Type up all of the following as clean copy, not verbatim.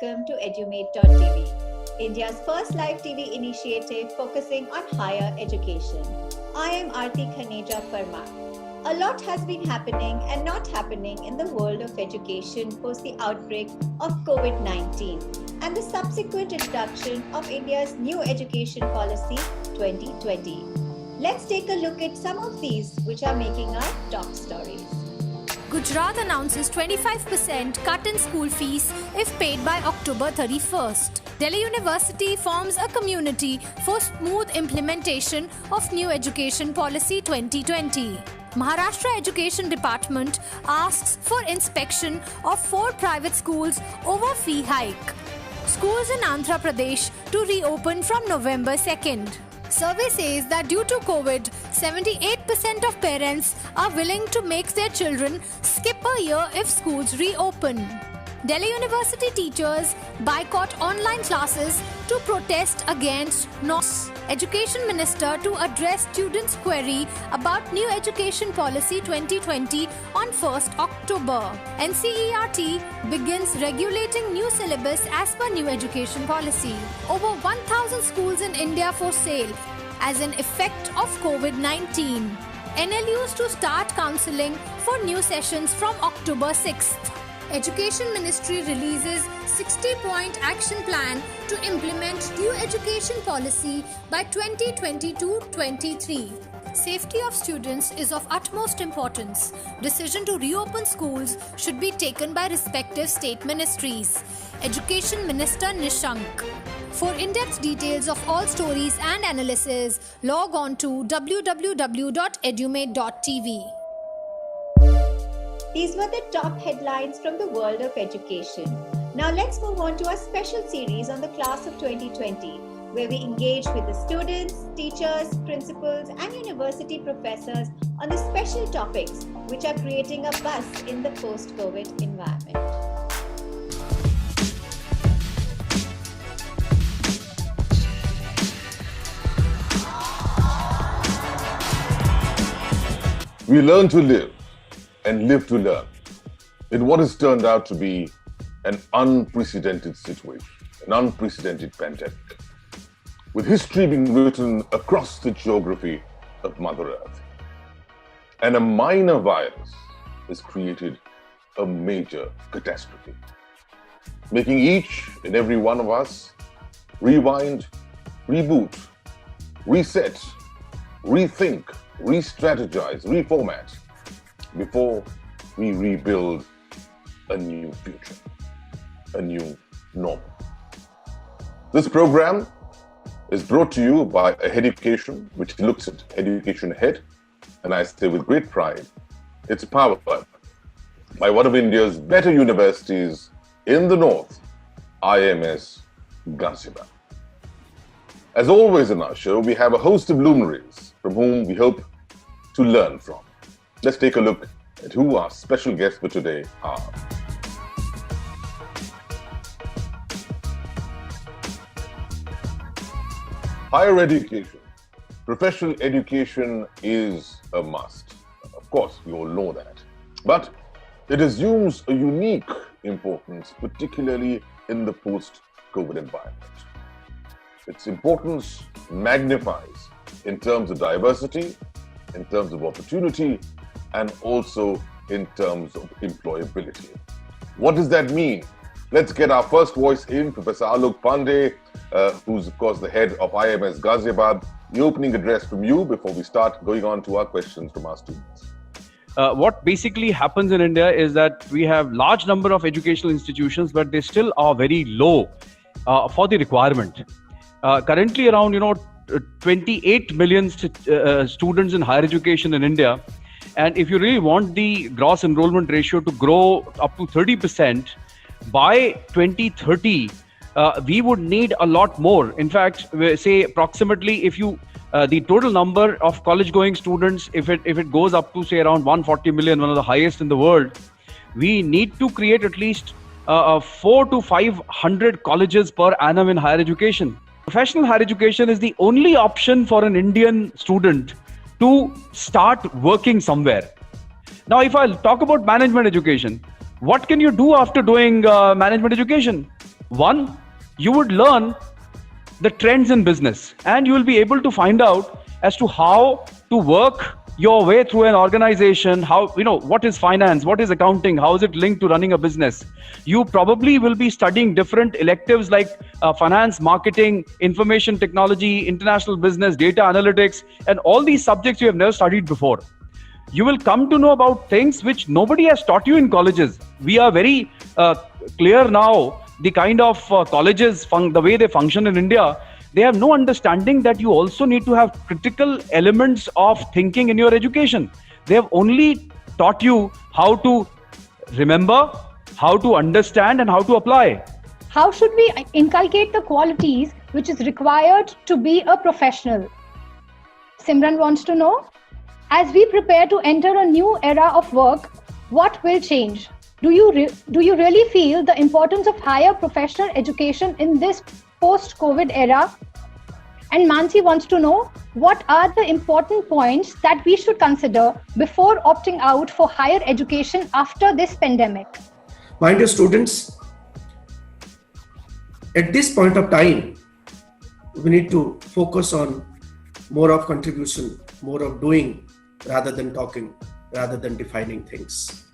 welcome to Edumate.tv, India's first live TV initiative focusing on higher education. I am Aarti Khaneja Parmar. A lot has been happening and not happening in the world of education post the outbreak of COVID-19 and the subsequent introduction of India's new education policy 2020. Let's take a look at some of these which are making our top stories. Gujarat announces 25% cut in school fees if paid by October 31st. Delhi University forms a community for smooth implementation of new education policy 2020. Maharashtra Education Department asks for inspection of 4 private schools over fee hike. Schools in Andhra Pradesh to reopen from November 2nd. Survey says that due to COVID, 78% of parents are willing to make their children skip a year if schools reopen. Delhi University teachers boycott online classes to protest against NOS. Education Minister to address students' query about new education policy 2020 on 1st October. NCERT begins regulating new syllabus as per new education policy. Over 1,000 schools in India for sale as an effect of COVID-19. NLUs to start counselling for new sessions from October 6th. Education Ministry releases 60-point action plan to implement new education policy by 2022-23. Safety of students is of utmost importance. Decision to reopen schools should be taken by respective state ministries. Education Minister Nishank. For in-depth details of all stories and analysis, log on to www.edumate.tv. These were the top headlines from the world of education. Now let's move on to our special series on the class of 2020, where we engage with the students, teachers, principals, and university professors on the special topics which are creating a buzz in the post-COVID environment. We learn to live and live to learn in what has turned out to be an unprecedented situation, an unprecedented pandemic, with history being written across the geography of Mother Earth. And a minor virus has created a major catastrophe, making each and every one of us rewind, reboot, reset, rethink, re-strategize, reformat before we rebuild a new future, a new normal. This program is brought to you by Ahead Education, which looks at education ahead, and I say with great pride, it's powered by one of India's better universities in the north, IMS Ghaziabad. As always in our show, we have a host of luminaries from whom we hope to learn from. Let's take a look at who our special guests for today are. Higher education, professional education is a must. Of course, we all know that. But it assumes a unique importance, particularly in the post-COVID environment. Its importance magnifies in terms of diversity, in terms of opportunity, and also in terms of employability. What does that mean? Let's get our first voice in, Professor Alok Pandey, who's of course the head of IMS Ghaziabad. The opening address from you before we start going on to our questions from our students. What basically happens in India is that we have large number of educational institutions, but they still are very low for the requirement. Currently around 28 million students in higher education in India, and if you really want the gross enrollment ratio to grow up to 30% by 2030, we would need a lot more. In fact, say approximately if you the total number of college-going students, if it goes up to say around 140 million, one of the highest in the world, we need to create at least 400 to 500 colleges per annum in higher education. Professional higher education is the only option for an Indian student to start working somewhere. Now, if I talk about management education, what can you do after doing management education? One, you would learn the trends in business, and you will be able to find out as to how to work your way through an organization. How, what is finance, what is accounting, how is it linked to running a business. You probably will be studying different electives like finance, marketing, information technology, international business, data analytics, and all these subjects you have never studied before. You will come to know about things which nobody has taught you in colleges. We are very clear now, the kind of colleges, the way they function in India. They have no understanding that you also need to have critical elements of thinking in your education. They have only taught you how to remember, how to understand, and how to apply. How should we inculcate the qualities which is required to be a professional? Simran wants to know, as we prepare to enter a new era of work, what will change? Do you really feel the importance of higher professional education in this post-COVID era? And Mansi wants to know, what are the important points that we should consider before opting out for higher education after this pandemic? My dear students, at this point of time, we need to focus on more of contribution, more of doing, rather than talking, rather than defining things.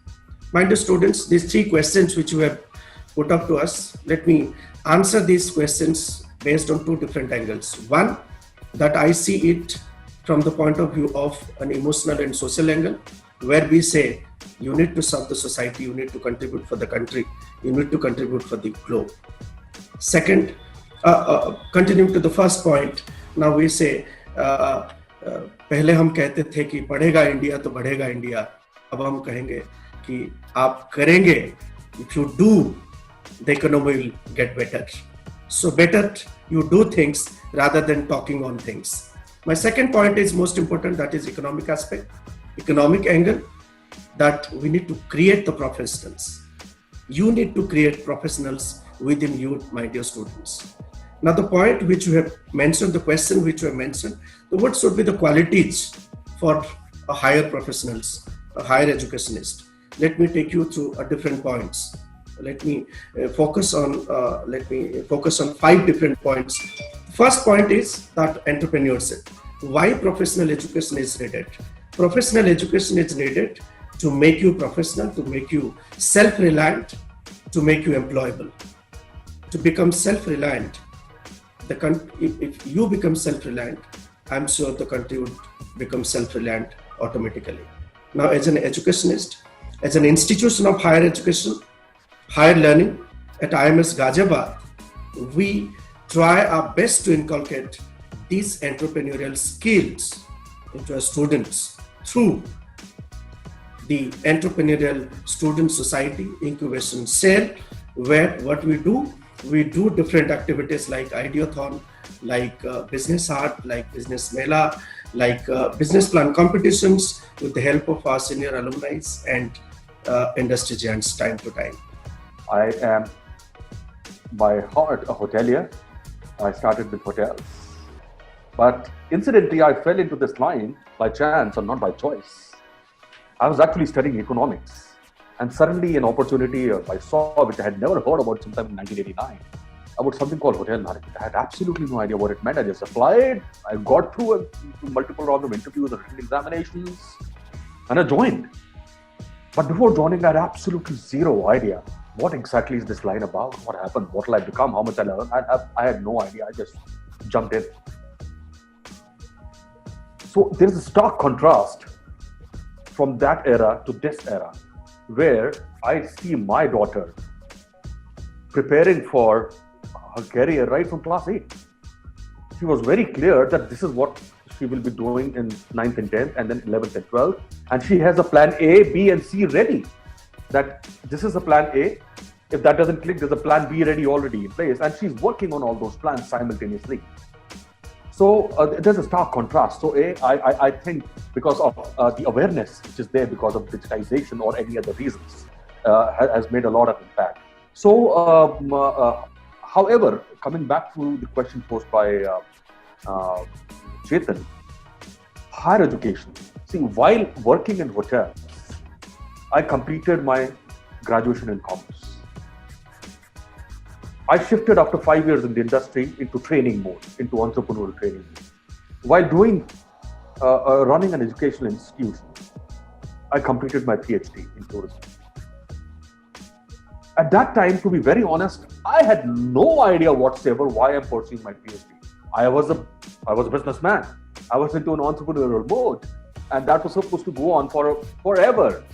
My dear students, these three questions which you have put up to us, let me answer these questions based on two different angles. One, that I see it from the point of view of an emotional and social angle, where we say you need to serve the society, you need to contribute for the country, you need to contribute for the globe. Second, continuing to the first point, now we say पहले हम कहते थे कि पढ़ेगा India तो बढ़ेगा India, अब हम कहेंगे कि आप करेंगे, if you do, the economy will get better. So better you do things rather than talking on things. My second point is most important, that is economic aspect, economic angle, that we need to create the professionals. You need to create professionals within you, my dear students. Now the point which you have mentioned, the question which you have mentioned, what should be the qualities for a higher professionals, a higher educationist? Let me take you through different points. Let me focus on 5 different points. First point is that entrepreneurship. Why professional education is needed? Professional education is needed to make you professional, to make you self-reliant, to make you employable. To become self-reliant, if you become self-reliant, I'm sure the country would become self-reliant automatically. Now, as an educationist, as an institution of higher education, higher learning at IMS Ghaziabad, we try our best to inculcate these entrepreneurial skills into our students through the Entrepreneurial Student Society Incubation Cell, where what we do different activities like Ideathon, like business art, like business mela, like business plan competitions with the help of our senior alumni and industry giants time to time. I am by heart a hotelier. I started with hotels. But incidentally, I fell into this line by chance and not by choice. I was actually studying economics. And suddenly an opportunity I saw, which I had never heard about sometime in 1989, about something called hotel management. I had absolutely no idea what it meant. I just applied. I got through multiple rounds of interviews and written examinations, and I joined. But before joining, I had absolutely zero idea what exactly is this line about, what happened, what will I become, how much I learn. I had no idea. I just jumped in. So there is a stark contrast from that era to this era, where I see my daughter preparing for her career right from class 8. She was very clear that this is what she will be doing in 9th and 10th and then 11th and 12th. And she has a plan A, B and C ready. That this is a plan A. If that doesn't click, there's a plan B ready already in place. And she's working on all those plans simultaneously. So there's a stark contrast. So I think because of the awareness which is there because of digitization or any other reasons has made a lot of impact. So, however, coming back to the question posed by Chetan, higher education. See, while working in hotels, I completed my graduation in commerce. I shifted after 5 years in the industry into training mode, into entrepreneurial training mode. While running an educational institution, I completed my PhD in tourism. At that time, to be very honest, I had no idea whatsoever why I'm pursuing my PhD. I was a businessman. I was into an entrepreneurial mode, and that was supposed to go on for forever.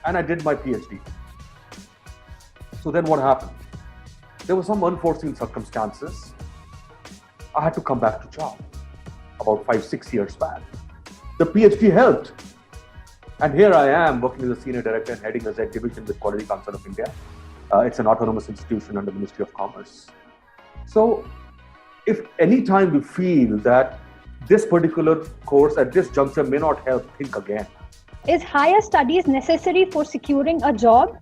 And I did my PhD. So then what happened? There were some unforeseen circumstances. I had to come back to job about 5-6 years back. The PhD helped. And here I am working as a senior director and heading a Z division with Quality Council of India. It's an autonomous institution under the Ministry of Commerce. So if any time we feel that this particular course at this juncture may not help, think again. Is higher studies necessary for securing a job?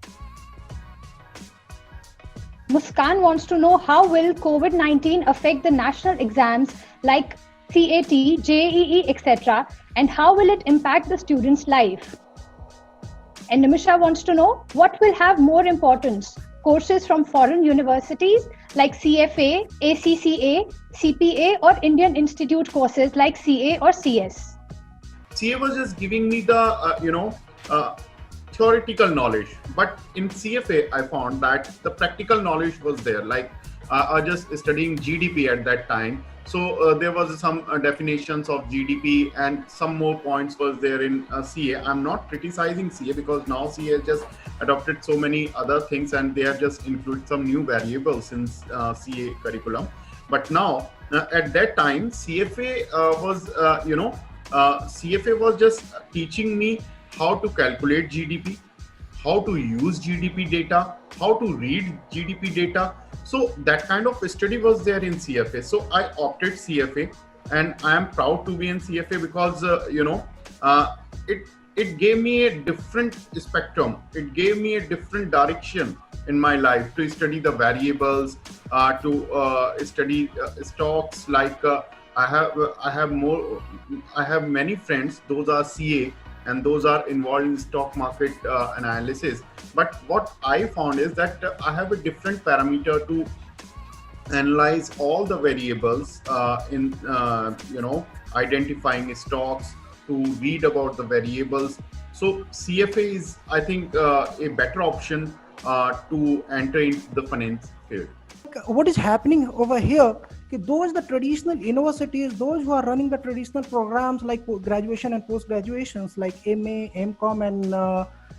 Muskan wants to know, how will COVID-19 affect the national exams like CAT, JEE, etc., and how will it impact the student's life? And Nimisha wants to know, what will have more importance? Courses from foreign universities like CFA, ACCA, CPA, or Indian Institute courses like CA or CS? CA was just giving me the, theoretical knowledge. But in CFA, I found that the practical knowledge was there. Like I was just studying GDP at that time. So there was some definitions of GDP and some more points was there in CA. I'm not criticizing CA because now CA has just adopted so many other things and they have just included some new variables in CA curriculum. But now at that time, CFA CFA was just teaching me how to calculate GDP, how to use GDP data, how to read GDP data. So that kind of study was there in CFA. So I opted CFA, and I am proud to be in CFA because it gave me a different spectrum. It gave me a different direction in my life to study the variables, to study stocks. Like I have many friends. Those are CA. And those are involved in stock market analysis. But what I found is that I have a different parameter to analyze all the variables in identifying stocks, to read about the variables. So CFA is, I think, a better option to enter into the finance field. What is happening over here? Those the traditional universities, those who are running the traditional programs like graduation and post graduations like MA, MCom and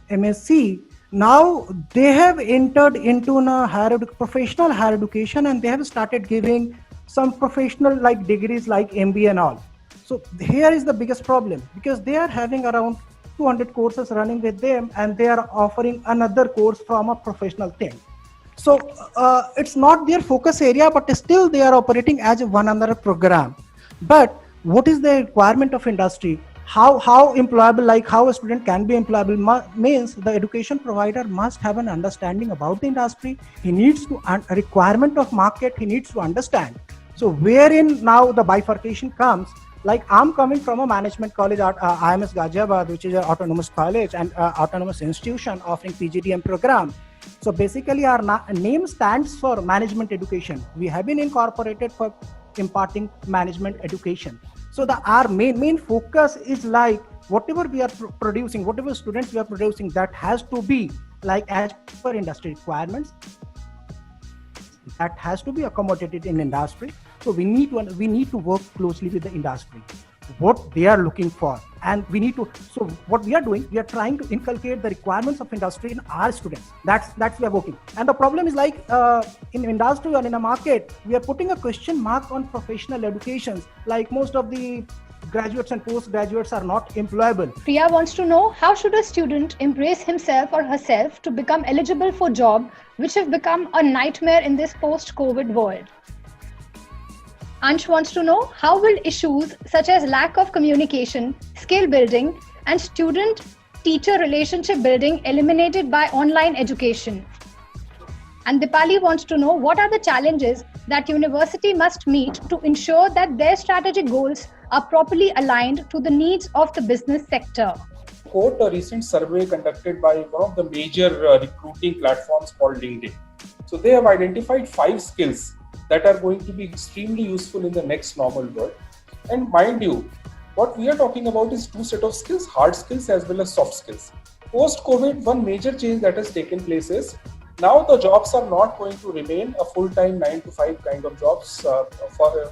MSc, now they have entered into a professional higher education and they have started giving some professional like degrees like MBA and all. So here is the biggest problem, because they are having around 200 courses running with them and they are offering another course from a professional thing. So it's not their focus area, but still they are operating as one another program. But what is the requirement of industry? How employable, like how a student can be employable means the education provider must have an understanding about the industry. He needs to a requirement of market. He needs to understand. So wherein now the bifurcation comes, like I'm coming from a management college at IMS Ghaziabad, which is an autonomous college and autonomous institution offering PGDM program. So basically our name stands for management education. We have been incorporated for imparting management education. So our main focus is like whatever we are producing, whatever students we are producing, that has to be like as per industry requirements. That has to be accommodated in industry. So we need to work closely with the industry, what they are looking for, and we need to. So what we are doing, we are trying to inculcate the requirements of industry in our students. That's we are working. And the problem is like in industry or in a market, we are putting a question mark on professional educations. Like most of the graduates and postgraduates are not employable. Priya wants to know, how should a student embrace himself or herself to become eligible for job, which have become a nightmare in this post-COVID world? Ansh wants to know, how will issues such as lack of communication, skill building, and student-teacher relationship building eliminated by online education? And Dipali wants to know, what are the challenges that university must meet to ensure that their strategic goals are properly aligned to the needs of the business sector? Quote a recent survey conducted by one of the major recruiting platforms called LinkedIn. So they have identified 5 skills that are going to be extremely useful in the next normal world. And mind you, what we are talking about is 2 sets of skills, hard skills as well as soft skills. Post-COVID, one major change that has taken place is now the jobs are not going to remain a full-time 9 to 5 kind of jobs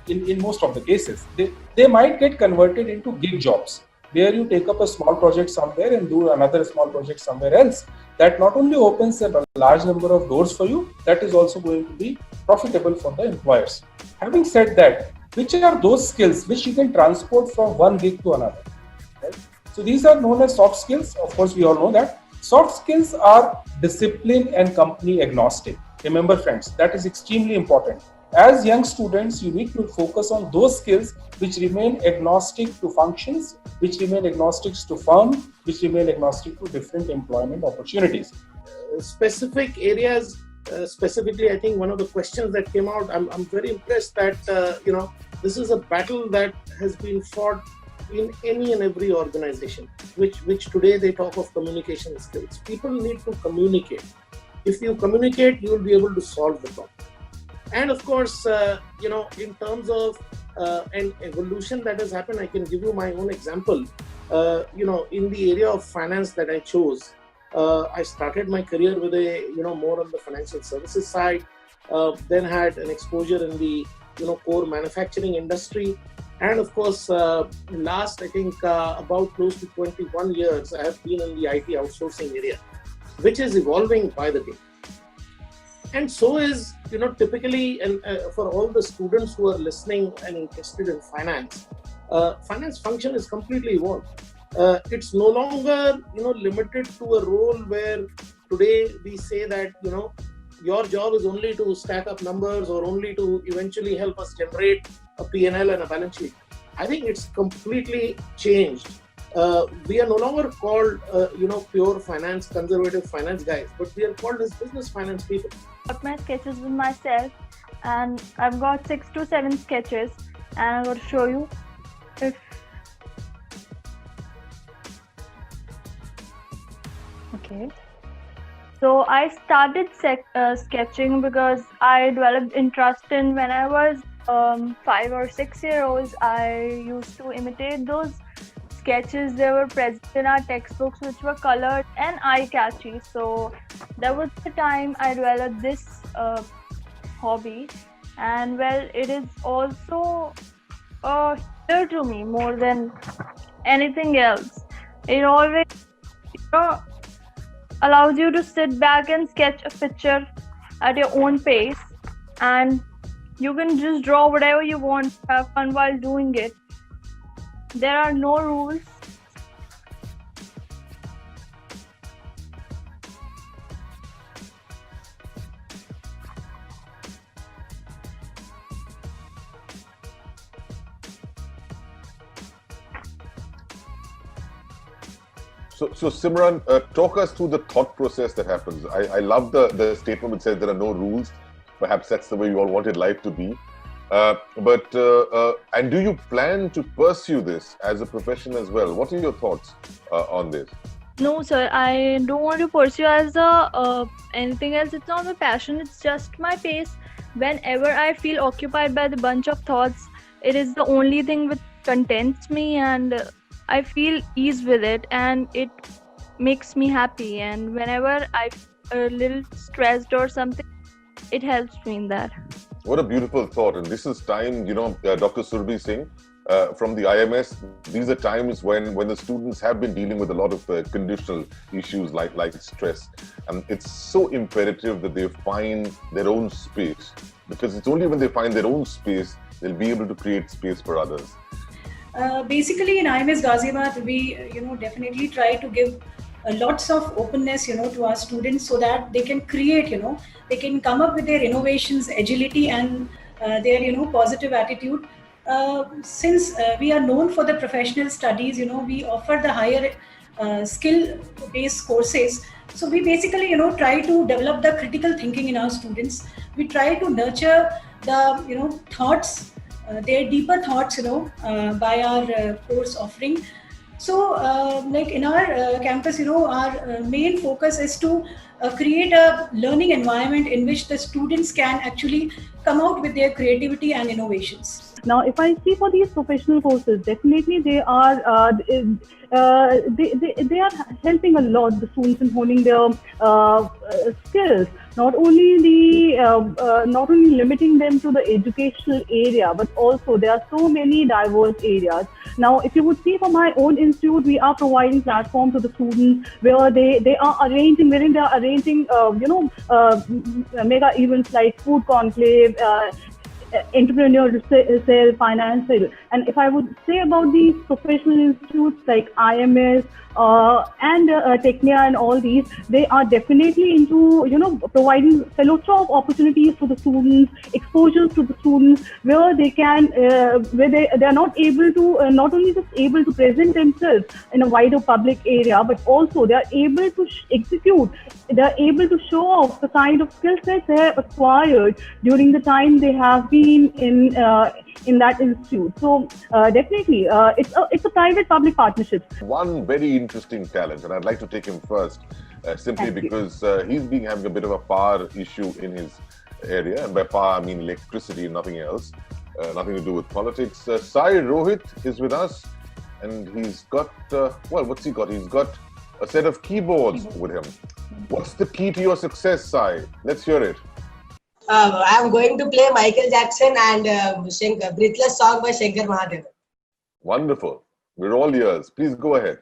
in most of the cases. They might get converted into gig jobs, where you take up a small project somewhere and do another small project somewhere else. That not only opens a large number of doors for you, that is also going to be profitable for the employers. Having said that, which are those skills which you can transport from one gig to another? Right? So these are known as soft skills. Of course, we all know that. Soft skills are discipline and company agnostic. Remember, friends, that is extremely important. As young students, you need to focus on those skills which remain agnostic to functions, which remain agnostic to firm, which remain agnostic to different employment opportunities. Specific areas, specifically, I think one of the questions that came out, I'm very impressed that, this is a battle that has been fought in any and every organization, which today they talk of communication skills. People need to communicate. If you communicate, you will be able to solve the problem. And of course, in terms of an evolution that has happened, I can give you my own example. In the area of finance that I chose, I started my career with more on the financial services side, then had an exposure in the, core manufacturing industry. And of course, last, I think, about close to 21 years, I have been in the IT outsourcing area, which is evolving by the day. And so is, typically, and for all the students who are listening and interested in finance, finance function is completely evolved. It's no longer, limited to a role where today we say that, your job is only to stack up numbers or only to eventually help us generate a P&L and a balance sheet. I think it's completely changed. We are no longer called, pure finance, conservative finance guys, but we are called as business finance people. Got my sketches with myself, and I've got 6 to 7 sketches, and I'm going to show you. Okay. So I started sketching because I developed interest in when I was 5 or 6 years old. I used to imitate those sketches. They were present in our textbooks, which were colored and eye-catchy. So that was the time I developed this hobby. And well, it is also dear to me more than anything else. It always allows you to sit back and sketch a picture at your own pace, and you can just draw whatever you want, have fun while doing it. There are no rules. So Simran, talk us through the thought process that happens. I love the statement which says there are no rules. Perhaps that's the way you all wanted life to be. And do you plan to pursue this as a profession as well? What are your thoughts on this? No, sir, I don't want to pursue as anything else. It's not my passion. It's just my pace. Whenever I feel occupied by the bunch of thoughts, it is the only thing which contents me, and I feel ease with it, and it makes me happy. And whenever I feel a little stressed or something, it helps me in that. What a beautiful thought. And this is time, Dr. Surbhi Singh from the IMS, these are times when the students have been dealing with a lot of conditional issues like stress. And it's so imperative that they find their own space, because it's only when they find their own space, they'll be able to create space for others. Basically, in IMS Ghaziabad, we definitely try to give lots of openness to our students, so that they can create, they can come up with their innovations, agility, and their positive attitude. Since we are known for the professional studies, we offer the higher skill based courses. So we basically try to develop the critical thinking in our students. We try to nurture the thoughts, their deeper thoughts by our course offering. So, like in our campus, our main focus is to create a learning environment in which the students can actually come out with their creativity and innovations. Now, if I see for these professional courses, definitely they are they are helping a lot the students in honing their skills. Not only limiting them to the educational area, but also there are so many diverse areas. Now, if you would see for my own institute, we are providing platforms to the students where they are arranging mega events like food conclave, entrepreneurial financial. And if I would say about these professional institutes like IMS and Technia and all these, they are definitely into providing fellowship opportunities to the students, exposures to the students, where they can where they are not able to not only just able to present themselves in a wider public area, but also they are able to execute. They are able to show off the kind of skill sets they have acquired during the time they have been in that institute. So definitely, it's a private-public partnership. One very interesting talent, and I'd like to take him first, simply because he's been having a bit of a power issue in his area, and by power I mean electricity, nothing else, nothing to do with politics. Sai Rohit is with us, and he's got what's he got? He's got a set of keyboards with him. What's the key to your success, Sai? Let's hear it. I'm going to play Michael Jackson and Breathless song by Shankar Mahadevan. Wonderful. We're all ears. Please go ahead.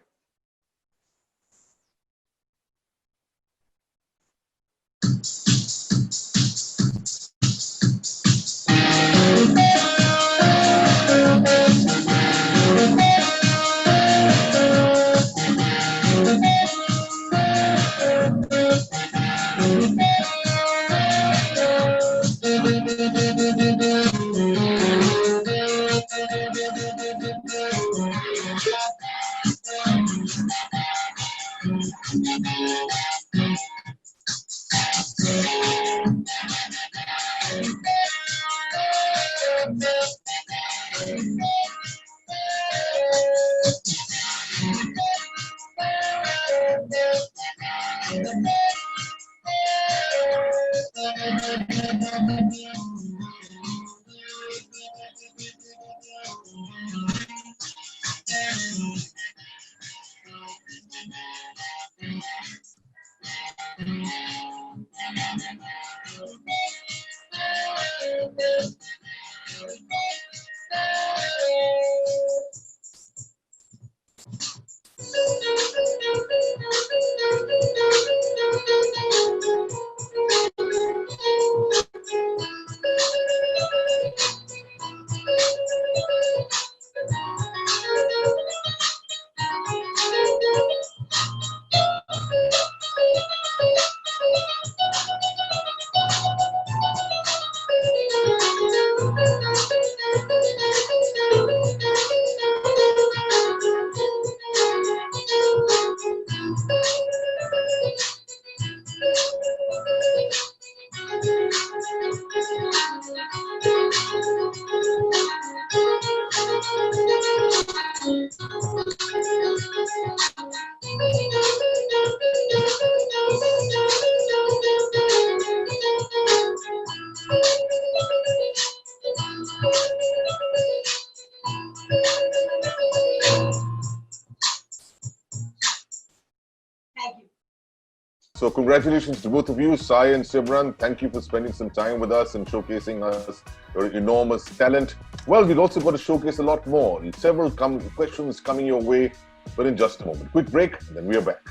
So congratulations to both of you, Sai and Simran. Thank you for spending some time with us and showcasing us your enormous talent. Well, we've also got to showcase a lot more. Several questions coming your way, but in just a moment. Quick break, and then we are back.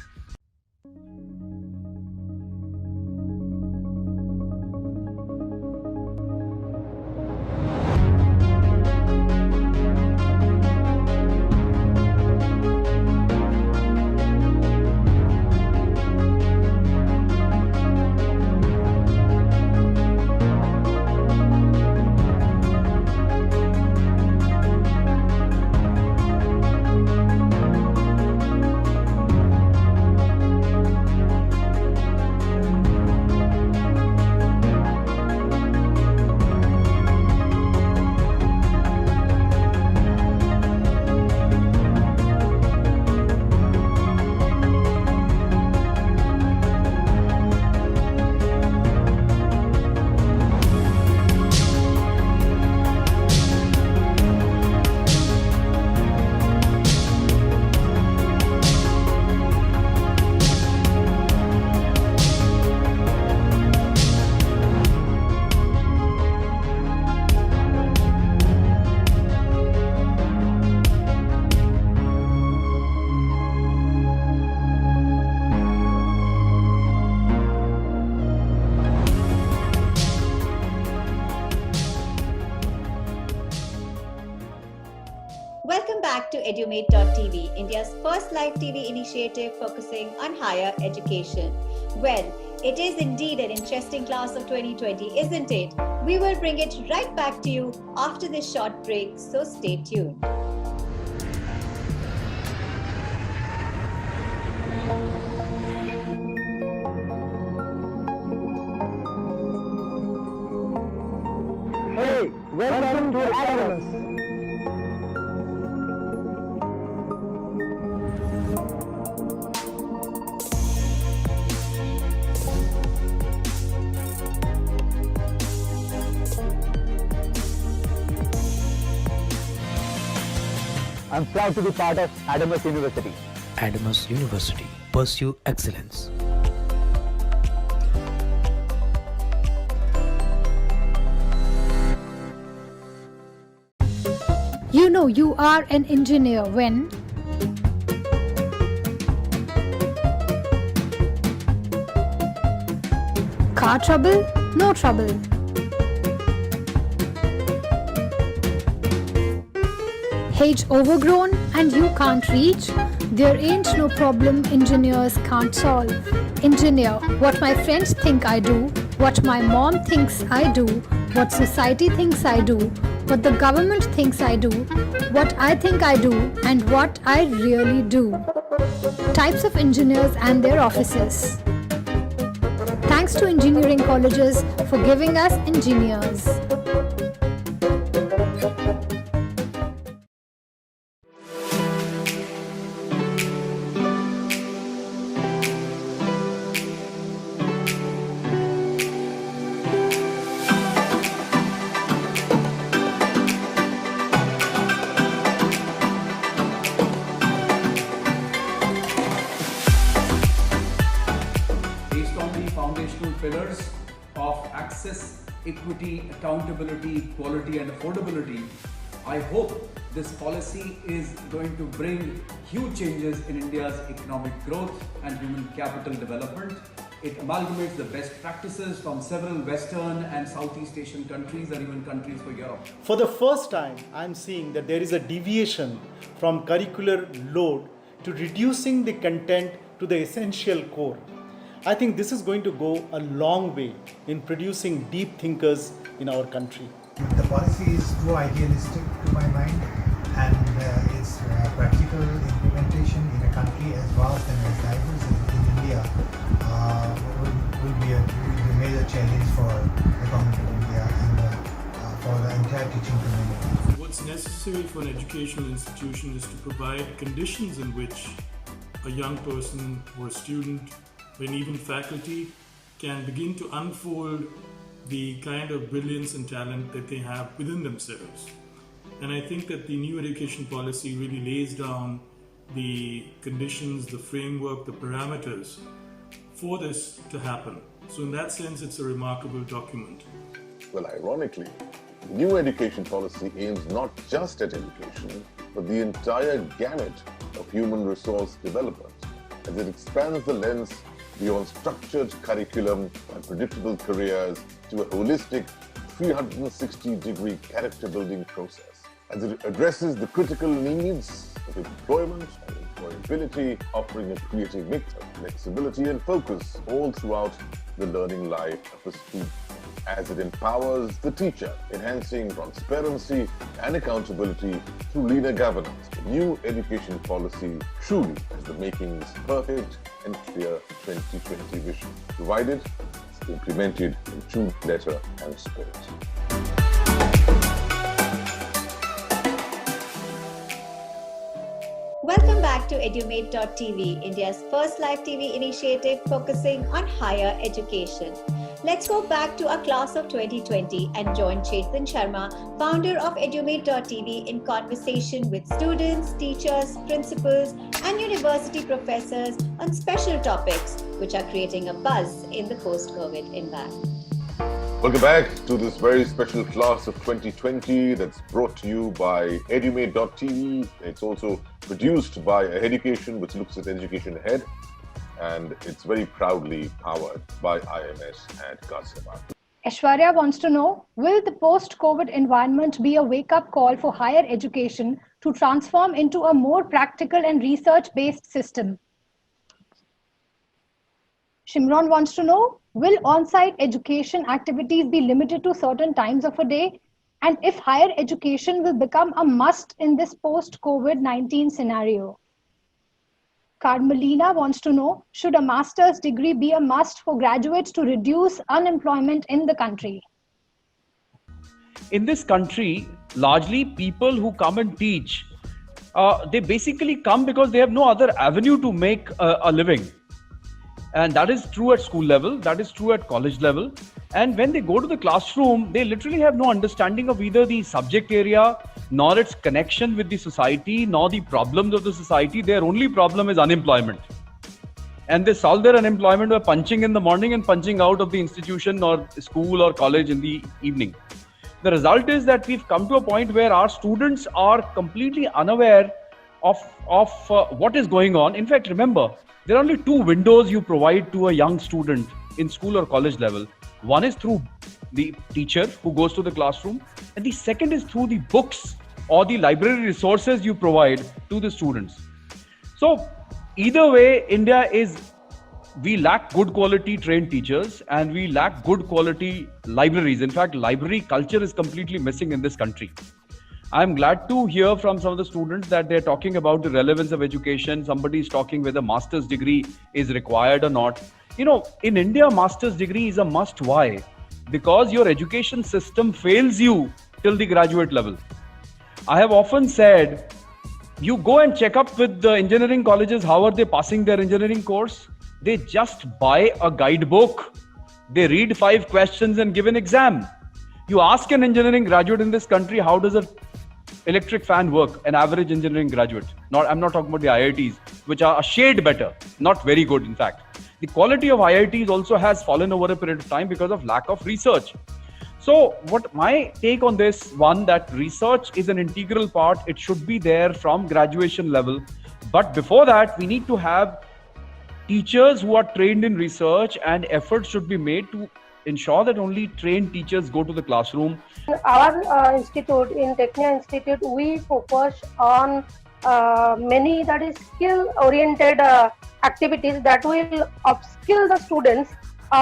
Welcome back to Edumate.tv, India's first live TV initiative focusing on higher education. Well, it is indeed an interesting class of 2020, isn't it? We will bring it right back to you after this short break, so stay tuned. Hey, welcome to Adamus. I'm proud to be part of Adamus University. Adamus University. Pursue excellence. You know you are an engineer when car trouble, no trouble. Hedge overgrown and you can't reach, there ain't no problem engineers can't solve. Engineer, what my friends think I do, what my mom thinks I do, what society thinks I do, what the government thinks I do, what I think I do, and what I really do. Types of engineers and their offices. Thanks to engineering colleges for giving us engineers. Pillars of access, equity, accountability, quality and affordability, I hope this policy is going to bring huge changes in India's economic growth and human capital development. It amalgamates the best practices from several Western and Southeast Asian countries and even countries for Europe. For the first time, I'm seeing that there is a deviation from curricular load to reducing the content to the essential core. I think this is going to go a long way in producing deep thinkers in our country. The policy is too idealistic to my mind, and its practical implementation in a country as vast and as diverse as in India will be a major challenge for the government of India and for the entire teaching community. What's necessary for an educational institution is to provide conditions in which a young person or a student, when even faculty, can begin to unfold the kind of brilliance and talent that they have within themselves. And I think that the new education policy really lays down the conditions, the framework, the parameters for this to happen. So in that sense, it's a remarkable document. Well, ironically, the new education policy aims not just at education, but the entire gamut of human resource development, as it expands the lens beyond structured curriculum and predictable careers to a holistic 360-degree character-building process, as it addresses the critical needs of employment and employability, offering a creative mix of flexibility and focus all throughout the learning life of a student, as it empowers the teacher, enhancing transparency and accountability through leaner governance. The new education policy truly has the makings perfect and clear 2020 vision, provided it's implemented in true letter and spirit. Welcome back to Edumate.tv, India's first live TV initiative focusing on higher education. Let's go back to our class of 2020 and join Chetan Sharma, founder of Edumate.tv, in conversation with students, teachers, principals, and university professors on special topics which are creating a buzz in the post-COVID environment. Welcome back to this very special class of 2020 that's brought to you by Edumate.tv. It's also produced by Education, which looks at education ahead, and it's very proudly powered by IMS and Ghaziabad. Aishwarya wants to know, will the post-COVID environment be a wake-up call for higher education to transform into a more practical and research-based system. Shimron wants to know, will on-site education activities be limited to certain times of a day? And if higher education will become a must in this post-COVID-19 scenario? Carmelina wants to know, should a master's degree be a must for graduates to reduce unemployment in the country? In this country, largely people who come and teach, they basically come because they have no other avenue to make a living. And that is true at school level, that is true at college level. And when they go to the classroom, they literally have no understanding of either the subject area, nor its connection with the society, nor the problems of the society. Their only problem is unemployment. And they solve their unemployment by punching in the morning and punching out of the institution or school or college in the evening. The result is that we've come to a point where our students are completely unaware of what is going on. In fact, remember, there are only two windows you provide to a young student in school or college level. One is through the teacher who goes to the classroom, and the second is through the books or the library resources you provide to the students. So either way, we lack good quality trained teachers and we lack good quality libraries. In fact, library culture is completely missing in this country. I'm glad to hear from some of the students that they're talking about the relevance of education. Somebody is talking whether master's degree is required or not. You know, in India, master's degree is a must. Why? Because your education system fails you till the graduate level. I have often said, you go and check up with the engineering colleges, how are they passing their engineering course? They just buy a guidebook. They read 5 questions and give an exam. You ask an engineering graduate in this country, how does an electric fan work? An average engineering graduate. I'm not talking about the IITs, which are a shade better, not very good in fact. The quality of IITs also has fallen over a period of time because of lack of research. So what my take on this, one, that research is an integral part. It should be there from graduation level. But before that, we need to have teachers who are trained in research, and efforts should be made to ensure that only trained teachers go to the classroom. In our institute, in Technia Institute, we focus on many skill-oriented activities that will upskill the students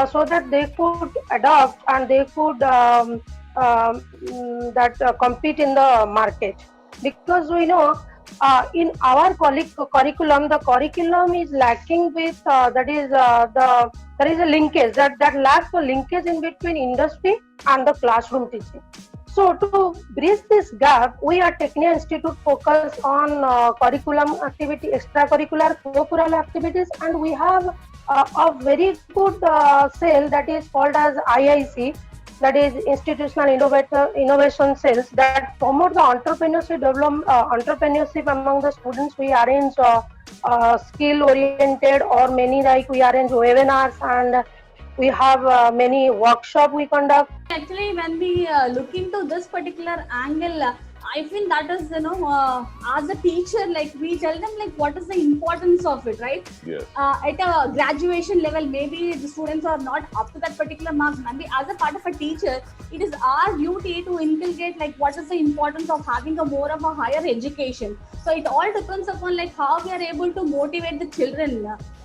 so that they could adopt and they could compete in the market. Because we know in our curriculum, the curriculum is lacking with there is a linkage that lacks the linkage in between industry and the classroom teaching. So to bridge this gap, we at Technia Institute focus on curriculum activity, extracurricular, co-curricular activities, and we have a very good cell that is called as IIC, that is Institutional Innovation Cells, that promote the entrepreneurship among the students. We arrange skill-oriented or many we arrange webinars, and we have many workshops we conduct. Actually, when we look into this particular angle, I feel that is, as a teacher, we tell them what is the importance of it, right? Yes. At a graduation level, maybe the students are not up to that particular marks. Maybe as a part of a teacher, it is our duty to inculcate what is the importance of having a more of a higher education. So it all depends upon how we are able to motivate the children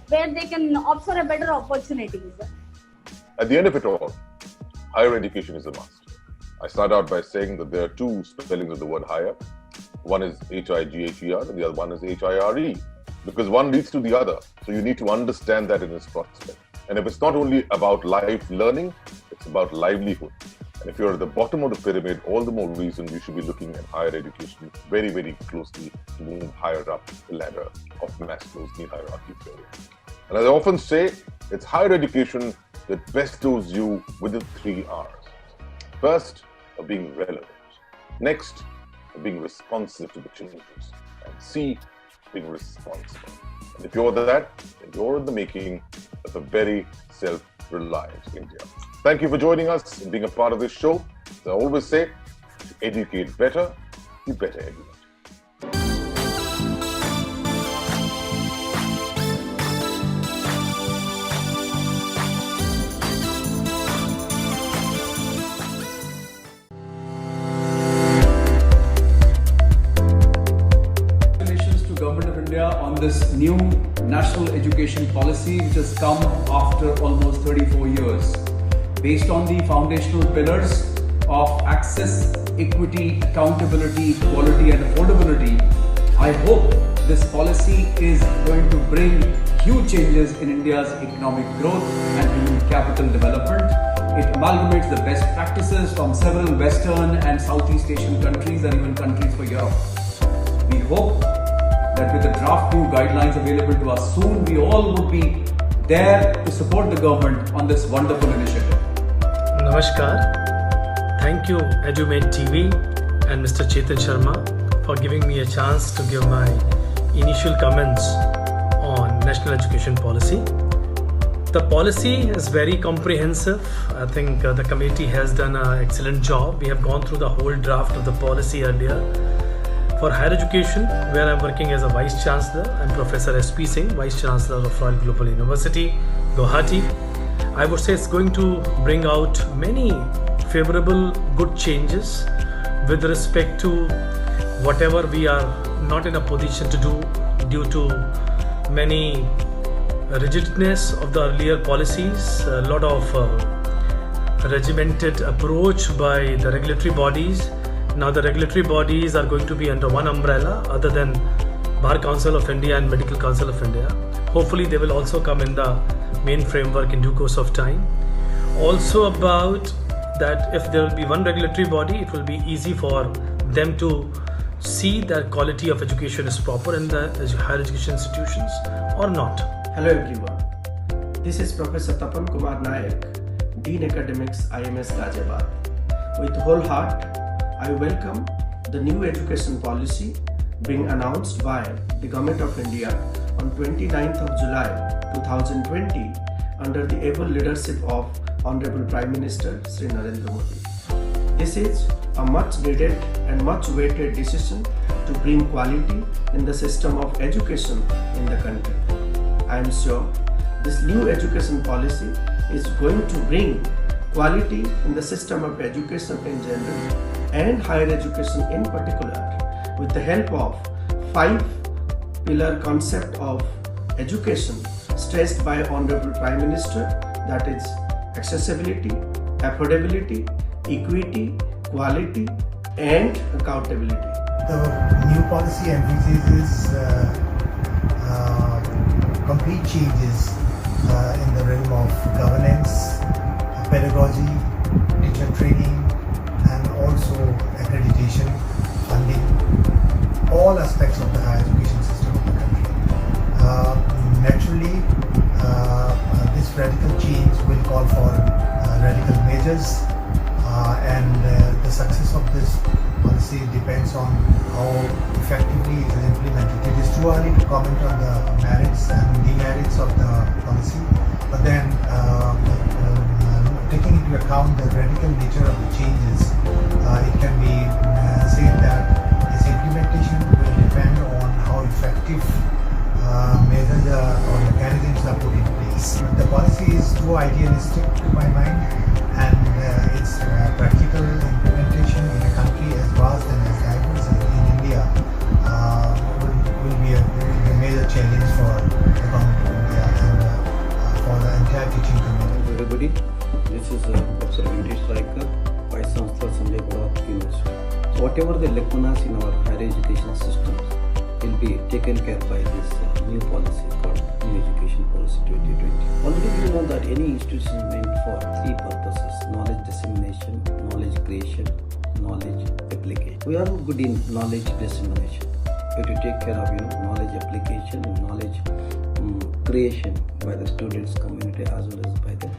where they can opt for a better opportunities. At the end of it all, higher education is a must. I start out by saying that there are two spellings of the word higher. One is H-I-G-H-E-R and the other one is H-I-R-E, because one leads to the other. So you need to understand that in its prospect. And if it's not only about life learning, it's about livelihood. And if you're at the bottom of the pyramid, all the more reason you should be looking at higher education very, very closely to move higher up the ladder of Maslow's need hierarchy theory. And as I often say, it's higher education that bestows you with the 3 R's. First, of being relevant. Next, of being responsive to the changes. And C, being responsible. And if you're that, then you're in the making of a very self-reliant India. Thank you for joining us and being a part of this show. As I always say, to educate better, you better educate. this new national education policy which has come after almost 34 years. Based on the foundational pillars of access, equity, accountability, quality and affordability, I hope this policy is going to bring huge changes in India's economic growth and human capital development. It amalgamates the best practices from several Western and Southeast Asian countries and even countries for Europe. We hope that with the draft new guidelines available to us soon, we all would be there to support the government on this wonderful initiative. Namaskar. Thank you EduMate TV and Mr. Chetan Sharma for giving me a chance to give my initial comments on national education policy. The policy is very comprehensive. I think the committee has done an excellent job. We have gone through the whole draft of the policy earlier. For higher education, where I'm working as a Vice Chancellor, I'm Professor S.P. Singh, Vice Chancellor of Royal Global University, Guwahati. I would say it's going to bring out many favorable, good changes with respect to whatever we are not in a position to do due to many rigidness of the earlier policies, a lot of regimented approach by the regulatory bodies. Now the regulatory bodies are going to be under one umbrella other than Bar Council of India and Medical Council of India. Hopefully they will also come in the main framework in due course of time. Also about that if there will be one regulatory body, it will be easy for them to see that quality of education is proper in the higher education institutions or not. Hello everyone. This is Professor Tapan Kumar Nayak, Dean Academics, IMS Ghaziabad. With whole heart, I welcome the new education policy being announced by the Government of India on 29th of July 2020 under the able leadership of Honorable Prime Minister Sri Narendra Modi. This is a much needed and much awaited decision to bring quality in the system of education in the country. I am sure this new education policy is going to bring quality in the system of education in general and higher education in particular with the help of 5-pillar concept of education stressed by Honorable Prime Minister, that is accessibility, affordability, equity, quality and accountability. The new policy emphasizes complete changes in the realm of governance, pedagogy, teacher training and also accreditation, funding, all aspects of the higher education system of the country. Naturally, this radical change will call for radical measures and the success of this policy depends on how effectively it is implemented. It is too early to comment on the merits and demerits of the policy, but then taking into account the radical nature of the changes, it can be said that its implementation will depend on how effective measures or mechanisms are put in place. The policy is too idealistic to my mind, and its practical implementation in a country as vast and as diverse as in India will be a major challenge for the government of India and for the entire teaching community. Everybody, this is Professor Venkatesh Raikar, Vice Chancellor Sanjay Gauda University. So whatever the lacunas in our higher education systems will be taken care by this new policy called New Education Policy 2020. Already we know that any institution is meant for 3 purposes: knowledge dissemination, knowledge creation, knowledge application. We are good in knowledge dissemination. We have to take care of knowledge application, knowledge creation by the students community as well as by the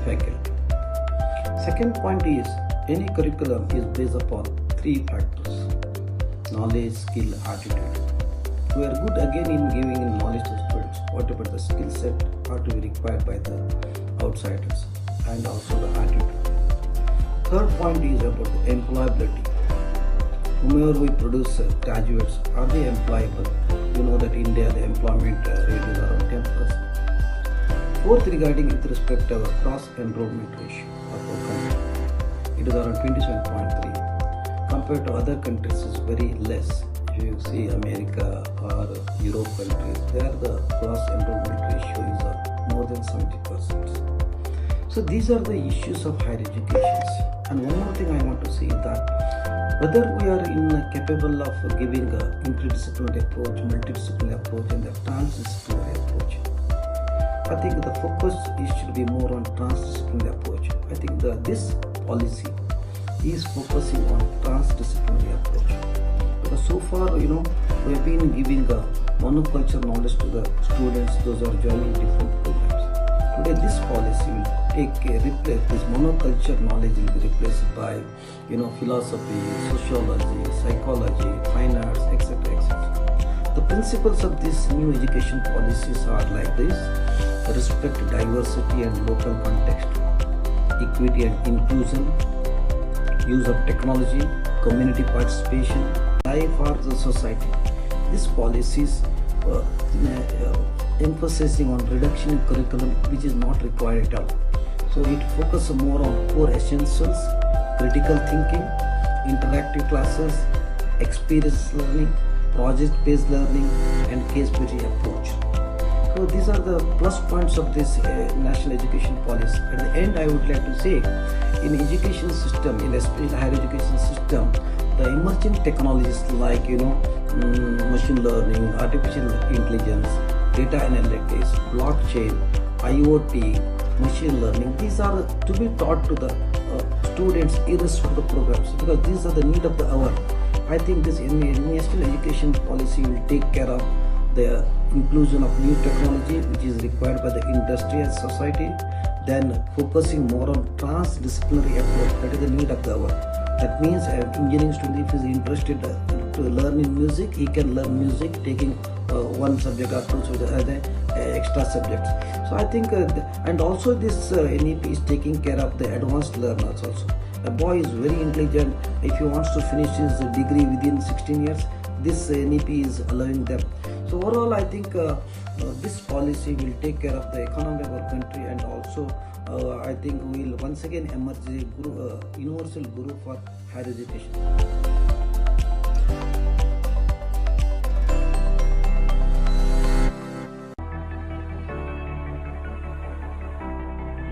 faculty. Second point is any curriculum is based upon 3 factors: knowledge, skill, attitude. We are good again in giving knowledge to students. What about the skill set are to be required by the outsiders and also the attitude. Third point is about the employability. Whomever we produce graduates, are they employable? You know that in India the employment rate is around 10%. Fourth, regarding with respect to our cross enrollment ratio of our country, it is around 27.3. Compared to other countries, is very less. If you see America or Europe countries, there the gross enrollment ratio is more than 70%. So these are the issues of higher education. And one more thing I want to say is that whether we are capable of giving an interdisciplinary approach, multidisciplinary approach, and a transdisciplinary approach, I think the focus should be more on transdisciplinary approach. I think this policy is focusing on transdisciplinary approach. Because so far, we have been giving a monoculture knowledge to the students, those are joining different programs. Today, this policy will replace this monoculture knowledge will be replaced by, philosophy, sociology, psychology, fine arts, etc., etc. The principles of these new education policies are like this: respect diversity and local context, equity and inclusion, use of technology, community participation, life for the society. These policies emphasizing on reduction in curriculum which is not required at all. So it focuses more on core essentials, critical thinking, interactive classes, experience learning, project-based learning, and case-based approach. So these are the plus points of this national education policy. At the end, I would like to say, in education system, in especially the higher education system, the emerging technologies like machine learning, artificial intelligence, data analytics, blockchain, IoT, machine learning, these are to be taught to the students irrespective of the programs, because these are the need of the hour. I think this national education policy will take care of the inclusion of new technology which is required by the industry and society, then focusing more on transdisciplinary approach, that is the need of the hour. That means an engineering student, if he is interested to learn in music, he can learn music taking one subject or two extra subjects. So I think, and also this NEP is taking care of the advanced learners also. A boy is very intelligent. If he wants to finish his degree within 16 years, this NEP is allowing them. So overall, I think this policy will take care of the economy of our country, and also I think we will once again emerge a universal guru for higher education.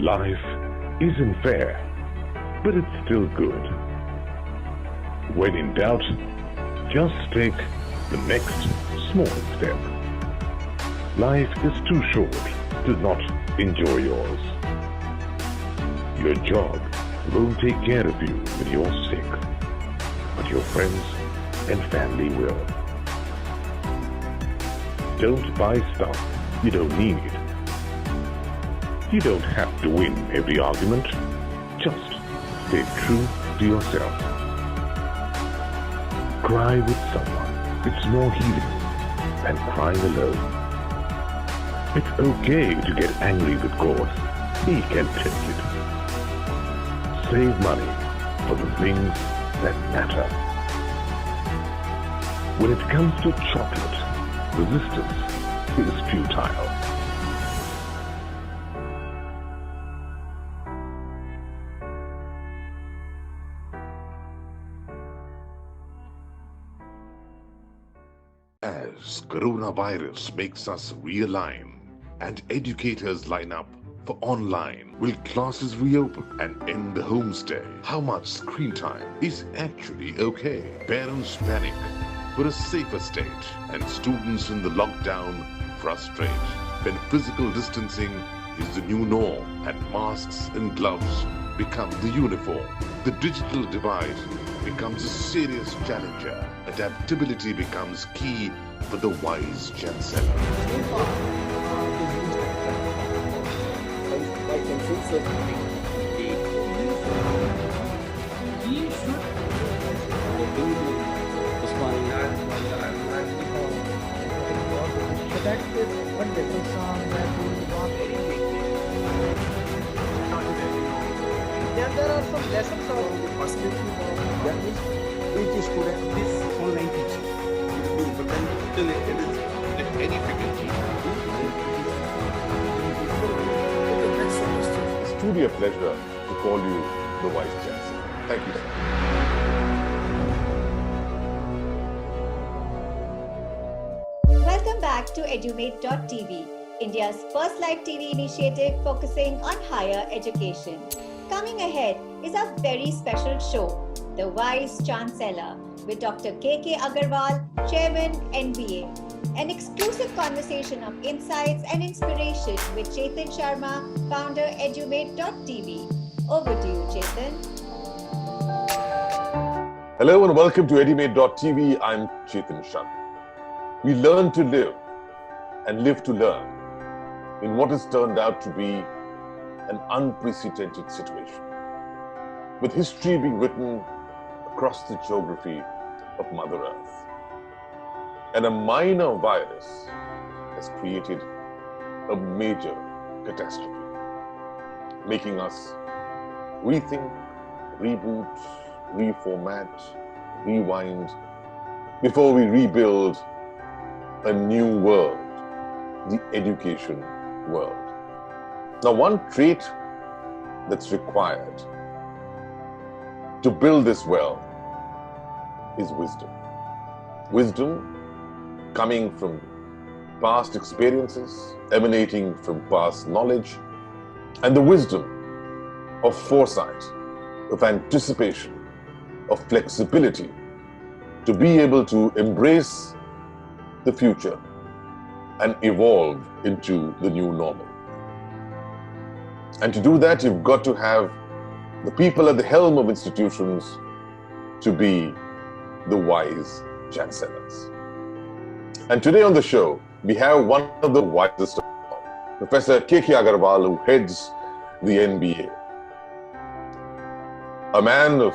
Life isn't fair, but it's still good. When in doubt, just take the next small step. Life is too short to not enjoy yours. Your job won't take care of you when you're sick, but your friends and family will. Don't buy stuff you don't need. You don't have to win every argument. Just stay true to yourself. Cry with someone. It's more healing than crying alone. It's okay to get angry with God. He can take it. Save money for the things that matter. When it comes to chocolate, resistance is futile. As coronavirus makes us realign and educators line up for online, will classes reopen and end the homestay? How much screen time is actually okay? Parents panic for a safer state, and students in the lockdown frustrate when physical distancing is the new norm and masks and gloves become the uniform. The digital divide becomes a serious challenger. Adaptability becomes key for the wise chancellor. That is one little song that we want. Then there are some lessons of the perspective of that is each student this online teaching. But then still it is any faculty. It's truly a pleasure to call you the Vice Chancellor. Thank you, sir. Welcome back to Edumate.tv, India's first live TV initiative focusing on higher education. Coming ahead is a very special show, The Vice Chancellor, with Dr. K.K. Agarwal, Chairman, NBA. An exclusive conversation of insights and inspiration with Chetan Sharma, founder Edumate.tv. Over to you, Chetan. Hello and welcome to Edumate.tv. I'm Chetan Sharma. We learn to live and live to learn in what has turned out to be an unprecedented situation, with history being written across the geography of Mother Earth. And a minor virus has created a major catastrophe, making us rethink, reboot, reformat, rewind, before we rebuild a new world, the education world. Now, one trait that's required to build this well is wisdom. Wisdom coming from past experiences, emanating from past knowledge, and the wisdom of foresight, of anticipation, of flexibility, to be able to embrace the future and evolve into the new normal. And to do that, you've got to have the people at the helm of institutions to be the wise chancellors. And today on the show, we have one of the wisest of all, Professor K.K. Agarwal, who heads the NBA. A man of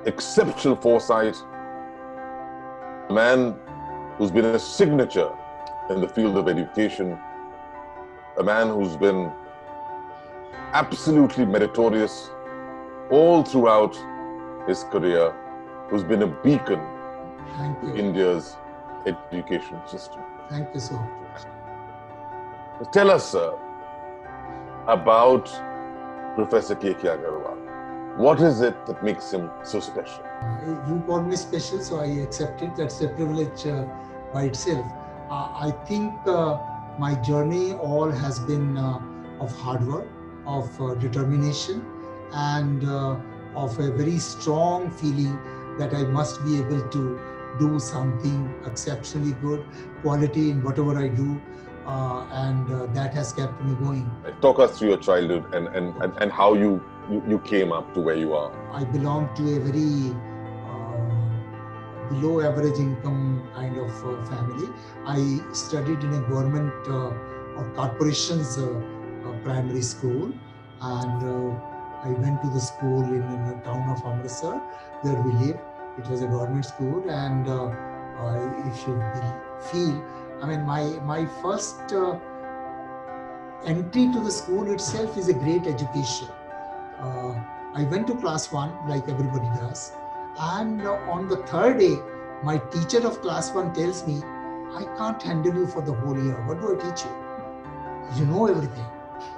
exceptional foresight, a man who's been a signature in the field of education, a man who's been absolutely meritorious all throughout his career, who's been a beacon to India's education system. Thank you so much. Tell us, sir, about Professor K.K. Agarwal. What is it that makes him so special? You called me special, so I accept it. That's a privilege by itself. I think my journey all has been of hard work, of determination, and of a very strong feeling that I must be able to do something exceptionally good, quality in whatever I do, and that has kept me going. Talk us through your childhood and how you came up to where you are. I belong to a very below average income kind of family. I studied in a government or corporation's primary school, and I went to the school in the town of Amritsar where we lived. It was a government school, and if you feel, I mean, my first entry to the school itself is a great education. I went to class 1 like everybody does, and on the third day, my teacher of class 1 tells me, I can't handle you for the whole year. What do I teach you? You know everything.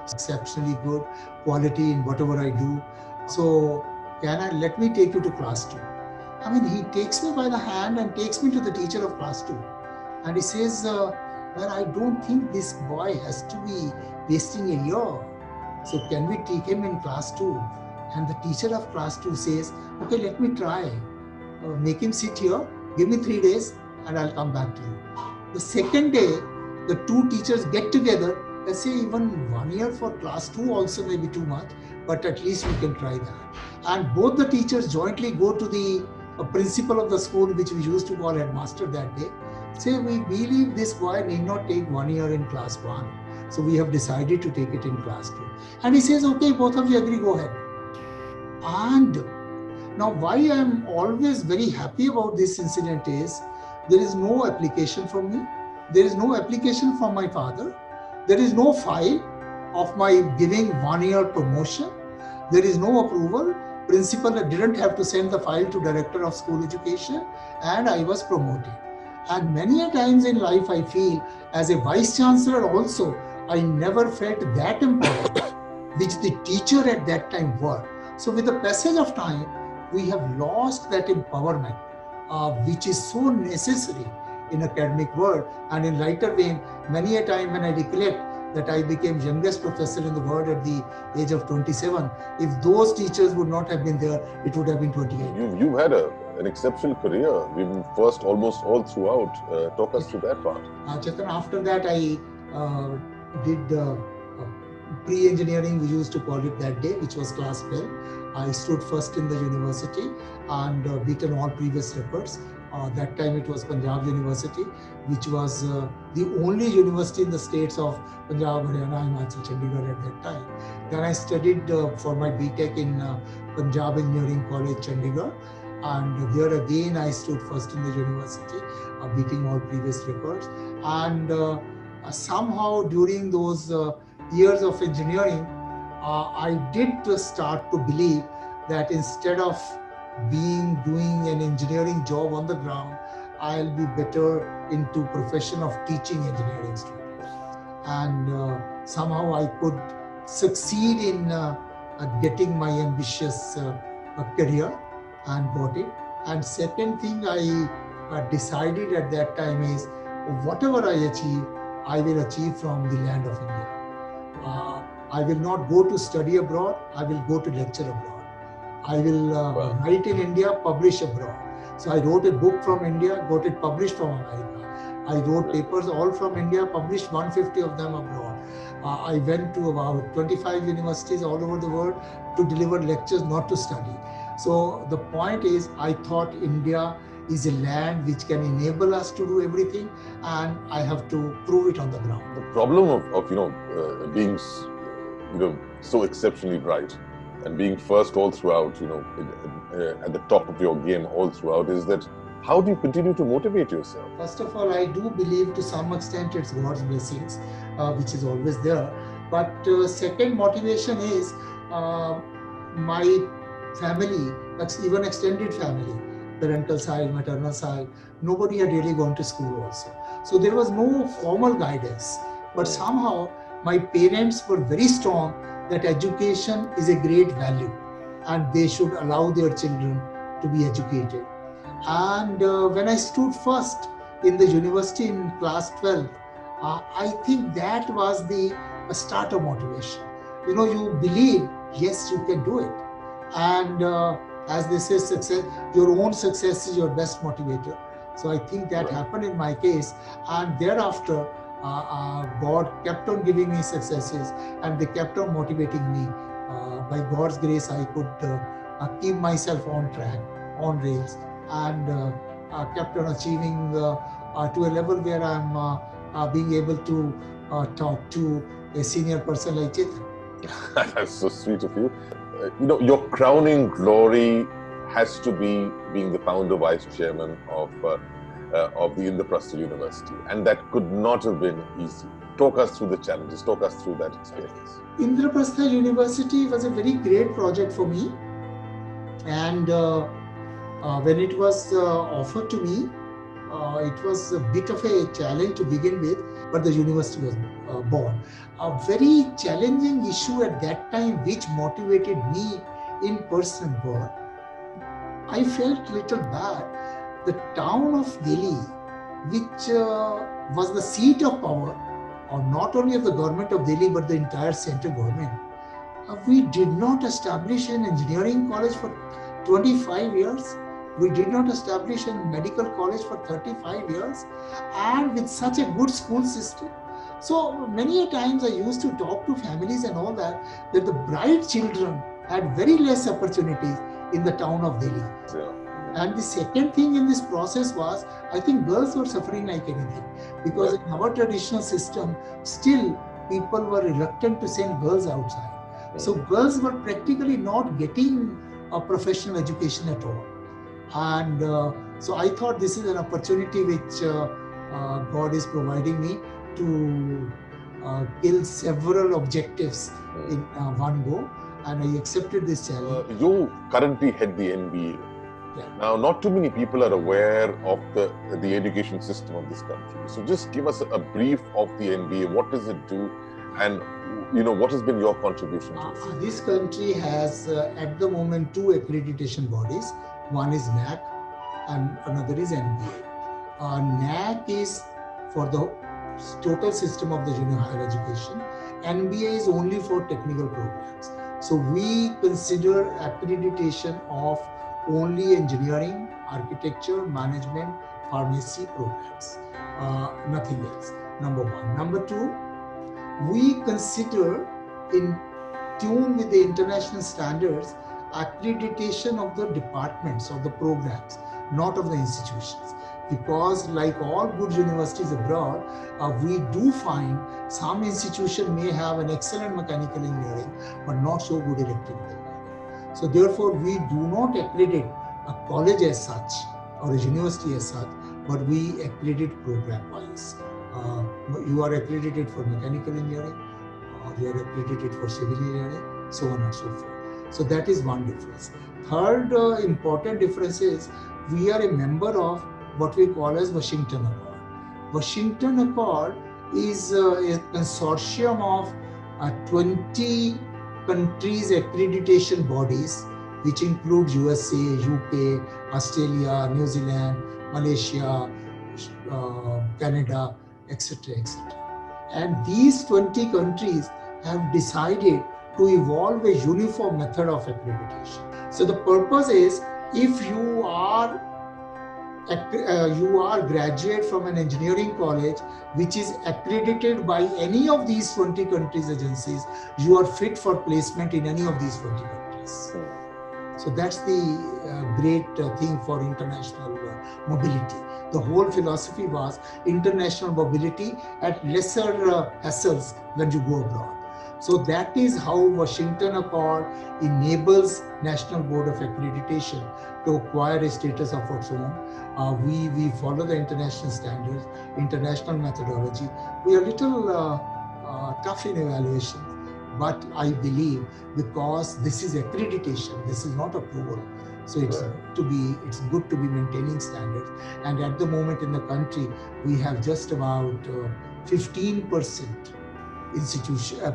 It's exceptionally good, quality in whatever I do. So let me take you to class 2. I mean, he takes me by the hand and takes me to the teacher of class 2. And he says, well, I don't think this boy has to be wasting a year. So can we take him in class 2? And the teacher of class 2 says, okay, let me try. Make him sit here, give me 3 days, and I'll come back to you. The second day, the two teachers get together. Let's say even 1 year for class 2 also may be too much, but at least we can try that. And both the teachers jointly go to the principal of the school, which we used to call headmaster that day, say, we believe this boy need not take 1 year in class 1. So we have decided to take it in class 2. And he says, okay, both of you agree, go ahead. And now why I am always very happy about this incident is, there is no application from me. There is no application from my father. There is no file of my giving 1 year promotion. There is no approval. Principal didn't have to send the file to Director of School Education, and I was promoted. And many a times in life I feel, as a Vice Chancellor also, I never felt that empowered, which the teacher at that time were. So with the passage of time, we have lost that empowerment, which is so necessary in academic world. And in lighter vein, many a time when I recollect that I became youngest professor in the world at the age of 27. If those teachers would not have been there, it would have been 28. You've had an exceptional career. We've been first almost all throughout. Talk us through that part. Chetan, after that I did pre-engineering, we used to call it that day, which was class 12. I stood first in the university and beaten all previous records. That time it was Punjab University, which was the only university in the states of Punjab, Haryana, Himachal, Chandigarh at that time. Then I studied for my BTech in Punjab Engineering College, Chandigarh. And there again I stood first in the university, beating all previous records. And somehow during those years of engineering, I did start to believe that instead of doing an engineering job on the ground, I'll be better into profession of teaching engineering students. And somehow I could succeed in getting my ambitious career and got it. And second thing I decided at that time is whatever I achieve, I will achieve from the land of India. I will not go to study abroad, I will go to lecture abroad. I will write in India, publish abroad. So I wrote a book from India, got it published from America. I wrote papers all from India, published 150 of them abroad. I went to about 25 universities all over the world to deliver lectures, not to study. So the point is, I thought India is a land which can enable us to do everything, and I have to prove it on the ground. The problem of being so exceptionally bright and being first all throughout, at the top of your game all throughout, is that how do you continue to motivate yourself? First of all, I do believe to some extent it's God's blessings, which is always there. But second motivation is my family, even extended family, parental side, maternal side, nobody had really gone to school also. So there was no formal guidance. But somehow my parents were very strong that education is a great value and they should allow their children to be educated. And when I stood first in the university in class 12, I think that was the start of motivation. You believe, yes, you can do it. And as they say, success, your own success is your best motivator. So I think that happened in my case. And thereafter, God kept on giving me successes and they kept on motivating me. By God's grace, I could keep myself on track, on rails, and kept on achieving to a level where I'm being able to talk to a senior person like Chetan. That's so sweet of you. Your crowning glory has to be being the founder vice chairman of the Indraprastha University, and that could not have been easy. Talk us through the challenges, talk us through that experience. Indraprastha University was a very great project for me, and when it was offered to me, it was a bit of a challenge to begin with, but the university was born. A very challenging issue at that time which motivated me in person was, I felt little bad. The town of Delhi, which was the seat of power, or not only of the government of Delhi, but the entire central government, we did not establish an engineering college for 25 years. We did not establish a medical college for 35 years, and with such a good school system. So many a times I used to talk to families and all that the bright children had very less opportunities in the town of Delhi. Yeah. And the second thing in this process was, I think girls were suffering like anything, because in our traditional system, still people were reluctant to send girls outside. So girls were practically not getting a professional education at all. And so I thought this is an opportunity which God is providing me to kill several objectives in one go, and I accepted this challenge. You currently head the NBA. Yeah. Now, not too many people are aware of the education system of this country. So just give us a brief of the NBA. What does it do? And what has been your contribution to it? This country has at the moment 2 accreditation bodies. One is NAC and another is NBA. NAC is for the total system of the junior higher education. NBA is only for technical programs. So we consider accreditation of only engineering, architecture, management, pharmacy programs, nothing else. Number one. Number two, we consider in tune with the international standards accreditation of the departments of the programs, not of the institutions. Because like all good universities abroad, we do find some institution may have an excellent mechanical engineering, but not so good electrical engineering. So therefore, we do not accredit a college as such or a university as such, but we accredit program-wise. You are accredited for mechanical engineering, or you are accredited for civil engineering, so on and so forth. So that is one difference. Third important difference is we are a member of what we call as Washington Accord. Washington Accord is a consortium of 20 countries accreditation bodies, which includes USA, UK, Australia, New Zealand, Malaysia, Canada, etc., etc. And these 20 countries have decided to evolve a uniform method of accreditation. So the purpose is, if you are graduate from an engineering college which is accredited by any of these 20 countries agencies, you are fit for placement in any of these 20 countries. So that's the great thing for international mobility. The whole philosophy was international mobility at lesser hassles when you go abroad. So that is how Washington Accord enables National Board of Accreditation to acquire a status of its own. We follow the international standards, international methodology. We are a little tough in evaluation, but I believe because this is accreditation, this is not approval. So it's good to be maintaining standards. And at the moment in the country, we have just about 15%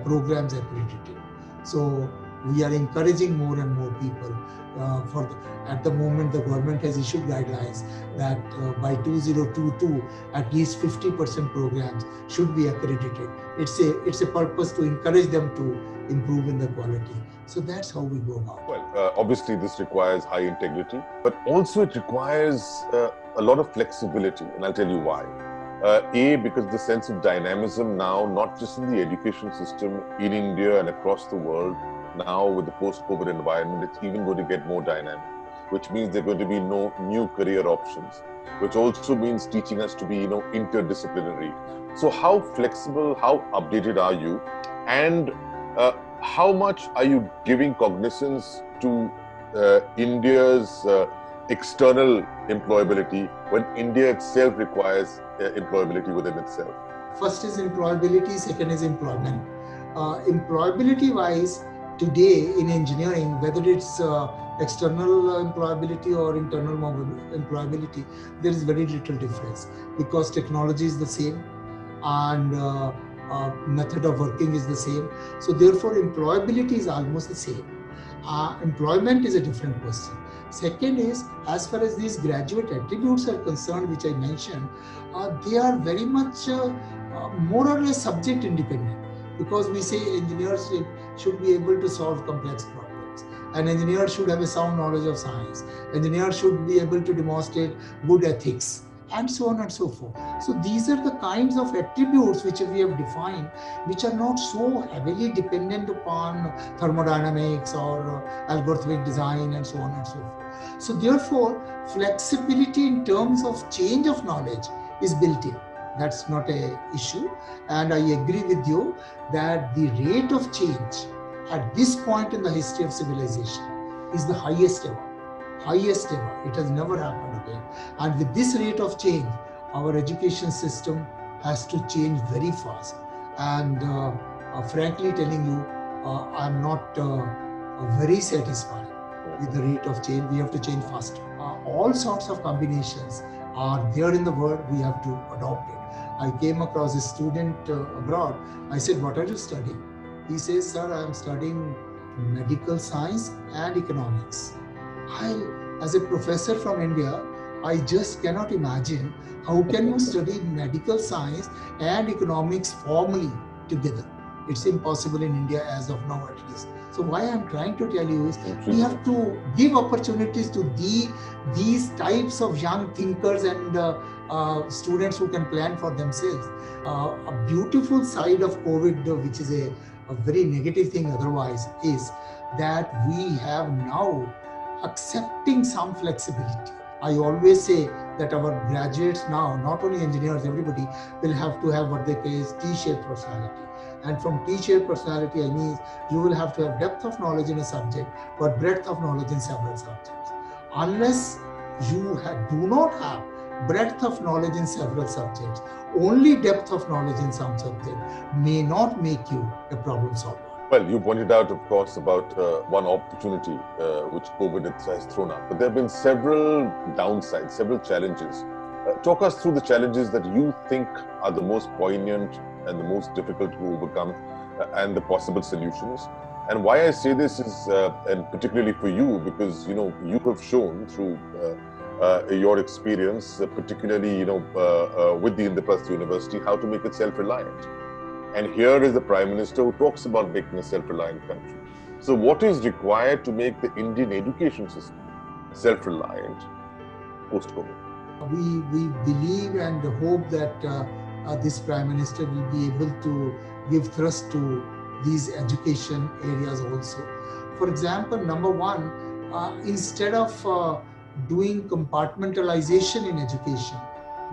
programs accredited. So we are encouraging more and more people. At the moment, the government has issued guidelines that by 2022, at least 50% programs should be accredited. It's a purpose to encourage them to improve in the quality. So that's how we go about it. Well, obviously this requires high integrity, but also it requires a lot of flexibility, and I'll tell you why. Because the sense of dynamism now, not just in the education system in India and across the world, now with the post-COVID environment, it's even going to get more dynamic, which means there are going to be no new career options, which also means teaching us to be, interdisciplinary. So how flexible, how updated are you? And how much are you giving cognizance to India's external employability when India itself requires employability within itself? First is employability, second is employment. Employability-wise, today in engineering, whether it's external employability or internal employability, there is very little difference because technology is the same and method of working is the same. So therefore, employability is almost the same. Employment is a different question. Second is, as far as these graduate attributes are concerned, which I mentioned, they are very much more or less subject independent, because we say engineers should be able to solve complex problems. An engineer should have a sound knowledge of science. Engineer should be able to demonstrate good ethics, and so on and so forth. So these are the kinds of attributes which we have defined, which are not so heavily dependent upon thermodynamics or algorithmic design and so on and so forth. So therefore, flexibility in terms of change of knowledge is built in. That's not an issue. And I agree with you that the rate of change at this point in the history of civilization is the highest ever. Highest ever. It has never happened again. And with this rate of change, our education system has to change very fast. And frankly telling you, I'm not very satisfied with the rate of change. We have to change faster. All sorts of combinations are there in the world. We have to adopt it. I came across a student abroad. I said, what are you studying? He says, sir, I am studying medical science and economics. As a professor from India, I just cannot imagine how can you study medical science and economics formally together. It's impossible in India as of now, at least. So why I'm trying to tell you is we have to give opportunities to these types of young thinkers and students who can plan for themselves. A beautiful side of COVID, which is a very negative thing otherwise, is that we have now accepting some flexibility. I always say that our graduates now, not only engineers, everybody will have to have what they call as T-shaped personality. And from T-shaped personality, I mean you will have to have depth of knowledge in a subject, but breadth of knowledge in several subjects. Unless you do not have breadth of knowledge in several subjects, only depth of knowledge in some subject may not make you a problem solver. Well, you pointed out, of course, about one opportunity which COVID has thrown up. But there have been several downsides, several challenges. Talk us through the challenges that you think are the most poignant and the most difficult to overcome and the possible solutions. And why I say this is, and particularly for you, because, you know, you have shown through your experience, particularly, you know, with the Indraprastha University, how to make it self-reliant. And here is the Prime Minister who talks about making a self-reliant country. So what is required to make the Indian education system self-reliant post-COVID? We believe and hope that this Prime Minister will be able to give thrust to these education areas also. For example, number one, instead of doing compartmentalization in education,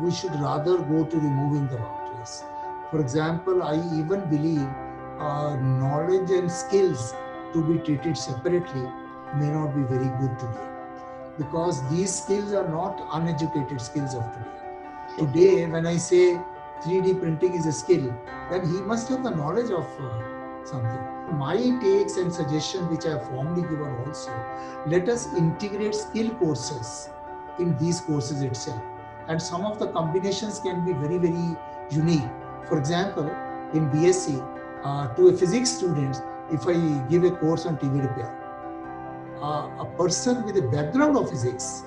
we should rather go to removing the boundaries. For example, I even believe knowledge and skills to be treated separately may not be very good today, because these skills are not uneducated skills of today. Today, when I say 3D printing is a skill, then he must have the knowledge of something. My takes and suggestions, which I have formally given also, let us integrate skill courses in these courses itself. And some of the combinations can be very, very unique. For example, in BSc, to a physics student, if I give a course on TV repair, a person with a background of physics,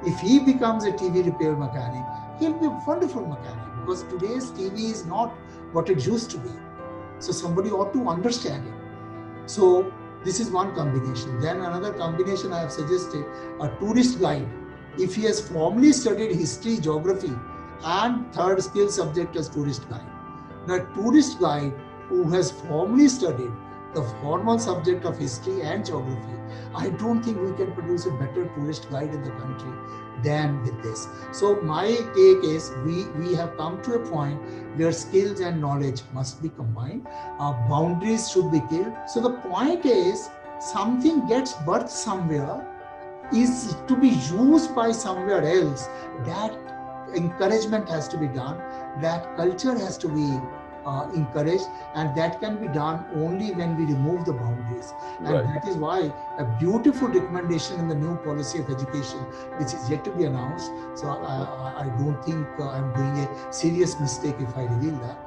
if he becomes a TV repair mechanic, he'll be a wonderful mechanic, because today's TV is not what it used to be. So somebody ought to understand it. So this is one combination. Then another combination I have suggested, a tourist guide. If he has formally studied history, geography, and third skill subject as tourist guide. Now, a tourist guide who has formally studied the formal subject of history and geography, I don't think we can produce a better tourist guide in the country than with this. So my take is we have come to a point where skills and knowledge must be combined. Boundaries should be killed. So the point is, something gets birthed somewhere is to be used by somewhere else. That encouragement has to be done, that culture has to be encouraged, and that can be done only when we remove the boundaries. And that is why a beautiful recommendation in the new policy of education, which is yet to be announced, so I don't think I'm doing a serious mistake if I reveal that.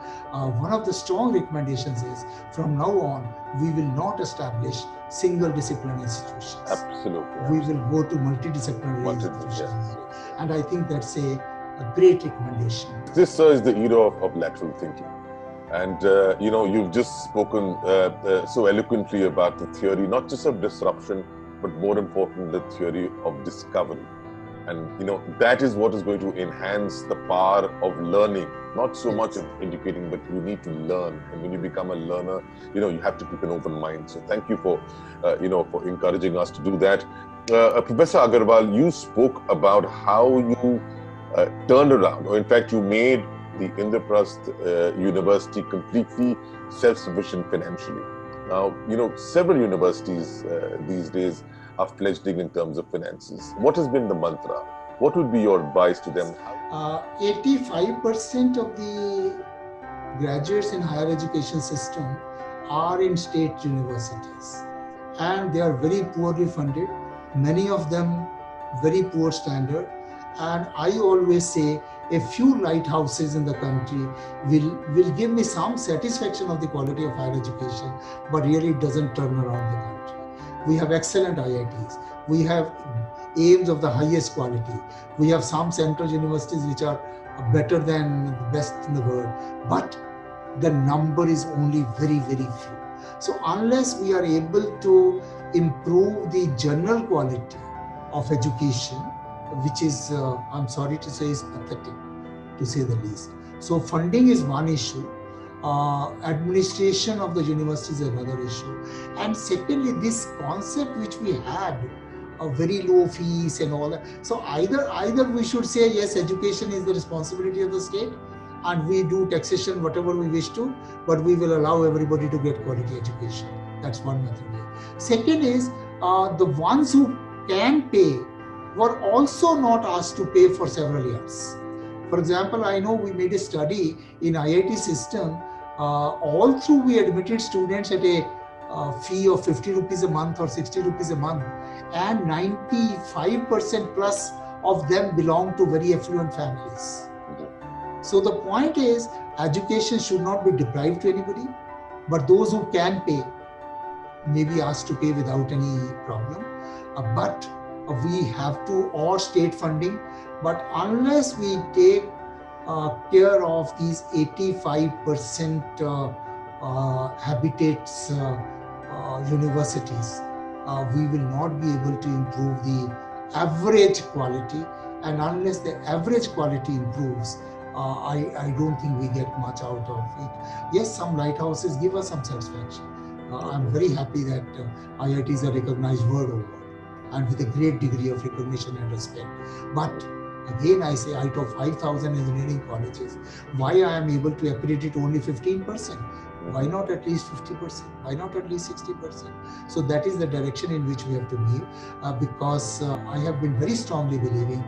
One of the strong recommendations is, from now on, we will not establish single discipline institutions. Absolutely. We will go to multidisciplinary institutions. And I think that's a great recommendation. This, sir, is the era of lateral thinking. And, you know, you've just spoken so eloquently about the theory, not just of disruption, but more important, the theory of discovery. And, you know, that is what is going to enhance the power of learning, not so much of educating, but you need to learn. And when you become a learner, you know, you have to keep an open mind. So thank you for, you know, for encouraging us to do that. Professor Agarwal, you spoke about how you turned around, or in fact, you made the Indraprastha University completely self-sufficient financially. Now, you know, several universities these days are fledgling in terms of finances. What has been the mantra? What would be your advice to them? 85% of the graduates in higher education system are in state universities, and they are very poorly funded. Many of them very poor standard. And I always say, a few lighthouses in the country will give me some satisfaction of the quality of higher education, but really it doesn't turn around the country. We have excellent IITs, We have aims of the highest quality. We have some central universities which are better than the best in the world, but the number is only very, very few. So unless we are able to improve the general quality of education, which is, I'm sorry to say, is pathetic, to say the least. So funding is one issue. Administration of the university is another issue. And secondly, this concept which we had, a very low fees and all that. So either we should say, yes, education is the responsibility of the state, and we do taxation whatever we wish to, but we will allow everybody to get quality education. That's one method. Second is, the ones who can pay were also not asked to pay for several years. For example, I know we made a study in IIT system. All through we admitted students at a fee of 50 rupees a month or 60 rupees a month, and 95% plus of them belong to very affluent families. So the point is, education should not be deprived to anybody, but those who can pay may be asked to pay without any problem. But we have to, or state funding, but unless we take care of these 85% habitats universities, we will not be able to improve the average quality, and unless the average quality improves, I don't think we get much out of it. Yes, some lighthouses give us some satisfaction. I'm very happy that IITs are recognized world over, and with a great degree of recognition and respect. But again, I say, out of 5,000 engineering colleges, why I am able to accredit only 15%? Why not at least 50%? Why not at least 60%? So that is the direction in which we have to move, because I have been very strongly believing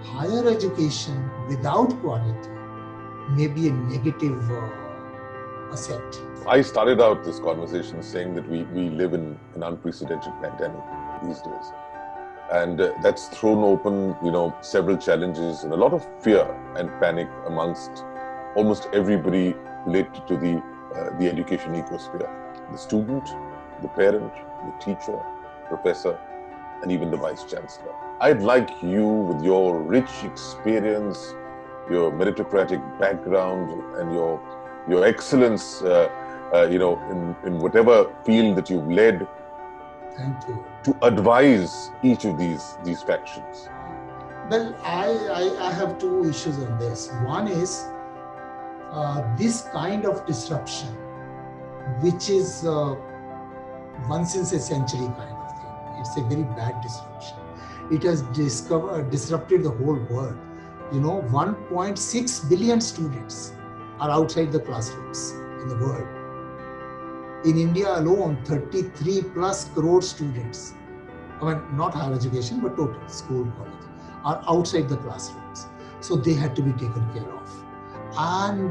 higher education without quality may be a negative asset. I started out this conversation saying that we live in an unprecedented pandemic these days. And that's thrown open, several challenges and a lot of fear and panic amongst almost everybody related to the education ecosphere. The student, the parent, the teacher, professor, and even the vice chancellor. I'd like you, with your rich experience, your meritocratic background, and your excellence, in whatever field that you've led, thank you, to advise each of these factions. Well, I have two issues on this. One is this kind of disruption, which is once in a century kind of thing. It's a very bad disruption. It has disrupted the whole world. 1.6 billion students are outside the classrooms in the world. In India alone, 33 plus crore students, not higher education, but total school, college, are outside the classrooms. So they had to be taken care of. And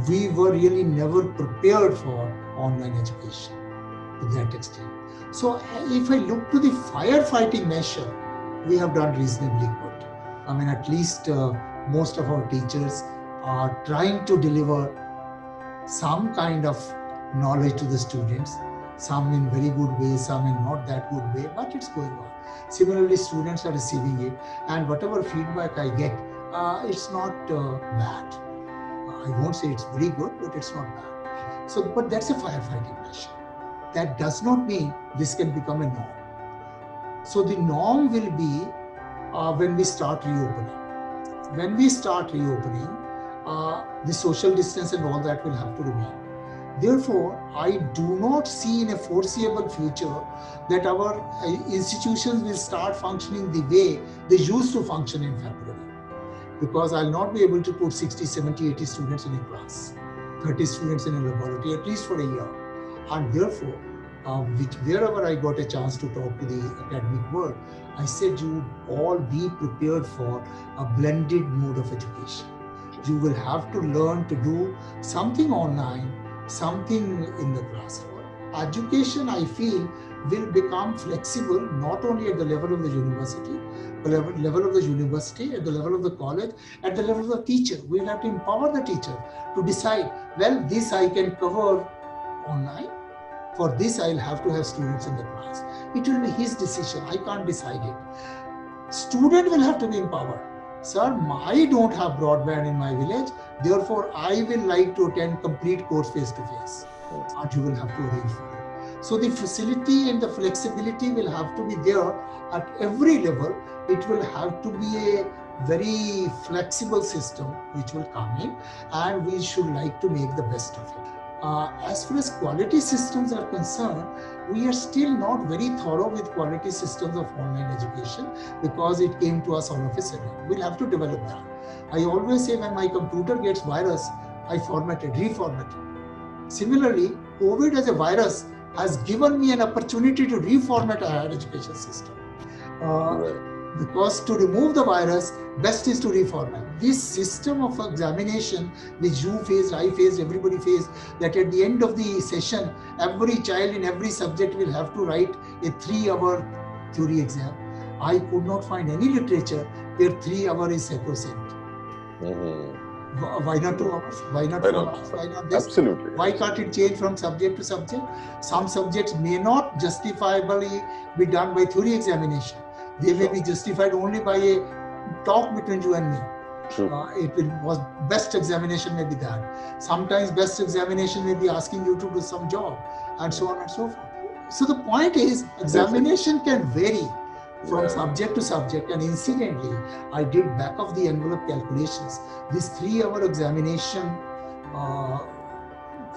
we were really never prepared for online education to that extent. So if I look to the firefighting measure, we have done reasonably good. At least most of our teachers are trying to deliver some kind of knowledge to the students, some in very good way, some in not that good way, but it's going on. Similarly, students are receiving it, and whatever feedback I get, it's not bad. I won't say it's very good, but it's not bad. So, but that's a firefighting measure. That does not mean this can become a norm. So the norm will be when we start reopening. When we start reopening, the social distance and all that will have to remain. Therefore, I do not see in a foreseeable future that our institutions will start functioning the way they used to function in February. Because I'll not be able to put 60, 70, 80 students in a class, 30 students in a laboratory, at least for a year. And therefore, wherever I got a chance to talk to the academic world, I said you all be prepared for a blended mode of education. You will have to learn to do something online, something in the classroom. Education, I feel, will become flexible not only at the level of the university, but at the level of the university, at the level of the college, at the level of the teacher. We'll have to empower the teacher to decide, well, this I can cover online, for this I'll have to have students in the class. It will be his decision. I can't decide it. Student will have to be empowered. Sir, I don't have broadband in my village, therefore I will like to attend complete course face-to-face. And you will have to arrange for it. So the facility and the flexibility will have to be there at every level. It will have to be a very flexible system which will come in, and we should like to make the best of it. As far as quality systems are concerned, we are still not very thorough with quality systems of online education because it came to us all of a sudden. We'll have to develop that. I always say when my computer gets virus, I format it, reformat it. Similarly, COVID as a virus has given me an opportunity to reformat our higher education system. Because to remove the virus, best is to reformat. This system of examination which you faced, I faced, everybody faced, that at the end of the session, every child in every subject will have to write a 3-hour theory exam. I could not find any literature where 3 hours is sacrosanct. Why not 2 hours? Why not 4 hours? Why not this? Absolutely. Why can't it change from subject to subject? Some subjects may not justifiably be done by theory examination. They may be justified only by a talk between you and me. Was best examination may be that. Sometimes best examination may be asking you to do some job, and so on and so forth. So the point is, examination can vary from subject to subject, and incidentally, I did back of the envelope calculations. This 3-hour examination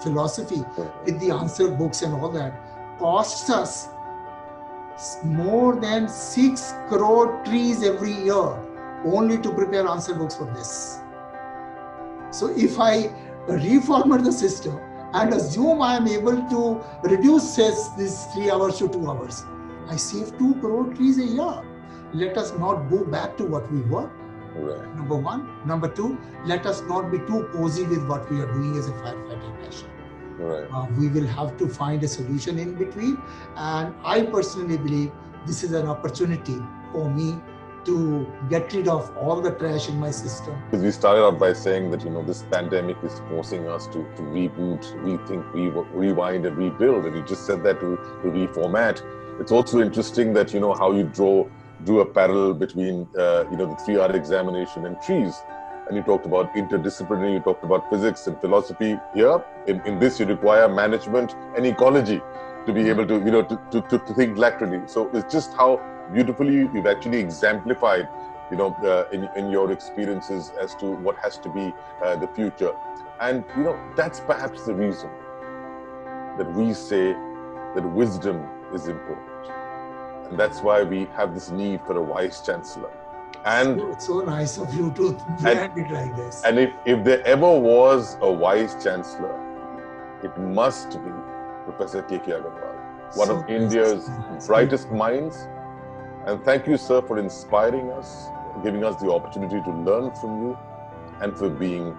philosophy with the answer books and all that costs us more than 6 crore trees every year only to prepare answer books for this. So if I reformat the system and assume I am able to reduce this 3 hours to 2 hours, I save 2 crore trees a year. Let us not go back to what we were. Number one. Number two, let us not be too cozy with what we are doing as a firefighting nation. We will have to find a solution in between, and I personally believe this is an opportunity for me to get rid of all the trash in my system. We started out by saying that this pandemic is forcing us to reboot, rethink, rewind and rebuild, and you just said that to reformat. It's also interesting that how you drew a parallel between the 3-hour examination and trees. And you talked about interdisciplinary, you talked about physics and philosophy. Here, in this, you require management and ecology to be able to, to think laterally. So it's just how beautifully you've actually exemplified, in your experiences as to what has to be the future. And, that's perhaps the reason that we say that wisdom is important. And that's why we have this need for a vice chancellor. And it's so nice of you to brand it like this. And if there ever was a vice chancellor, it must be Professor K.K. Agarwal, one of India's brightest minds. And thank you, sir, for inspiring us, giving us the opportunity to learn from you, and for being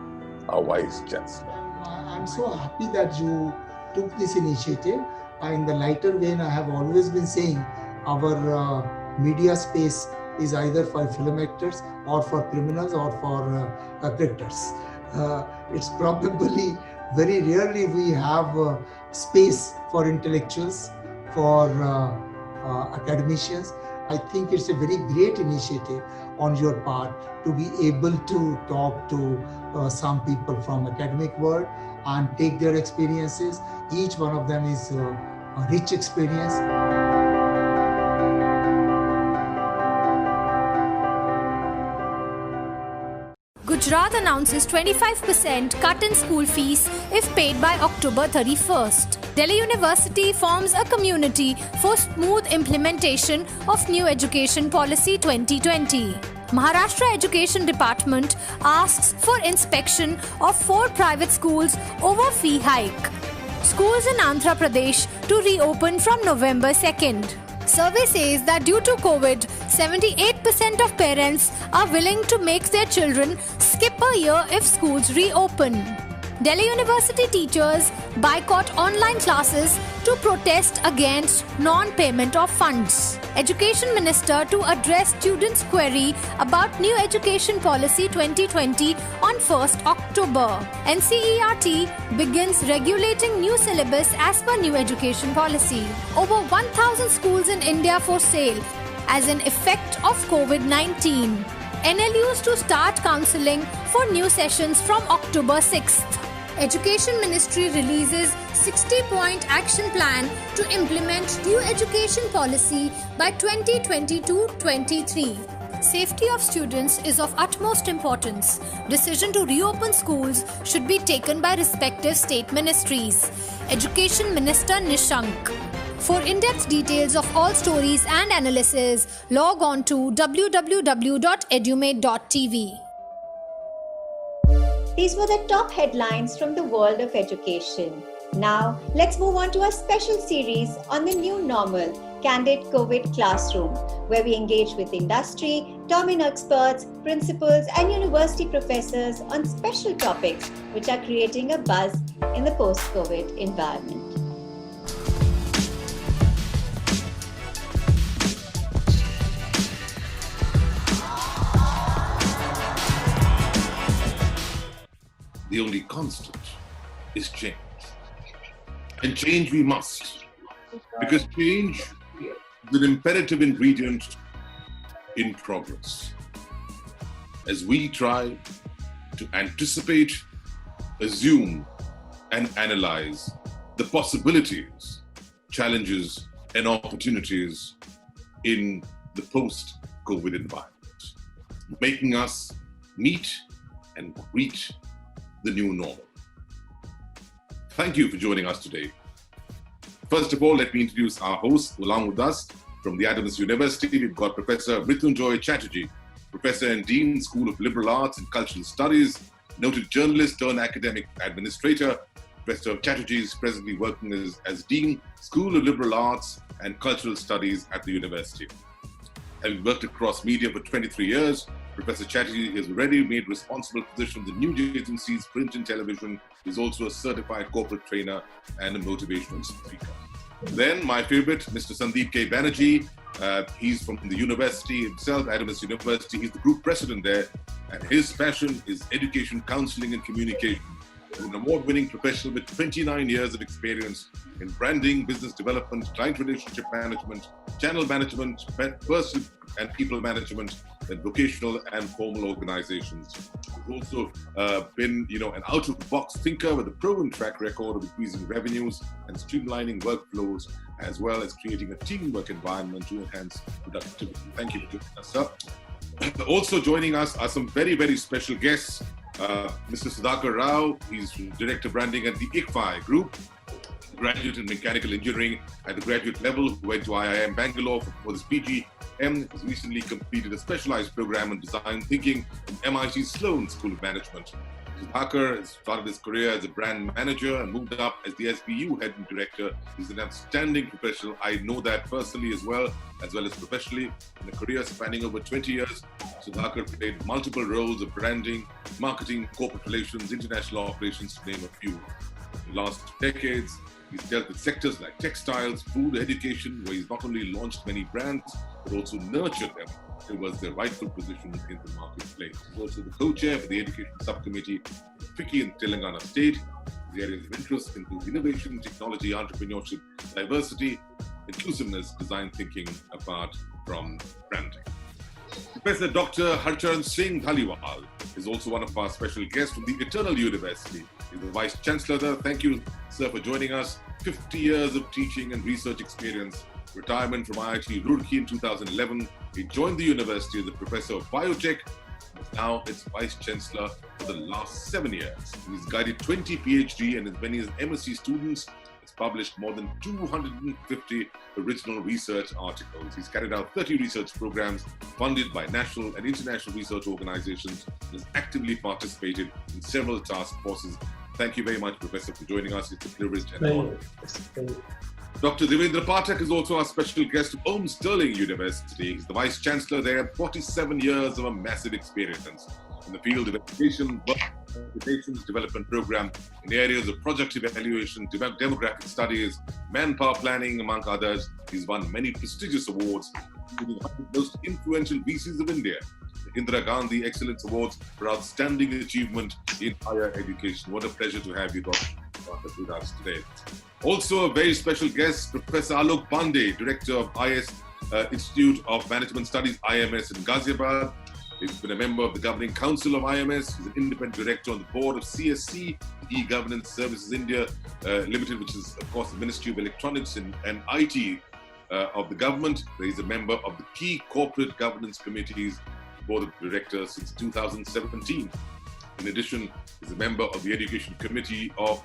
our vice chancellor. I'm so happy that you took this initiative. In the lighter vein, I have always been saying our media space is either for film actors or for criminals or for cricketers. It's probably very rarely we have space for intellectuals, for academicians. I think it's a very great initiative on your part to be able to talk to some people from academic world and take their experiences. Each one of them is a rich experience. Gujarat announces 25% cut in school fees if paid by October 31st. Delhi University forms a community for smooth implementation of new education policy 2020. Maharashtra Education Department asks for inspection of 4 private schools over fee hike. Schools in Andhra Pradesh to reopen from November 2nd. Survey says that due to COVID, 78% of parents are willing to make their children skip a year if schools reopen. Delhi University teachers boycott online classes to protest against non-payment of funds. Education Minister to address students' query about new Education Policy 2020 on 1st October. NCERT begins regulating new syllabus as per new education policy. Over 1,000 schools in India for sale as an effect of COVID-19. NLUs to start counselling for new sessions from October 6th. Education Ministry releases 60-point action plan to implement new education policy by 2022-23. Safety of students is of utmost importance. Decision to reopen schools should be taken by respective state ministries. Education Minister Nishank. For in-depth details of all stories and analysis, log on to www.edumate.tv. These were the top headlines from the world of education. Now, let's move on to our special series on the new normal, Candid COVID Classroom, where we engage with industry, domain experts, principals, and university professors on special topics which are creating a buzz in the post-COVID environment. The only constant is change. And change we must, because change is an imperative ingredient in progress. As we try to anticipate, assume, and analyze the possibilities, challenges, and opportunities in the post-COVID environment, making us meet and greet the new normal. Thank you for joining us today. First of all, let me introduce our hosts. Along with us from the Adams University, we've got Professor Mrityunjoy Chatterjee, Professor and Dean, School of Liberal Arts and Cultural Studies, noted journalist turned academic administrator. Professor Chatterjee is presently working as Dean, School of Liberal Arts and Cultural Studies at the university. Having worked across media for 23 years, Professor Chatterjee has already made responsible positions in news agencies, print and television. He's also a certified corporate trainer and a motivational speaker. Then my favorite, Mr. Sandeep K. Banerjee. He's from the university himself, Adams University. He's the group president there. And his passion is education, counseling, and communication. He's an award-winning professional with 29 years of experience in branding, business development, client relationship management, channel management, person and people management, and vocational and formal organizations. He's also been, an out-of-the-box thinker with a proven track record of increasing revenues and streamlining workflows, as well as creating a teamwork environment to enhance productivity. Thank you for joining us, sir. Also joining us are some very, very special guests. Mr. Sudhakar Rao, he's Director Branding at the ICFI Group, graduate in mechanical engineering at the graduate level, who went to IIM Bangalore for his PG, and has recently completed a specialized program in design thinking in MIT Sloan School of Management. Sudhakar has started his career as a brand manager and moved up as the SBU head and director. He's an outstanding professional. I know that personally as well as professionally. In a career spanning over 20 years, Sudhakar played multiple roles of branding, marketing, corporate relations, international operations, to name a few. In the last decades, he's dealt with sectors like textiles, food, education, where he's not only launched many brands, but also nurtured them towards their rightful position in the marketplace. He's also the co-chair for the Education Subcommittee for FICCI in Telangana State. The areas of interest include innovation, technology, entrepreneurship, diversity, inclusiveness, design thinking, apart from branding. Professor Dr. Harcharan Singh Dhaliwal is also one of our special guests from the Eternal University. He's the Vice Chancellor there. Thank you, sir, for joining us. 50 years of teaching and research experience. Retirement from IIT Roorkee in 2011. He joined the university as a professor of biotech. Now its Vice Chancellor for the last 7 years. He's guided 20 PhD and as many as MSc students. He's published more than 250 original research articles. He's carried out 30 research programs funded by national and international research organizations and has actively participated in several task forces. Thank you very much, Professor, for joining us. It's a privilege and honor. Dr. Devendra Pathak is also our special guest of Om Sterling University. He's the Vice Chancellor there, 47 years of a massive experience in the field of education, Nations Development Program in the areas of project evaluation, demographic studies, manpower planning, among others. He's won many prestigious awards, including one of the most influential VCs of India, the Indira Gandhi Excellence Awards for Outstanding Achievement in Higher Education. What a pleasure to have you, Dr. with us today. Also, a very special guest, Professor Alok Pandey, Director of IS Institute of Management Studies, IMS in Ghaziabad. He's been a member of the Governing Council of IMS. He's an independent director on the board of CSC, E-Governance Services India Limited, which is, of course, the Ministry of Electronics and IT of the government. He's a member of the key corporate governance committees, board of directors since 2017. In addition, he's a member of the Education Committee of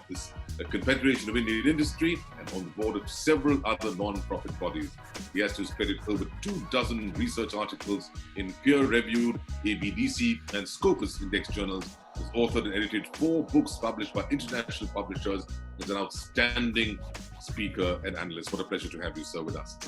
the Confederation of Indian Industry and on the board of several other non-profit bodies. He has to his credit over 24 research articles in peer-reviewed ABDC and Scopus index journals. He's authored and edited 4 books published by international publishers. He's an outstanding speaker and analyst. What a pleasure to have you, sir, with us.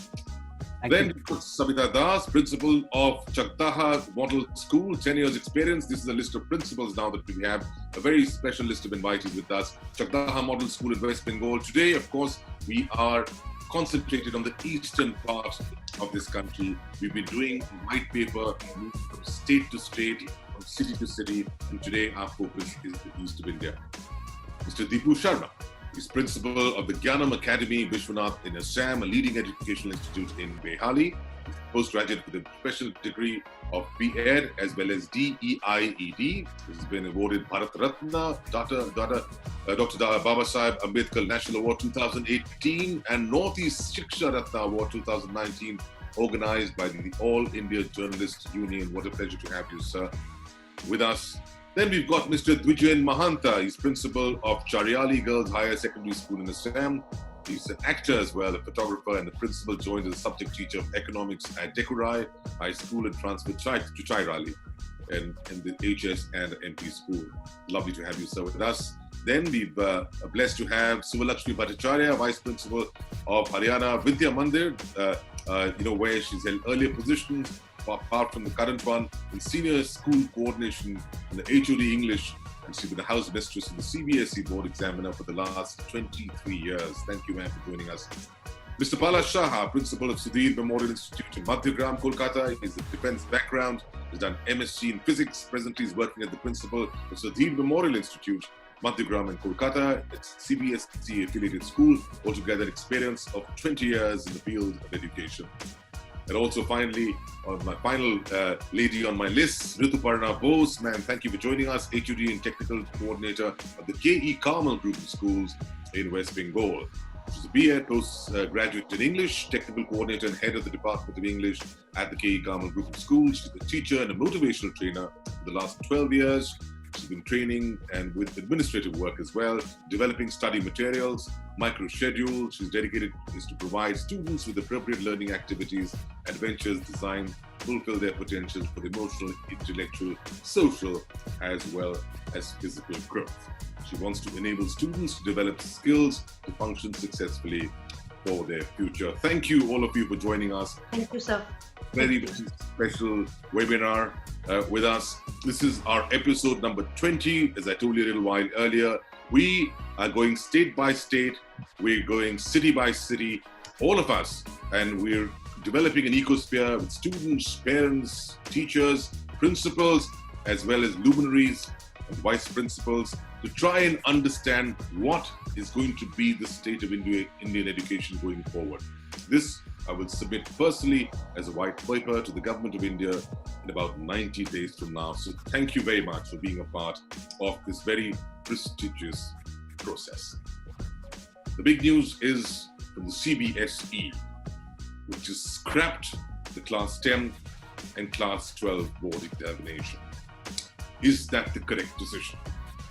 Then Savita Das, principal of Chakdaha Model School, 10 years experience. This is a list of principals now that we have, a very special list of invitees with us. Chakdaha Model School in West Bengal. Today, of course, we are concentrated on the eastern part of this country. We've been doing white paper from state to state, from city to city, and today our focus is the east of India. Mr. Deepu Sharma is principal of the Gyanam Academy, Vishwanath in Assam, a leading educational institute in Behali. He's postgraduate with a special degree of B.Ed as well as DEIED. This has been awarded Bharat Ratna, Dr. Baba Sahib Ambedkar National Award 2018 and Northeast Shiksha Ratna Award 2019, organized by the All India Journalists Union. What a pleasure to have you, sir, with us. Then we've got Mr. Dwijen Mahanta. He's principal of Chariali Girls Higher Secondary School in Assam. He's an actor as well, a photographer, and the principal joined as a subject teacher of economics at Dekurai High School and transferred to Chariali in the HS and MP school. Lovely to have you, sir, with us. Then we've blessed to have Suvalakshmi Bhattacharya, Vice Principal of Haryana Vidya Mandir, where she's held earlier positions, apart from the current one, in senior school coordination in the HOD English, and she's been the house mistress of the CBSE board examiner for the last 23 years. Thank you, ma'am, for joining us. Mr. Pala Shah, principal of Sudhir Memorial Institute in Madhyagram, Kolkata. He's a defense background. He's done MSc in physics. Presently, he's working at the principal of Sudhir Memorial Institute, Madhyagram in Kolkata. It's CBSE affiliated school. Altogether, experience of 20 years in the field of education. And also finally, my final lady on my list, Rituparna Bose. Ma'am, thank you for joining us, HOD and Technical Coordinator of the K.E. Carmel Group of Schools in West Bengal. She's a B.Ed postgraduate in English, Technical Coordinator and Head of the Department of English at the K.E. Carmel Group of Schools. She's a teacher and a motivational trainer for the last 12 years. She's been training and with administrative work as well, developing study materials, micro-schedule. She's dedicated is to provide students with appropriate learning activities, adventures designed to fulfill their potential for emotional, intellectual, social, as well as physical growth. She wants to enable students to develop skills to function successfully for their future. Thank you, all of you, for joining us. Thank you, sir. Very special webinar with us. This is our episode number 20. As I told you a little while earlier, we are going state by state, we're going city by city, all of us, and we're developing an ecosphere with students, parents, teachers, principals, as well as luminaries and vice principals to try and understand what is going to be the state of Indian education going forward. This I will submit personally as a white paper to the Government of India in about 90 days from now. So thank you very much for being a part of this very prestigious process. The big news is from the CBSE, which has scrapped the Class 10 and Class 12 board examination. Is that the correct decision?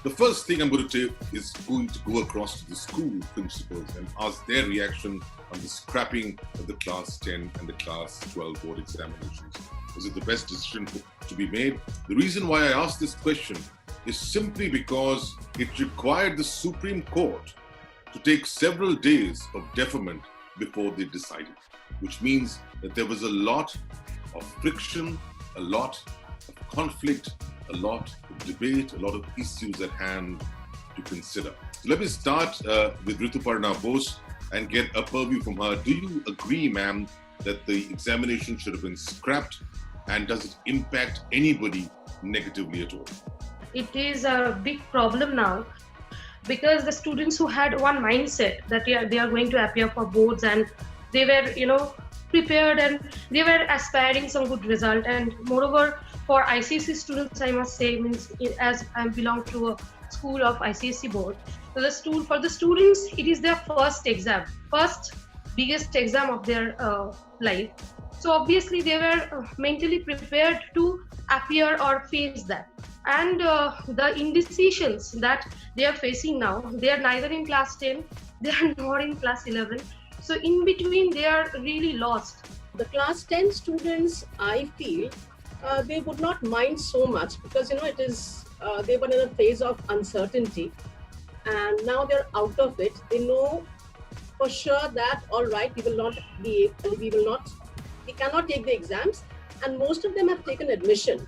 The first thing I'm going to do is going to go across to the school principals and ask their reaction on the scrapping of the Class 10 and the Class 12 board examinations. Was it the best decision to be made? The reason why I ask this question is simply because it required the Supreme Court to take several days of deferment before they decided, which means that there was a lot of friction, a lot of conflict, a lot of debate, a lot of issues at hand to consider. So let me start with Rituparna Bose and get a purview from her. Do you agree, ma'am, that the examination should have been scrapped, and does it impact anybody negatively at all? It is a big problem now, because the students who had one mindset that they are going to appear for boards, and they were prepared and they were aspiring some good result. And moreover, for ICSE students, I must say, as I belong to a school of ICSE board, so for the students, it is their first biggest exam of their life. So obviously they were mentally prepared to appear or face that. And the indecisions that they are facing now, they are neither in class 10, they are not in class 11. So in between, they are really lost. The class 10 students, I feel, they would not mind so much, because it is they were in a phase of uncertainty, and now they're out of it. They know for sure that all right, we cannot take the exams, and most of them have taken admission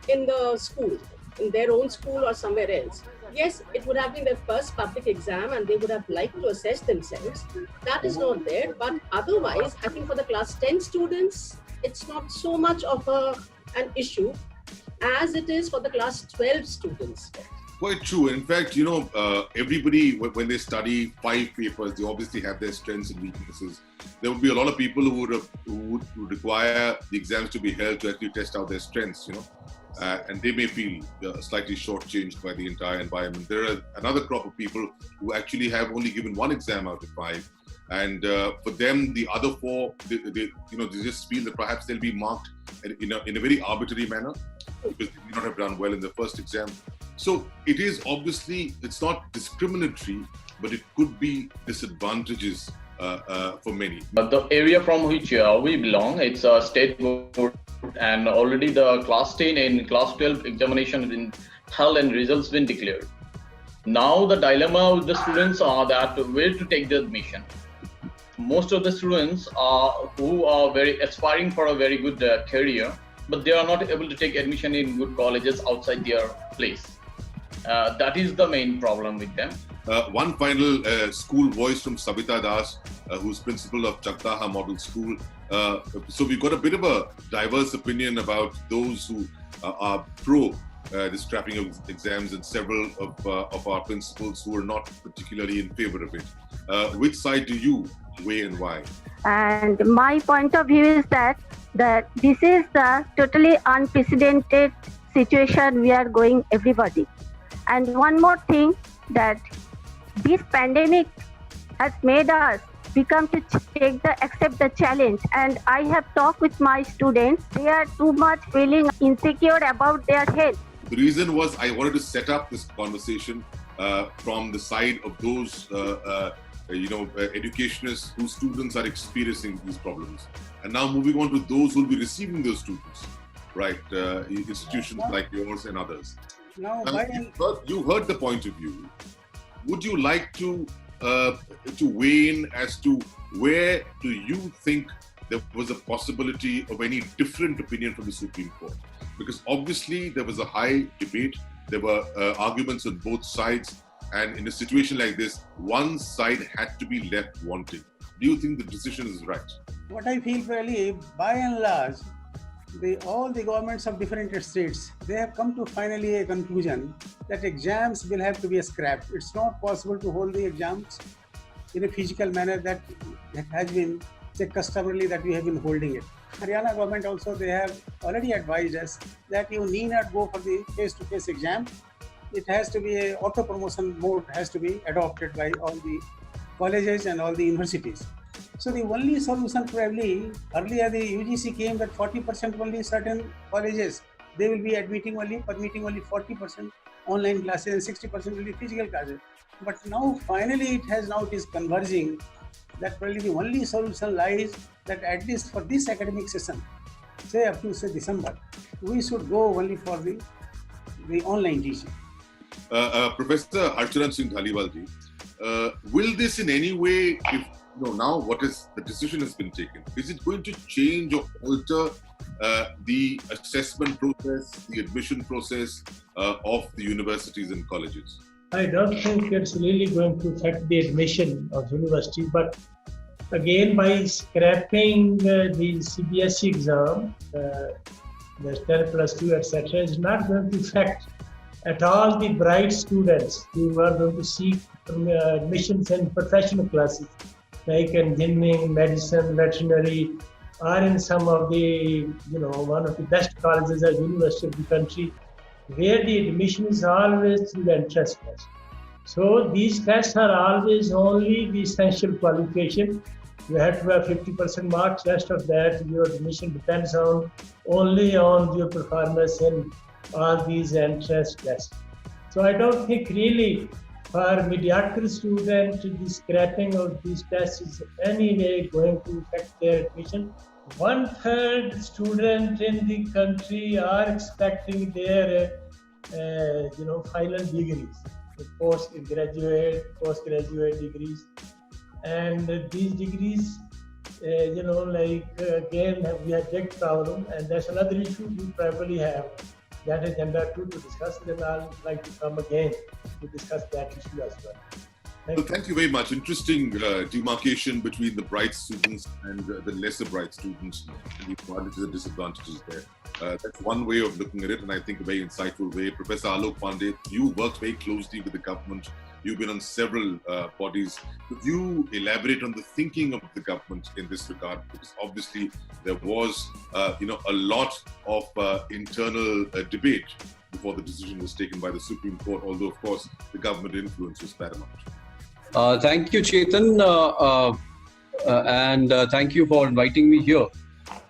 in the school, in their own school or somewhere else. Yes, it would have been their first public exam and they would have liked to assess themselves. That is not there. But otherwise, I think for the class 10 students, it's not so much of an issue as it is for the class 12 students. Quite true. In fact, everybody, when they study 5 papers, they obviously have their strengths and weaknesses. There would be a lot of people who would require the exams to be held to actually test out their strengths, and they may feel slightly shortchanged by the entire environment. There are another crop of people who actually have only given 1 exam out of 5. And for them, the other 4, they just feel that perhaps they'll be marked in a very arbitrary manner because they may not have done well in the first exam. So it is obviously, it's not discriminatory, but it could be disadvantages for many. The area from which we belong, it's a state board, and already the class 10 and class 12 examination has been held and results been declared. Now the dilemma with the students are that where to take the admission. Most of the students who are very aspiring for a very good career, but they are not able to take admission in good colleges outside their place. That is the main problem with them. One final school voice from Sabita Das, who's principal of Chaktaha Model School. So we've got a bit of a diverse opinion about those who are pro the scrapping of exams, and several of our principals who are not particularly in favor of it. Which side do you weigh and why? And my point of view is that this is the totally unprecedented situation we are going, everybody. And one more thing, that this pandemic has made us become to accept the challenge. And I have talked with my students, they are too much feeling insecure about their health. The reason was I wanted to set up this conversation from the side of those educationists whose students are experiencing these problems. And now moving on to those who will be receiving those students, right? Institutions like yours and others. Now, you heard the point of view. Would you like to weigh in as to where do you think there was a possibility of any different opinion from the Supreme Court? Because obviously there was a high debate, there were arguments on both sides, and in a situation like this, one side had to be left wanting. Do you think the decision is right? What I feel really, by and large, all the governments of different states, they have come to finally a conclusion that exams will have to be scrapped. It's not possible to hold the exams in a physical manner that has been customarily that we have been holding it. Haryana government also, they have already advised us that you need not go for the face-to-face exam. It has to be a auto-promotion mode has to be adopted by all the colleges and all the universities. So the only solution probably, earlier the UGC came that 40% only certain colleges, they will be permitting only 40% online classes and 60% will be physical classes. But now finally it is converging that probably the only solution lies that at least for this academic session, say up to December, we should go only for the online teaching. Professor Harcharan Singh Dhaliwal ji, will this in any way now what is the decision has been taken? Is it going to change or alter the assessment process, the admission process of the universities and colleges? I don't think it's really going to affect the admission of university, but again, by scrapping the CBSE exam, the 10 plus 2, etc., is not going to affect at all the bright students who are going to seek admissions in professional classes like engineering, medicine, veterinary, or in some of the, one of the best colleges or universities of the country, where the admission is always through the entrance test. So these tests are always only the essential qualification. You have to have 50% marks. Rest of that, your admission depends only on your performance in all these entrance tests. So I don't think really for mediocre student, the scrapping of these tests is any way going to affect their admission. 1/3 student in the country are expecting their final degrees, postgraduate degrees, and these degrees, again, we have big problem, and that's another issue we probably have. That is agenda 2 to discuss, then I'll like to come again to discuss that issue as well. Thank you very much. Interesting demarcation between the bright students and the lesser bright students, and the advantages and disadvantages there. That's one way of looking at it, and I think a very insightful way. Professor Alok Pandey, you worked very closely with the government. You've been on several bodies. Could you elaborate on the thinking of the government in this regard? Because obviously there was, a lot of internal debate before the decision was taken by the Supreme Court, although of course the government influence was paramount. Thank you, Chetan, and thank you for inviting me here.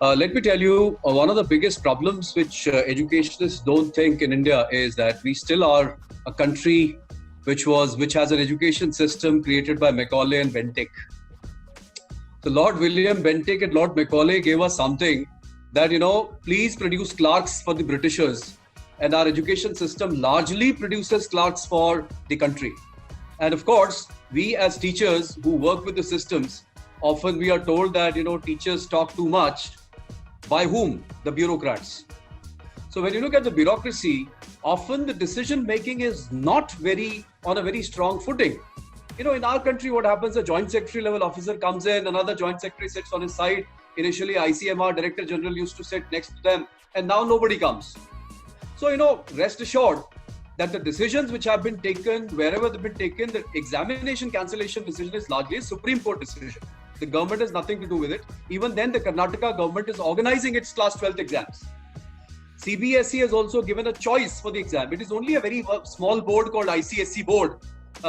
Let me tell you, one of the biggest problems which educationists don't think in India is that we still are a country which has an education system created by Macaulay and Bentinck. So Lord William Bentinck and Lord Macaulay gave us something that, please produce clerks for the Britishers, and our education system largely produces clerks for the country. And of course, we as teachers who work with the systems, often we are told that, teachers talk too much. By whom? The bureaucrats. So when you look at the bureaucracy, often the decision making is not on a very strong footing. In our country, what happens, a joint secretary level officer comes in, another joint secretary sits on his side. Initially, ICMR Director General used to sit next to them, and now nobody comes. So, rest assured that the decisions which have been taken, wherever they've been taken, the examination cancellation decision is largely a Supreme Court decision. The government has nothing to do with it. Even then, the Karnataka government is organizing its class 12th exams. CBSE has also given a choice for the exam. It is only a very small board called ICSE board,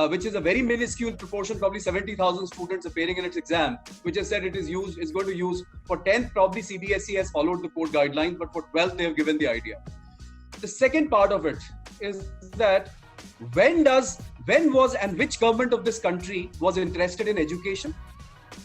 which is a very minuscule proportion, probably 70,000 students appearing in its exam, which has said is going to use for 10th. Probably CBSE has followed the code guidelines, but for 12th they have given the idea. The second part of it is that when was and which government of this country was interested in education?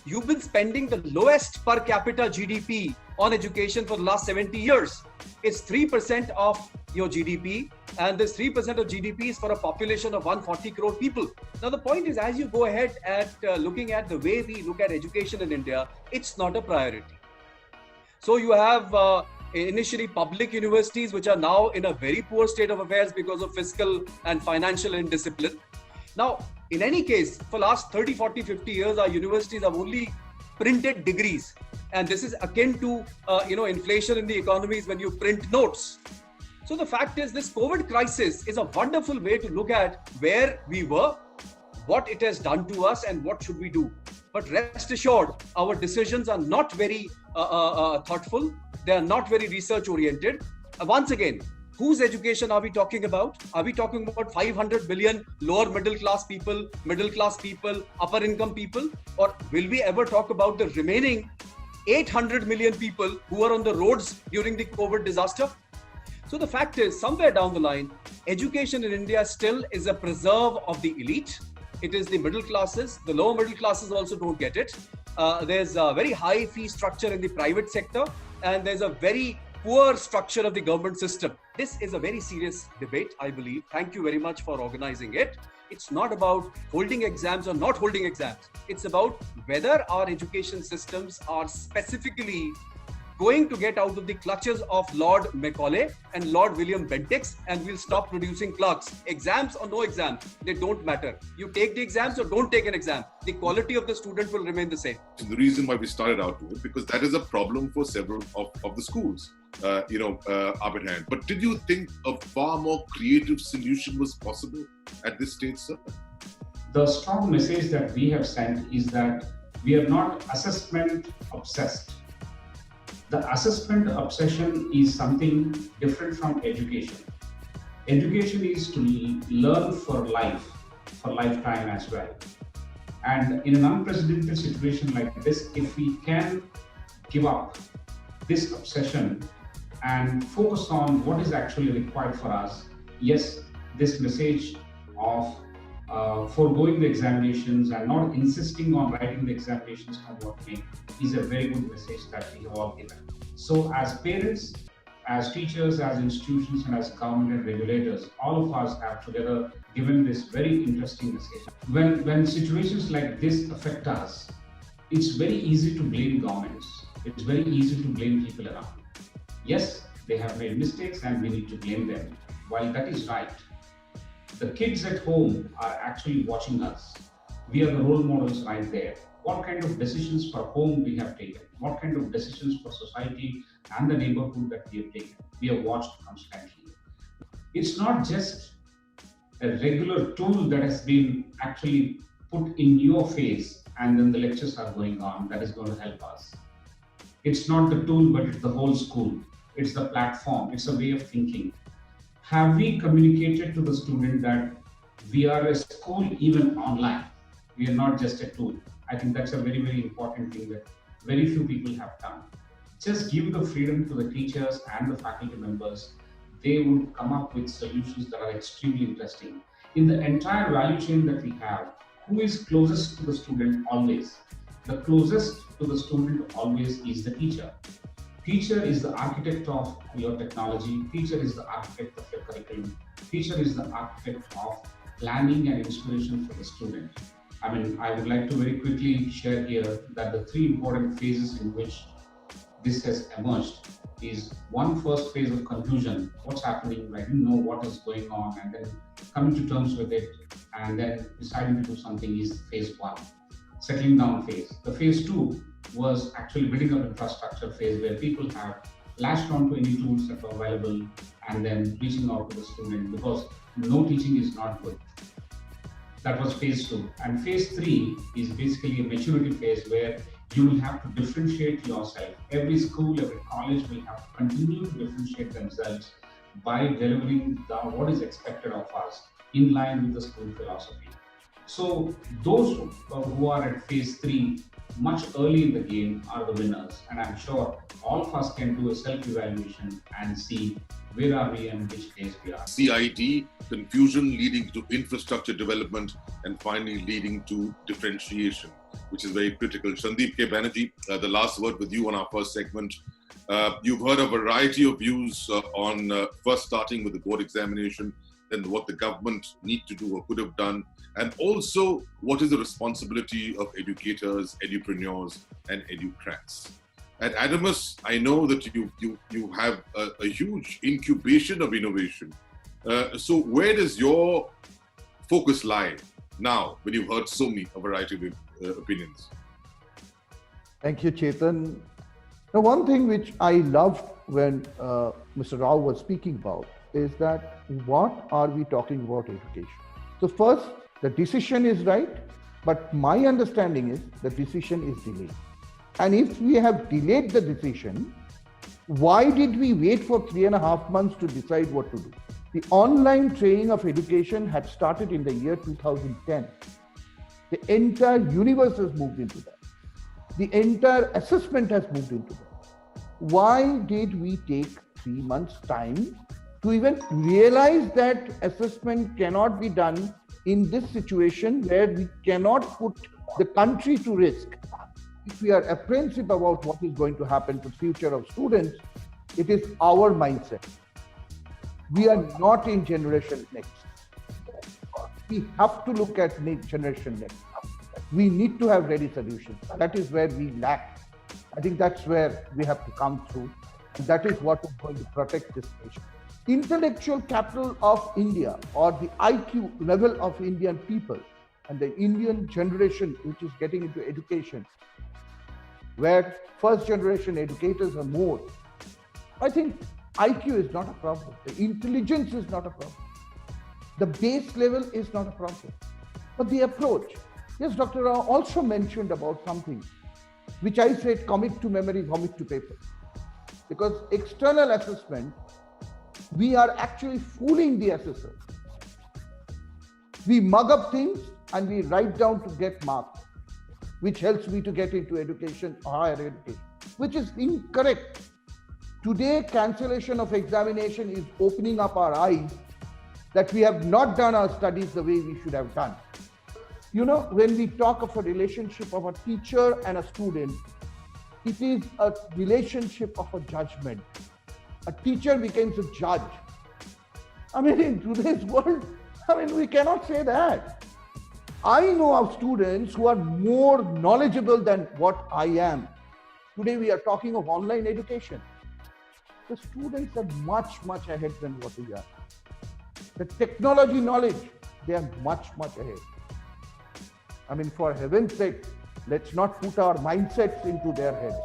You've been spending the lowest per capita GDP on education for the last 70 years. It's 3% of your GDP, and this 3% of GDP is for a population of 140 crore people. Now the point is, as you go ahead at looking at the way we look at education in India, it's not a priority. So you have initially public universities which are now in a very poor state of affairs because of fiscal and financial indiscipline. Now, in any case, for last 30, 40, 50 years, our universities have only printed degrees. And this is akin to, inflation in the economies when you print notes. So the fact is, this COVID crisis is a wonderful way to look at where we were, what it has done to us, and what should we do. But rest assured, our decisions are not very thoughtful. They are not very research oriented. Once again, whose education are we talking about? Are we talking about 500 million lower middle class people, upper income people? Or will we ever talk about the remaining 800 million people who are on the roads during the COVID disaster? So the fact is, somewhere down the line, education in India still is a preserve of the elite. It is the middle classes. The lower middle classes also don't get it. There's a very high fee structure in the private sector, and there's a very poor structure of the government system. this is a very serious debate, I believe. Thank you very much for organizing it. It's not about holding exams or not holding exams. It's about whether our education systems are specifically going to get out of the clutches of Lord Macaulay and Lord William Bentinck, and we'll stop producing clerks. Exams or no exams, they don't matter. You take the exams or don't take an exam. The quality of the student will remain the same. The reason why we started out with it, because that is a problem for several of the schools, up at hand. But did you think a far more creative solution was possible at this stage, sir? The strong message that we have sent is that we are not assessment obsessed. The assessment obsession is something different from education. Education is to learn for life, for lifetime as well. And in an unprecedented situation like this, if we can give up this obsession and focus on what is actually required for us, yes, this message of foregoing the examinations and not insisting on writing the examinations come what may is a very good message that we have all given. So as parents, as teachers, as institutions, and as government and regulators, all of us have together given this very interesting message. When situations like this affect us, it's very easy to blame governments. It's very easy to blame people around. Yes, they have made mistakes and we need to blame them. While that is right, the kids at home are actually watching us. We are the role models right there. What kind of decisions for home we have taken, what kind of decisions for society and the neighborhood that we have taken. We are watched constantly. It's not just a regular tool that has been actually put in your face and then the lectures are going on that is going to help us. It's not the tool, but it's the whole school. It's the platform, it's a way of thinking. Have we communicated to the student that we are a school even online? We are not just a tool. I think that's a very, very important thing that very few people have done. Just give the freedom to the teachers and the faculty members. They would come up with solutions that are extremely interesting. In the entire value chain that we have, who is closest to the student always? The closest to the student always is the teacher. Teacher is the architect of your technology. Teacher is the architect of your curriculum. Teacher is the architect of planning and inspiration for the student. I mean, I would like to very quickly share here that the three important phases in which this has emerged is one, first phase of confusion. What's happening? I didn't know what is going on, and then coming to terms with it, and then deciding to do something is phase one, settling down phase. The phase two was actually building up infrastructure phase, where people have latched onto any tools that were available and then reaching out to the student, because no teaching is not good. That was phase two. And phase three is basically a maturity phase where you will have to differentiate yourself. Every school, every college will have to continue to differentiate themselves by delivering what is expected of us in line with the school philosophy. So those who are at phase three much early in the game are the winners. And I'm sure all of us can do a self-evaluation and see where are we and which phase we are. CIT, confusion leading to infrastructure development, and finally leading to differentiation, which is very critical. Sandeep K. Banerjee, the last word with you on our first segment. You've heard a variety of views on first starting with the board examination, then what the government need to do or could have done, and also what is the responsibility of educators, edupreneurs, and educrats. At Adamas, I know that you have a huge incubation of innovation. So where does your focus lie now when you've heard so many, a variety of opinions? Thank you, Chetan. Now, one thing which I loved when Mr. Rao was speaking about is that what are we talking about education? So first, the decision is right, but my understanding is the decision is delayed. And if we have delayed the decision, why did we wait for 3.5 months to decide what to do? The online training of education had started in the year 2010. The entire universe has moved into that. The entire assessment has moved into that. Why did we take 3 months' time to even realize that assessment cannot be done in this situation where we cannot put the country to risk? If we are apprehensive about what is going to happen to the future of students, it is our mindset. We are not in generation next. We have to look at generation next. We need to have ready solutions. That is where we lack. I think that's where we have to come through. And that is what is going to protect this nation. Intellectual capital of India, or the IQ level of Indian people, and the Indian generation which is getting into education, where first generation educators are more. I think IQ is not a problem. The intelligence is not a problem. The base level is not a problem. But the approach. Yes, Dr. Rao also mentioned about something which I said, commit to memory, vomit to paper. Because external assessment, we are actually fooling the assessor. We mug up things and we write down to get marks, which helps me to get into education, higher education, which is incorrect. Today, cancellation of examination is opening up our eyes that we have not done our studies the way we should have done. You know, when we talk of a relationship of a teacher and a student, it is a relationship of a judgment. A teacher becomes a judge. I mean, in today's world, we cannot say that. I know of students who are more knowledgeable than what I am. Today we are talking of online education. The students are much, much ahead than what we are. The technology knowledge, they are much, much ahead. I mean, for heaven's sake, let's not put our mindsets into their heads.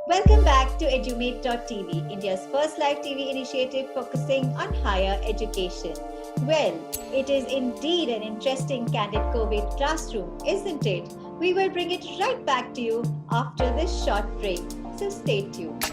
Welcome back to Edumate.tv, India's first live TV initiative focusing on higher education. Well, it is indeed an interesting candid COVID classroom, isn't it? We will bring it right back to you after this short break, so stay tuned.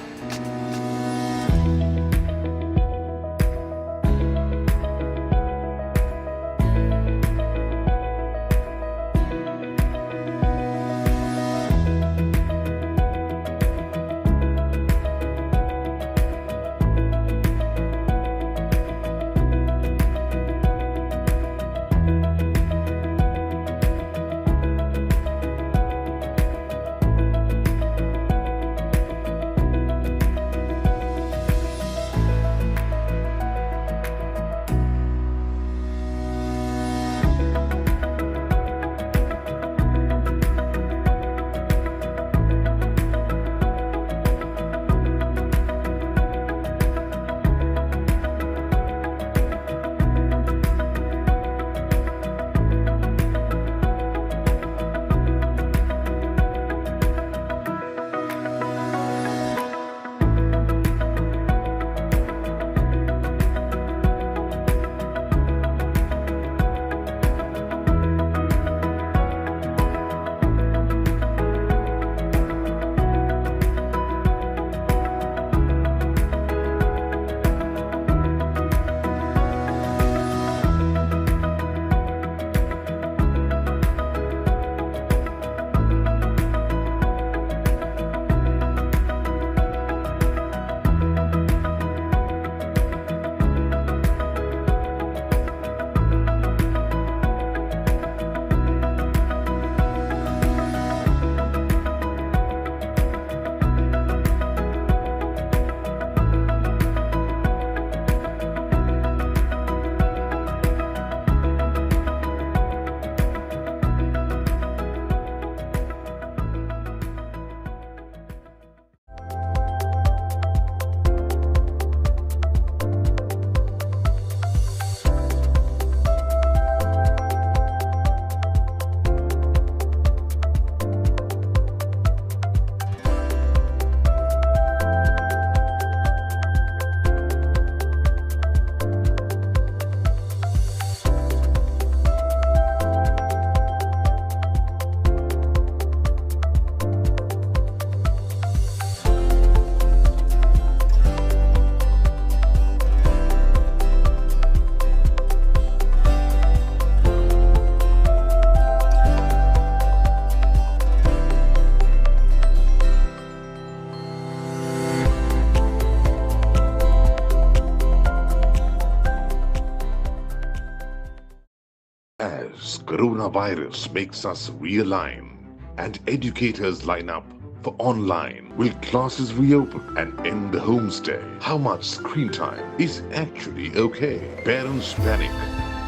Coronavirus makes us realign and educators line up for online? Will classes reopen and end the homestay? How much screen time is actually okay? Parents panic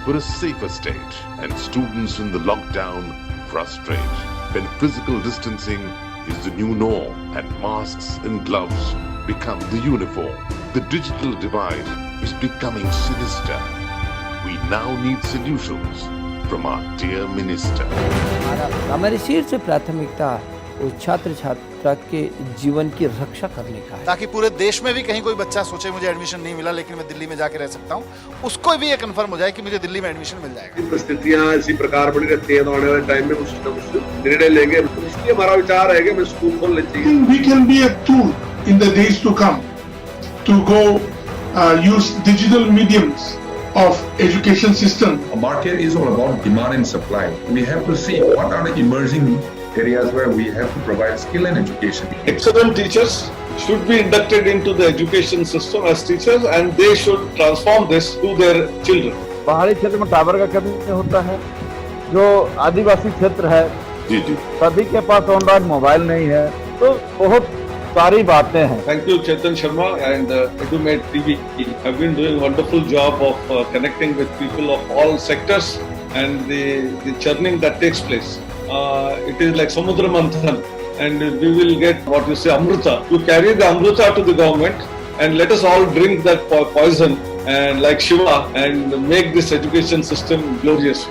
for a safer state, and students in the lockdown frustrate. When physical distancing is the new norm and masks and gloves become the uniform, the digital divide is becoming sinister. We now need solutions from our dear minister. हमारी शीर्ष प्राथमिकता उस छात्र छात्रा के जीवन की रक्षा करने का है, ताकि पूरे देश में भी कहीं कोई बच्चा सोचे मुझे एडमिशन नहीं मिला लेकिन मैं दिल्ली में जाके रह सकता हूँ, उसको भी ये कंफर्म हो जाए कि मुझे दिल्ली में एडमिशन मिल जाएगा। परिस्थितियां इसी प्रकार बनी रहती हैं तो आने वाले टाइम में कुछ निर्णय लेंगे। इसलिए हमारा विचार है कि हमें स्कूल खोलने चाहिए। We can be a tool in the days to come to go use digital mediums of education system. A market is all about demand and supply. We have to see what are the emerging areas where we have to provide skill and education. Excellent teachers should be inducted into the education system as teachers, and they should transform this to their children. पहाड़ी क्षेत्र में tower का कमी होता है, जो आदिवासी क्षेत्र है जी सभी के पास ऑनलाइन मोबाइल नहीं है, तो बहुत सारी बातें हैं। Thank you, Chetan Sharma and EduMate TV have been doing a wonderful job of connecting with people of all sectors and the churning that takes place. It is like Samudra Manthan, and we will get what you say Amrita. You carry the Amrita to the government and let us all drink that poison and like Shiva and make this education system glorious.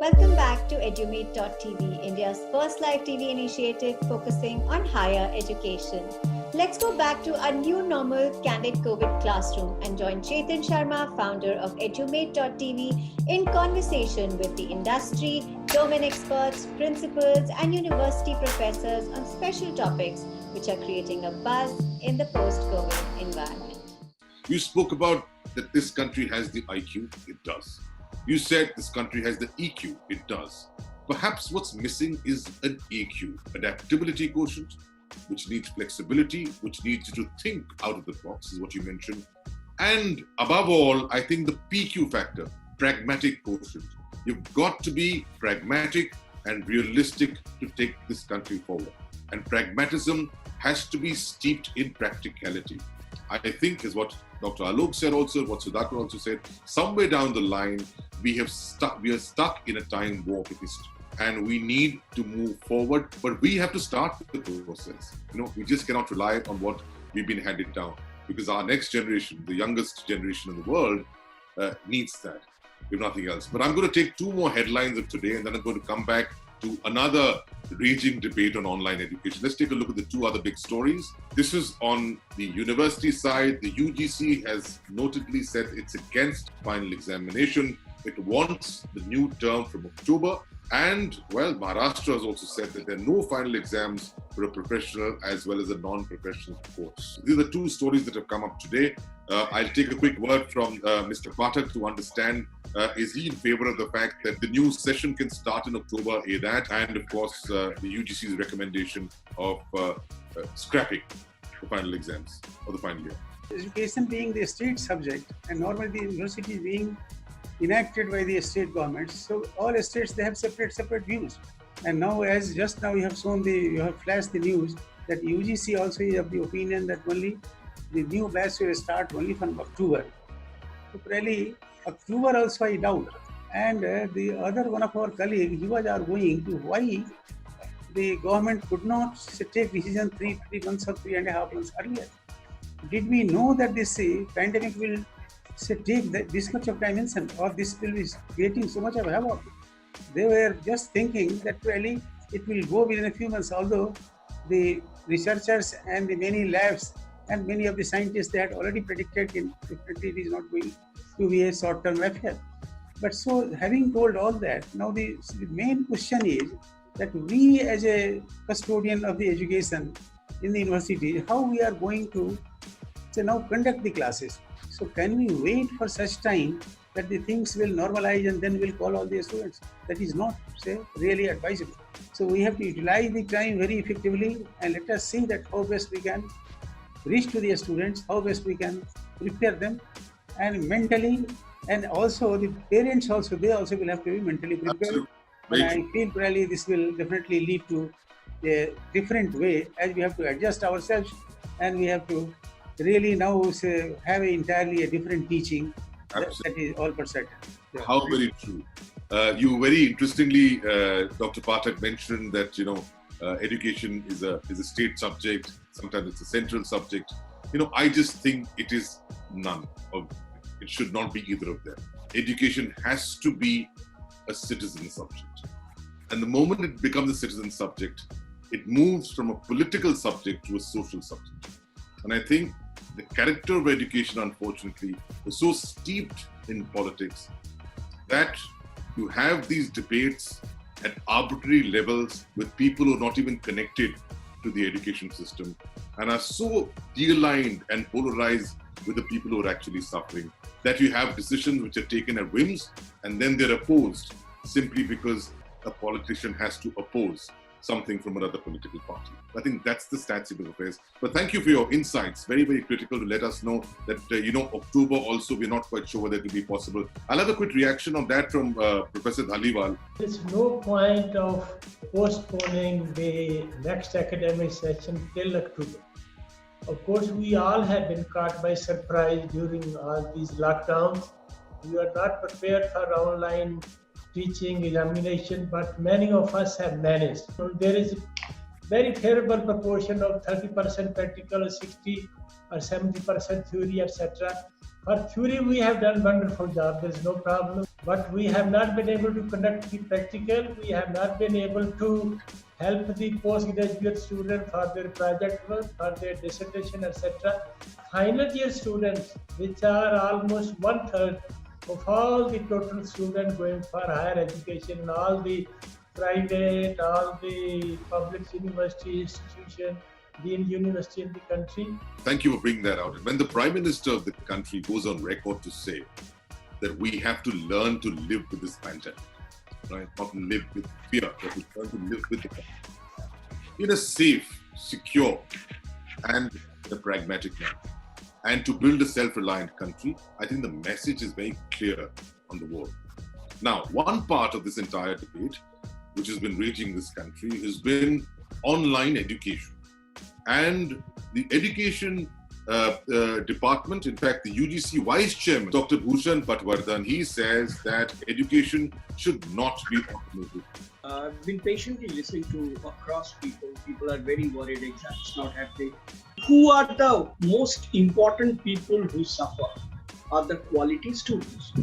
Welcome back to EduMate.tv, India's first live TV initiative focusing on higher education. Let's go back to our new normal candid COVID classroom and join Chetan Sharma, founder of EduMate.tv, in conversation with the industry, domain experts, principals, and university professors on special topics which are creating a buzz in the post-COVID environment. You spoke about that this country has the IQ. It does. You said this country has the EQ. It does. Perhaps what's missing is an AQ, adaptability quotient, which needs flexibility, which needs you to think out of the box, is what you mentioned. And above all, I think the PQ factor, pragmatic quotient. You've got to be pragmatic and realistic to take this country forward. And pragmatism has to be steeped in practicality. I think is what Dr. Alok said also, what Sudhakar also said, somewhere down the line, we are stuck in a time warp history. And we need to move forward, but we have to start the process. We just cannot rely on what we've been handed down, because our next generation, the youngest generation in the world, needs that, if nothing else. But I'm going to take two more headlines of today, and then I'm going to come back to another raging debate on online education. Let's take a look at the two other big stories. This is on the university side. The UGC has notedly said it's against final examination. It wants the new term from October. And, well, Maharashtra has also said that there are no final exams for a professional as well as a non-professional course. These are the two stories that have come up today. I'll take a quick word from Mr. Pathak to understand, is he in favor of the fact that the new session can start in October, that, and of course the UGC's recommendation of scrapping the final exams or the final year? Education being the state subject and normally the university being enacted by the state governments, so all states, they have separate views. And now, as just now you have flashed the news that UGC also is of the opinion that only the new batch will start only from October. So really, October also I doubt. And the other one of our colleagues, he was arguing to why the government could not take decision 3 months or 3.5 months earlier. Did we know that this pandemic will take this much of dimension, or this will be creating so much of havoc? They were just thinking that really it will go within a few months, although the researchers and the many labs and many of the scientists, they had already predicted definitely it is not going to be a short-term affair. But so having told all that, now the main question is that we as a custodian of the education in the university, how we are going to now conduct the classes. So can we wait for such time that the things will normalize and then we'll call all the students? That is not, really advisable. So we have to utilize the time very effectively, and let us see that how best we can reach to the students, how best we can prepare them, and mentally And also the parents also, they also will have to be mentally prepared. And I feel really this will definitely lead to a different way, as we have to adjust ourselves and we have to really now say, have entirely a different teaching. That is all per se. How very true. You very interestingly, Dr. Pathak mentioned that education is a state subject. Sometimes it's a central subject. I just think it is none of. It should not be either of them. Education has to be a citizen subject, and the moment it becomes a citizen subject, it moves from a political subject to a social subject. And I think the character of education, unfortunately, is so steeped in politics that you have these debates at arbitrary levels with people who are not even connected to the education system and are so de-aligned and polarized with the people who are actually suffering that you have decisions which are taken at whims and then they're opposed simply because a politician has to oppose something from another political party. I think that's the state of affairs. But thank you for your insights. Very, very critical to let us know that, October also, we're not quite sure whether it will be possible. I'll have a quick reaction on that from Professor Dhaliwal. There's no point of postponing the next academic session till October. Of course, we all have been caught by surprise during all these lockdowns. We are not prepared for online teaching, examination, but many of us have managed. So there is a very favorable proportion of 30% practical, 60 or 70% theory, etc. For theory, we have done wonderful job. There is no problem. But we have not been able to conduct the practical. We have not been able to help the postgraduate students for their project work, for their dissertation, etc. Final year students, which are almost 1/3 of all the total students going for higher education, all the private, all the public university institution, Dean University in the country. Thank you for bringing that out. When the Prime Minister of the country goes on record to say that we have to learn to live with this pandemic, right? Not live with fear, but we learn to live with it in a safe, secure, and a pragmatic manner. And to build a self-reliant country, I think the message is very clear on the world. Now, one part of this entire debate, which has been raging in this country, has been online education. And the education department, in fact, the UGC Vice Chairman, Dr. Bhushan Patwardhan, he says that education should not be automated. I've been patiently listening to across people. People are very worried exams not happening. Who are the most important people who suffer? Are the quality students.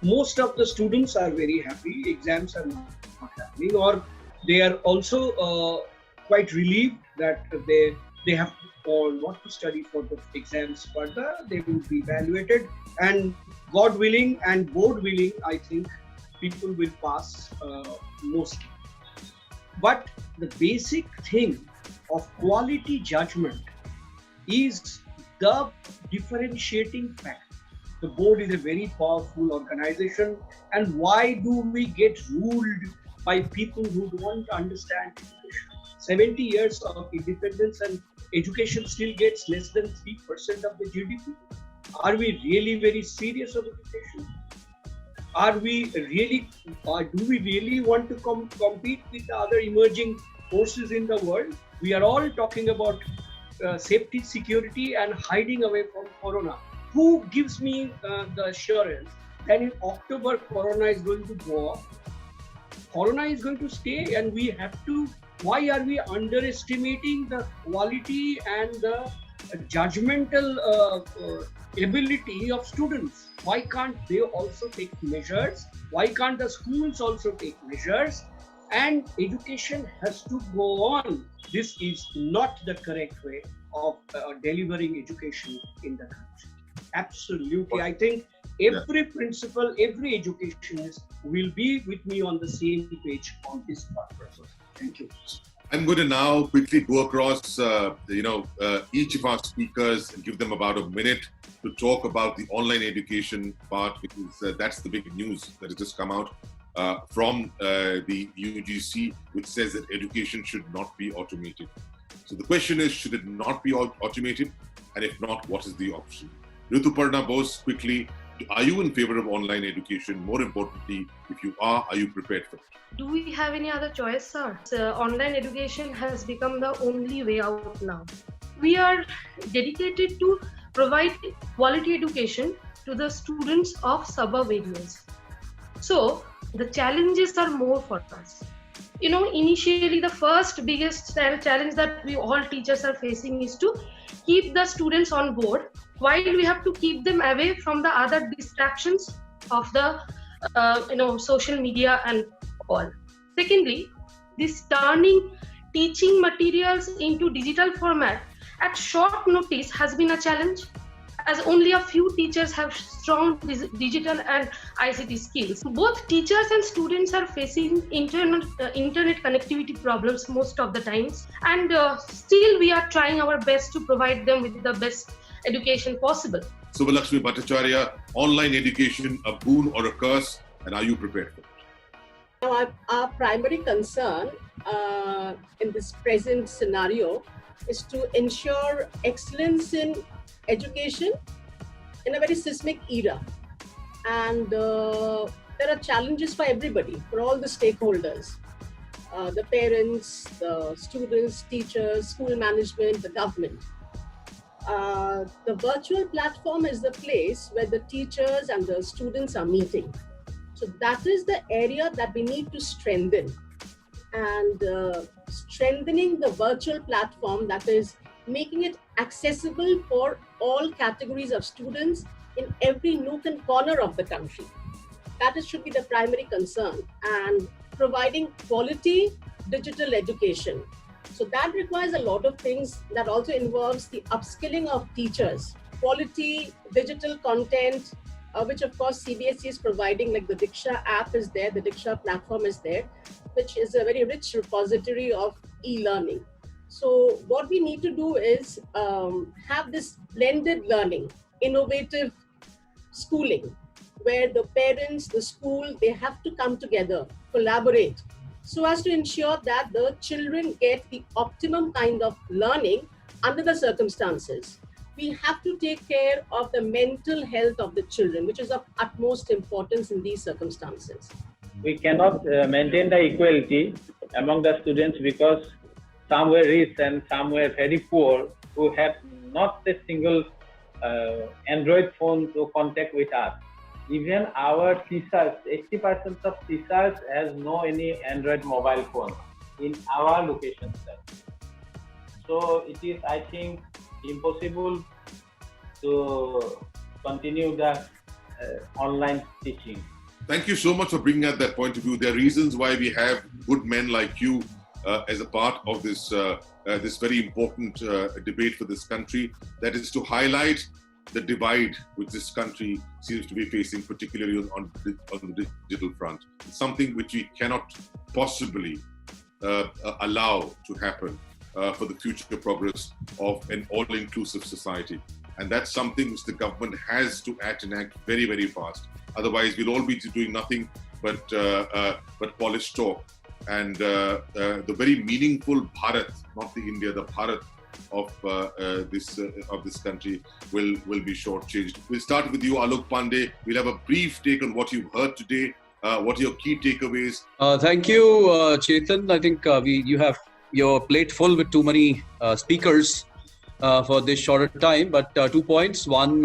Most of the students are very happy, exams are not happening, or they are also quite relieved that they have or what to study for the exams further. They will be evaluated, and God willing and board willing, I think people will pass mostly. But the basic thing of quality judgment is the differentiating factor. The board is a very powerful organization, and why do we get ruled by people who don't understand education? 70 years of independence and education still gets less than 3% of the GDP. Are we really very serious about education? Are we really, do we really want to compete with the other emerging forces in the world? We are all talking about safety, security, and hiding away from Corona. Who gives me the assurance that in October Corona is going to go off? Corona is going to stay, and we have to. Why are we underestimating the quality and the judgmental ability of students? Why can't they also take measures? Why can't the schools also take measures? And education has to go on. This is not the correct way of delivering education in the country. Absolutely. I think every principal, every educationist will be with me on the same page on this purpose. Thank you. I'm going to now quickly go across, each of our speakers and give them about a minute to talk about the online education part, because that's the big news that has just come out from the UGC, which says that education should not be automated. So the question is, should it not be automated? And if not, what is the option? Rituparna Bose, quickly, Are you in favor of online education? More importantly, if you are you prepared for it? Do we have any other choice, sir? Online education has become the only way out now. We are dedicated to provide quality education to the students of suburb areas. So the challenges are more for us. Initially the first biggest challenge that we all teachers are facing is to keep the students on board while we have to keep them away from the other distractions of the social media and all. Secondly, this turning teaching materials into digital format at short notice has been a challenge, as only a few teachers have strong digital and ICT skills. Both teachers and students are facing internet connectivity problems most of the times, and still we are trying our best to provide them with the best education possible. Subbalakshmi Bhattacharya, online education, a boon or a curse, and are you prepared for it? Now, our primary concern in this present scenario is to ensure excellence in education in a very seismic era. And there are challenges for everybody, for all the stakeholders, the parents, the students, teachers, school management, the government. The virtual platform is the place where the teachers and the students are meeting. So that is the area that we need to strengthen. And strengthening the virtual platform, that is making it accessible for all categories of students in every nook and corner of the country. That should be the primary concern, and providing quality digital education. So that requires a lot of things. That also involves the upskilling of teachers, quality digital content, which of course CBSE is providing, like the Diksha app is there, the Diksha platform is there, which is a very rich repository of e-learning. So what we need to do is have this blended learning, innovative schooling, where the parents, the school, they have to come together, collaborate, so as to ensure that the children get the optimum kind of learning under the circumstances. We have to take care of the mental health of the children, which is of utmost importance in these circumstances. We cannot maintain the equality among the students because some were rich and some were very poor, who had not a single Android phone to contact with us. Even our teachers, 80% of teachers has no any Android mobile phone in our location. So it is, I think, impossible to continue the online teaching. Thank you so much for bringing out that point of view. There are reasons why we have good men like you as a part of this this very important debate for this country. That is to highlight the divide which this country seems to be facing, particularly on the digital front. It's something which we cannot possibly allow to happen for the future progress of an all-inclusive society. And that's something which the government has to act very, very fast. Otherwise, we'll all be doing nothing but polished talk. And the very meaningful Bharat, not the India, the Bharat of this country will be shortchanged. We'll start with you, Alok Pandey. We'll have a brief take on what you've heard today. What are your key takeaways? Thank you, Chetan. I think you have your plate full with too many speakers for this shorter time. But 2 points. One,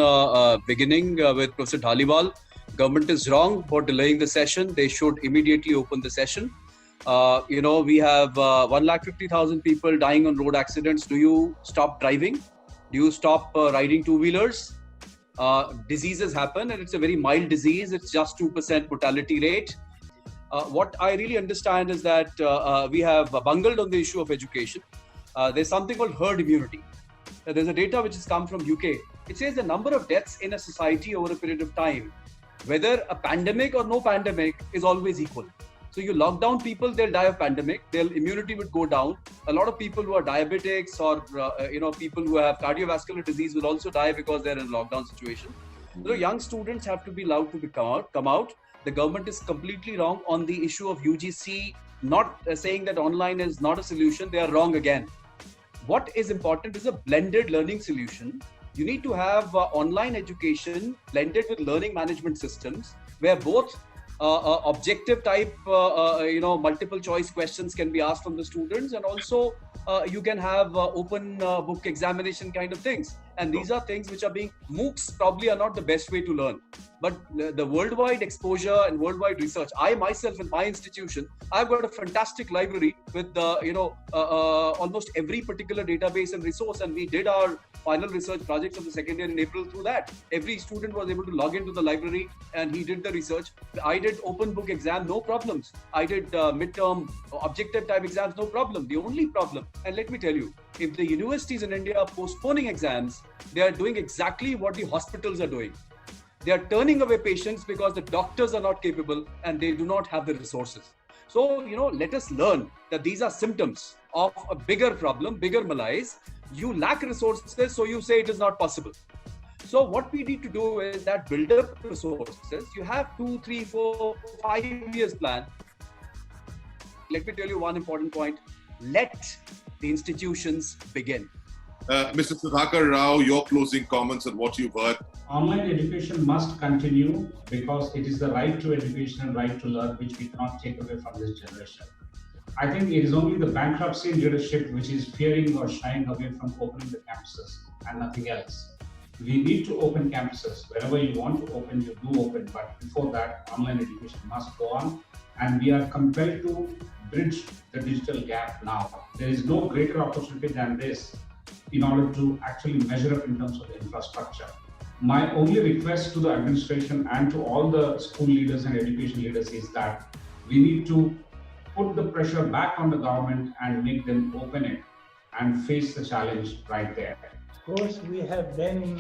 beginning with Professor Dhaliwal. Government is wrong for delaying the session. They should immediately open the session. We have 150,000 people dying on road accidents. Do you stop driving? Do you stop riding two-wheelers? Diseases happen, and it's a very mild disease. It's just 2% mortality rate. What I really understand is that we have bungled on the issue of education. There's something called herd immunity. There's a data which has come from UK. It says the number of deaths in a society over a period of time, whether a pandemic or no pandemic, is always equal. So you lock down people, they'll die of pandemic, their immunity would go down. A lot of people who are diabetics or people who have cardiovascular disease will also die because they're in a lockdown situation. So young students have to be allowed to come out. The government is completely wrong on the issue of UGC, not saying that online is not a solution. They are wrong again. What is important is a blended learning solution You need to have online education blended with learning management systems where both objective type, multiple choice questions can be asked from the students, and also you can have open book examination kind of things. And these are things which are being, MOOCs probably are not the best way to learn. But the worldwide exposure and worldwide research, I myself in my institution, I've got a fantastic library with almost every particular database and resource, and we did our final research projects of the second year in April through that. Every student was able to log into the library and he did the research. I did open book exam, no problems. I did midterm objective type exams, no problem. The only problem, and let me tell you, if the universities in India are postponing exams, they are doing exactly what the hospitals are doing. They are turning away patients because the doctors are not capable and they do not have the resources. So, let us learn that these are symptoms of a bigger problem, bigger malaise. You lack resources, so you say it is not possible. So what we need to do is that build up resources. You have 2, 3, 4, 5 years plan. Let me tell you one important point. Let the institutions begin. Mr. Sudhakar Rao, your closing comments on what you've heard. Online education must continue because it is the right to education and right to learn which we cannot take away from this generation. I think it is only the bankruptcy leadership which is fearing or shying away from opening the campuses and nothing else. We need to open campuses. Wherever you want to open, you do open. But before that, online education must go on. And we are compelled to bridge the digital gap now. There is no greater opportunity than this in order to actually measure up in terms of the infrastructure. My only request to the administration and to all the school leaders and education leaders is that we need to put the pressure back on the government and make them open it and face the challenge right there. Of course, we have been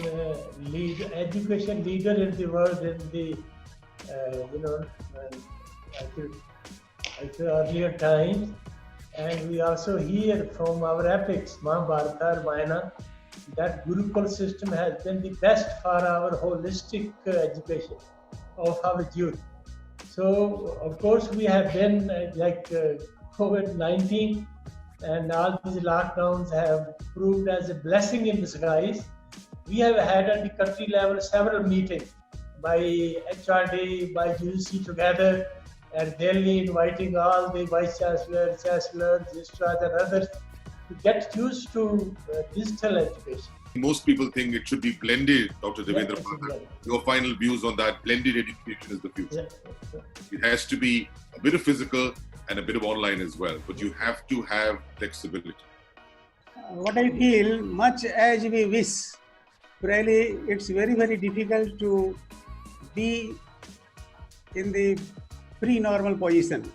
education leader in the world in the, earlier times. And we also hear from our epics, Mahabharata, Ramayana, that Gurukul system has been the best for our holistic education of our youth. So, of course, we have been COVID-19 and all these lockdowns have proved as a blessing in disguise. We have had at the country level several meetings by HRD, by UGC together, and Delhi inviting all the vice chancellors, registrars and others to get used to digital education. Most people think it should be blended, Dr. Devendra Pathak. Your final views on that? Blended education is the future. It has to be a bit of physical and a bit of online as well, but you have to have flexibility. What I feel, much as we wish, really it's very, very difficult to be in the pre-normal position,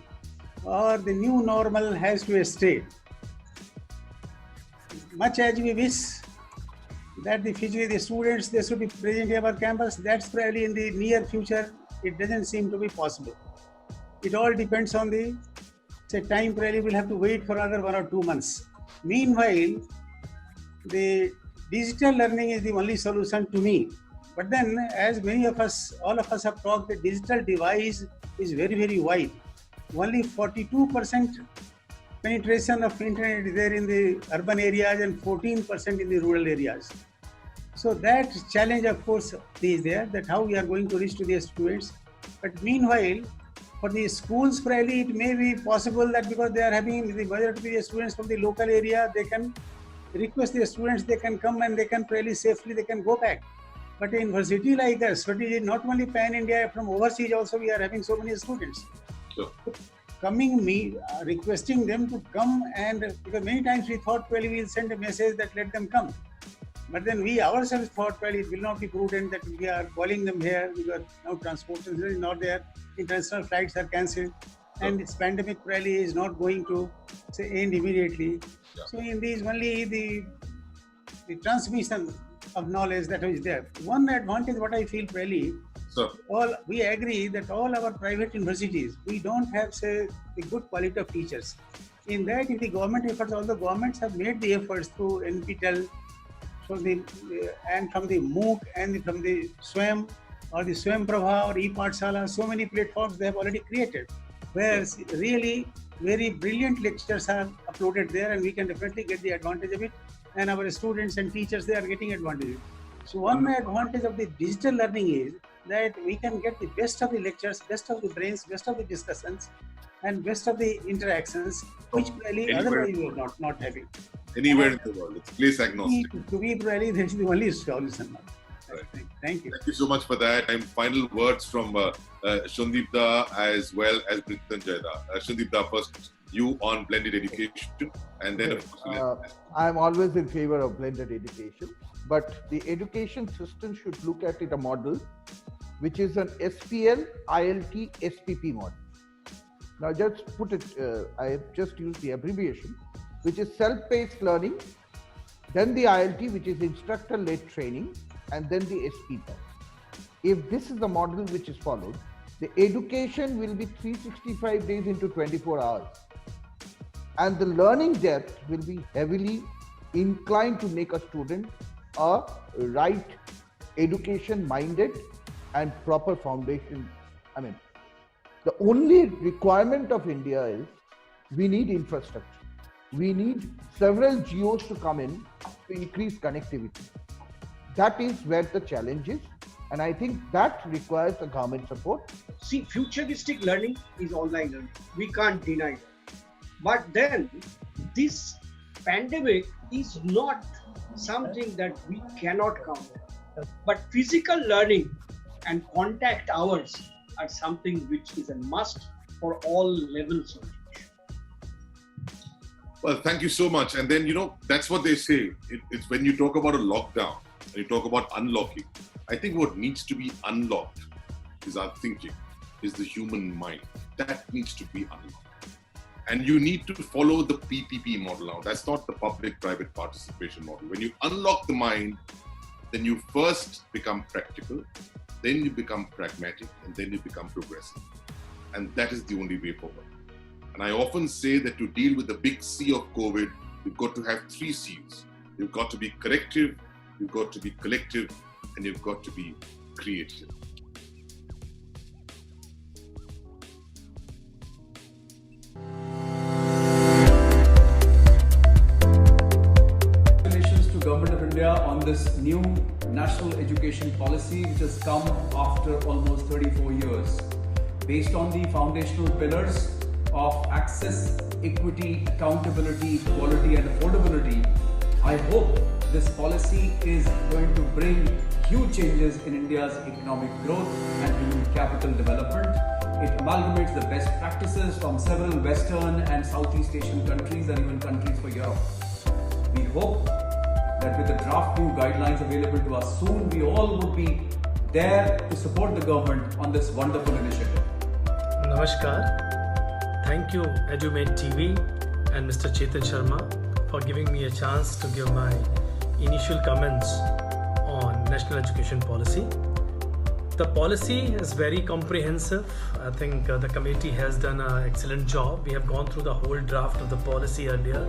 or the new normal has to stay. Much as we wish that the students, they should be present in our campus, that's probably in the near future, it doesn't seem to be possible. It all depends on the time. Probably we'll have to wait for another 1 or 2 months. Meanwhile, the digital learning is the only solution to me. But then, as many of us, all of us have talked, the digital device is very, very wide. Only 42% penetration of internet is there in the urban areas and 14% in the rural areas. So that challenge, of course, is there, that how we are going to reach to the students. But meanwhile, for the schools, probably it may be possible that because they are having the majority of the students from the local area, they can request the students, they can come and they can probably safely, they can go back. But in a city like us, not only pan-India, from overseas also we are having so many students. Sure. Requesting them to come, and because many times we thought, well, we'll send a message that let them come. But then we ourselves thought, well, it will not be prudent that we are calling them here because now transportation is not there, international flights are cancelled, and this pandemic probably is not going to end immediately. Yeah. So in these only the transmission of knowledge that is there. One advantage what I feel really, we agree that all our private universities, we don't have a good quality of teachers. In that, if the government efforts, all the governments have made the efforts through NPTEL, and from the MOOC and from the SWAYAM or the SWAYAM Prabha or ePathshala, so many platforms they have already created, where really very brilliant lectures are uploaded there, and we can definitely get the advantage of it. And our students and teachers, they are getting advantage of it. So one advantage of the digital learning is that we can get the best of the lectures, best of the brains, best of the discussions, and best of the interactions, which really otherwise we are not having. Anywhere in the world, it's place agnostic. To be really, this is the only solution. Right. Thank you. Thank you so much for that. And final words from Shandip Da as well as Mrityunjay Da. Shandip Da, first you on blended education, and then of course, I'm always in favor of blended education, but the education system should look at it a model which is an SPL, ILT, SPP model. Now just put it, I have just used the abbreviation, which is self-paced learning, then the ILT, which is instructor-led training, and then the SPP. If this is the model which is followed, the education will be 365 days into 24 hours. And the learning depth will be heavily inclined to make a student a right education-minded and proper foundation. I mean, the only requirement of India is we need infrastructure. We need several geos to come in to increase connectivity. That is where the challenge is. And I think that requires a government support. See, futuristic learning is online learning. We can't deny that. But then this pandemic is not something that we cannot counter. But physical learning and contact hours are something which is a must for all levels of education. Well, thank you so much. And then, that's what they say. It's when you talk about a lockdown, and you talk about unlocking, I think what needs to be unlocked is our thinking, is the human mind. That needs to be unlocked. And you need to follow the PPP model now. That's not the public-private participation model. When you unlock the mind, then you first become practical, then you become pragmatic, and then you become progressive. And that is the only way forward. And I often say that to deal with the big C of COVID, you've got to have 3 C's. You've got to be corrective, you've got to be collective, and you've got to be creative. Congratulations to Government of India on this new national education policy which has come after almost 34 years. Based on the foundational pillars of access, equity, accountability, quality and affordability, I hope this policy is going to bring huge changes in India's economic growth and human capital development. It amalgamates the best practices from several Western and Southeast Asian countries and even countries for Europe. We hope that with the draft new guidelines available to us soon, we all would be there to support the government on this wonderful initiative. Namaskar. Thank you EduMate TV and Mr. Chetan Sharma for giving me a chance to give my initial comments on national education policy. The policy is very comprehensive. I think the committee has done an excellent job. We have gone through the whole draft of the policy earlier.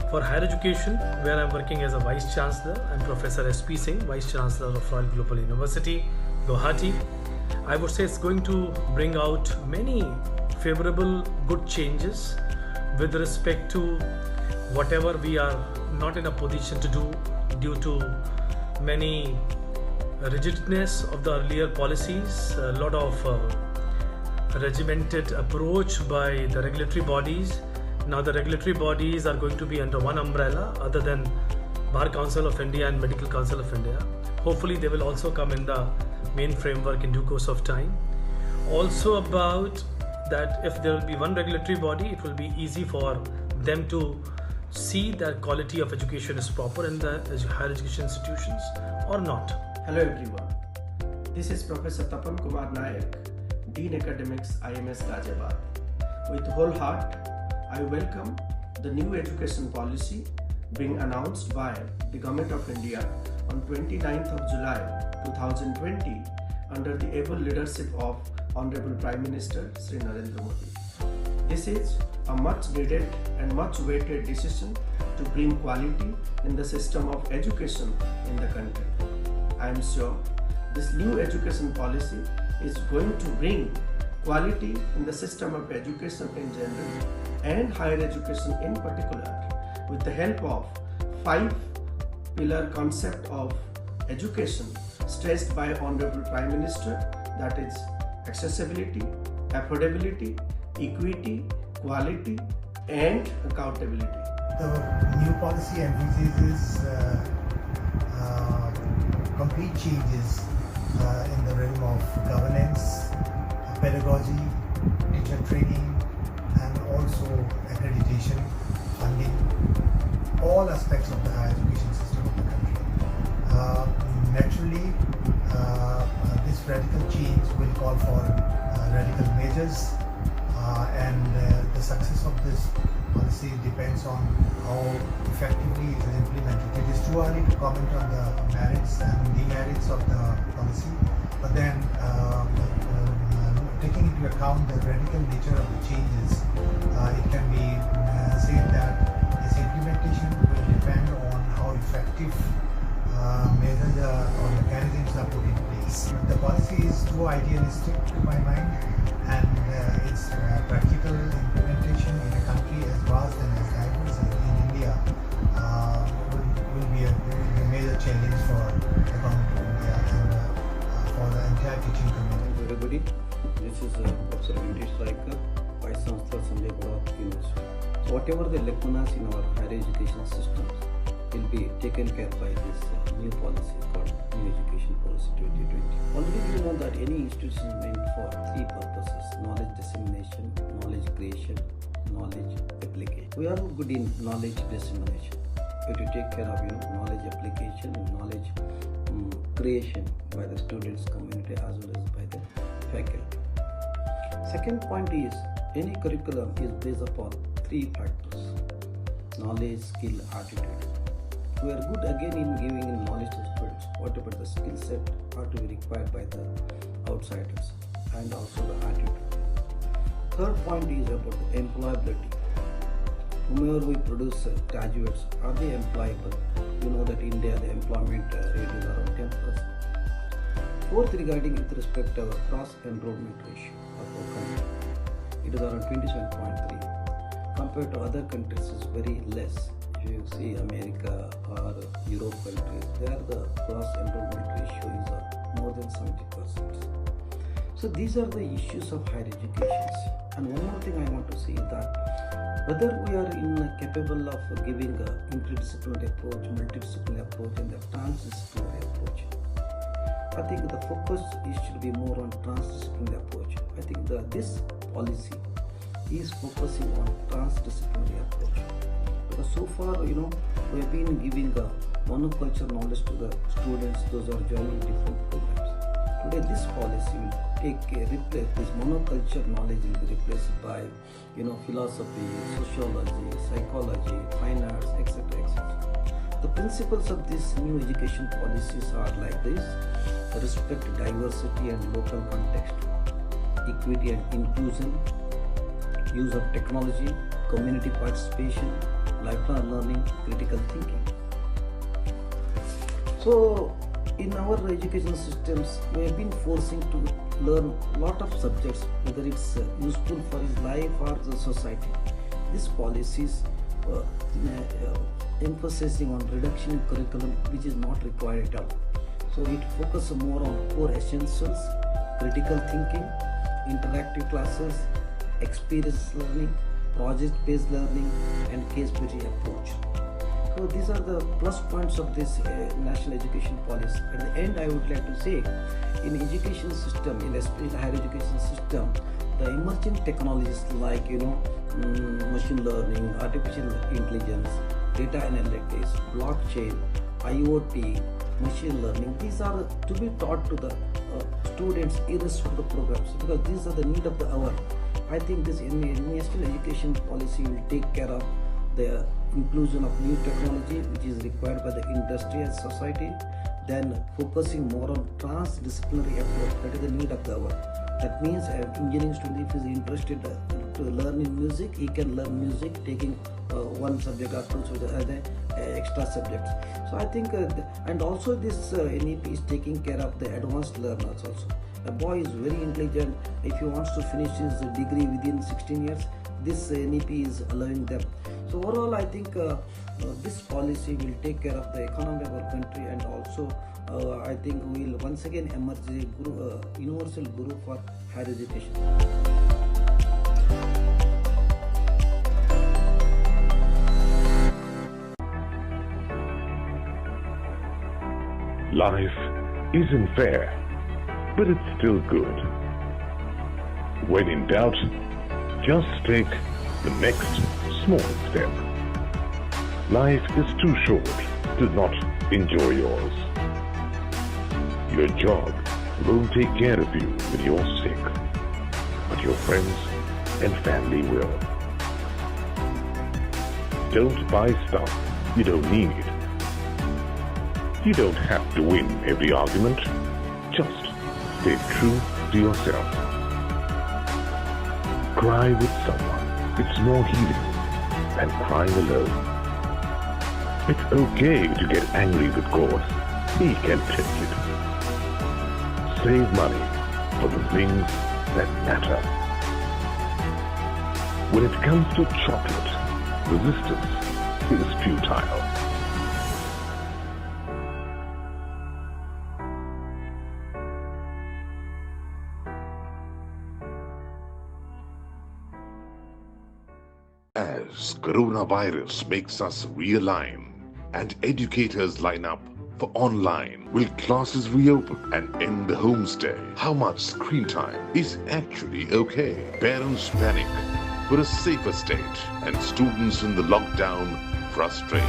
For higher education, where I'm working as a Vice Chancellor, I'm Professor S.P. Singh, Vice Chancellor of Royal Global University, Guwahati. I would say it's going to bring out many favorable, good changes with respect to whatever we are not in a position to do due to many rigidness of the earlier policies, a lot of regimented approach by the regulatory bodies. Now the regulatory bodies are going to be under one umbrella other than Bar Council of India and Medical Council of India. Hopefully they will also come in the main framework in due course of time. Also about that if there will be one regulatory body, it will be easy for them to see that quality of education is proper in the higher education institutions or not. Hello everyone. This is Professor Tapan Kumar Nayak, Dean Academics, IMS Ghaziabad. With whole heart, I welcome the new education policy being announced by the Government of India on 29th of July 2020 under the able leadership of Honorable Prime Minister Sri Narendra Modi. This is a much needed and much awaited decision to bring quality in the system of education in the country. I am sure this new education policy is going to bring quality in the system of education in general and higher education in particular with the help of 5 pillar concept of education stressed by Honorable Prime Minister, that is accessibility, affordability, equity, quality and accountability. The new policy emphasizes complete changes in the realm of governance, pedagogy, teacher training, and also accreditation, funding, all aspects of the higher education system of the country. Naturally, this radical change will call for radical measures, and the success of this policy depends on how effectively it is implemented. It is too early to comment on the merits and demerits of the policy, but then taking into account the radical nature of the changes, it can be said that its implementation will depend on how effective measures or mechanisms are put in place. The policy is too idealistic to my mind, and its practical implementation in a country as vast and as diverse as in India will be a major challenge for the government of India and for the entire teaching community. Everybody, this is Professor Venkatesh Raikar, Vice Chancellor Sanjay Gowda University. So whatever the lacunas in our higher education systems will be taken care by this new policy called New Education Policy 2020. Already we know that any institution is meant for three purposes: knowledge dissemination, knowledge creation, knowledge application. We are good in knowledge dissemination, but to take care of knowledge application and knowledge creation by the students community as well as by the faculty. Second point is any curriculum is based upon three factors: knowledge, skill, attitude. We are good again in giving knowledge to students. What about the skill set are to be required by the outsiders, and also the attitude. Third point is about the employability. Whomever we produce graduates, are they employable? You know that India, the employment rate is around 10%. Fourth, regarding with respect to our cross-enrollment ratio of our country, it is around 27.3. Compared to other countries, is very less. If you see America or Europe countries, there the cross-enrollment ratio is more than 70%. So these are the issues of higher education. And one more thing I want to say is that whether we are capable of giving an interdisciplinary approach, multidisciplinary approach, and a transdisciplinary approach. I think the focus should be more on transdisciplinary approach. I think this policy is focusing on transdisciplinary approach. Because so far, we have been giving a monoculture knowledge to the students, those are joining different programs. Today, this policy will replace this monoculture knowledge will be replaced by, philosophy, sociology, psychology, fine arts, etc., etc. The principles of this new education policies are like this: respect diversity and local context, equity and inclusion, use of technology, community participation, lifelong learning, critical thinking. So, in our education systems, we have been forcing to learn a lot of subjects, whether it's useful for his life or the society. This policies emphasizing on reduction in curriculum, which is not required at all. So it focuses more on core essentials, critical thinking, interactive classes, experience learning, project-based learning, and case-based approach. So these are the plus points of this national education policy. At the end, I would like to say, in education system, in especially higher education system, the emerging technologies like machine learning, artificial intelligence, data analytics, blockchain, IoT, machine learning, these are to be taught to the students irrespective of the programs, because these are the need of the hour. I think this national education policy will take care of the inclusion of new technology which is required by the industry and society, then focusing more on transdisciplinary approach, that is the need of the hour. That means an engineering student, if he is interested to learn in music, he can learn music taking one subject or two subjects as extra subjects. So I think, and also this NEP is taking care of the advanced learners also. A boy is very intelligent. If he wants to finish his degree within 16 years, this NEP is allowing them. So overall, I think this policy will take care of the economy of our country and also I think will once again emerge a guru, universal guru for higher education. Life isn't fair, but it's still good. When in doubt, just take the next small step. Life is too short to not enjoy yours. Your job won't take care of you when you're sick, but your friends and family will. Don't buy stuff you don't need. You don't have to win every argument. Just stay true to yourself. Cry with someone. It's more healing than crying alone. It's okay to get angry with God. He can take it. Save money for the things that matter. When it comes to chocolate, resistance is futile. As coronavirus makes us realign and educators line up for online, will classes reopen and end the homestay? How much screen time is actually okay? Parents panic for a safer state and students in the lockdown frustrate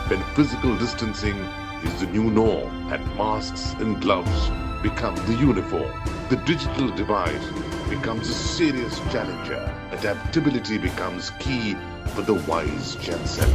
when physical distancing is the new norm and masks and gloves become the uniform. The digital divide becomes a serious challenger. Adaptability becomes key for the wise chancellor.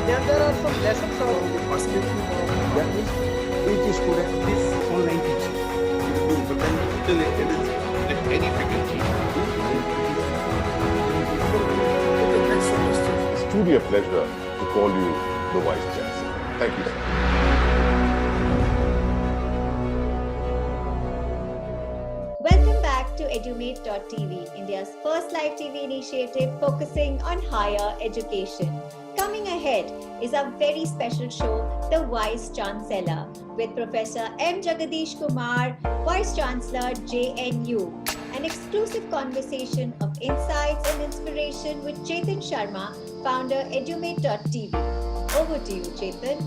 Then there are some lessons of the perspective of each student this online teaching. But then still it is like any faculty. It's truly a pleasure to call you the Vice Chancellor. Thank you, sir. Welcome back to Edumate.tv, India's first live TV initiative focusing on higher education. Coming ahead is a very special show, The Vice Chancellor, with Professor M. Jagadish Kumar, Vice Chancellor, JNU. An exclusive conversation of insights and inspiration with Chetan Sharma, founder Edumate.tv. Over to you, Chetan.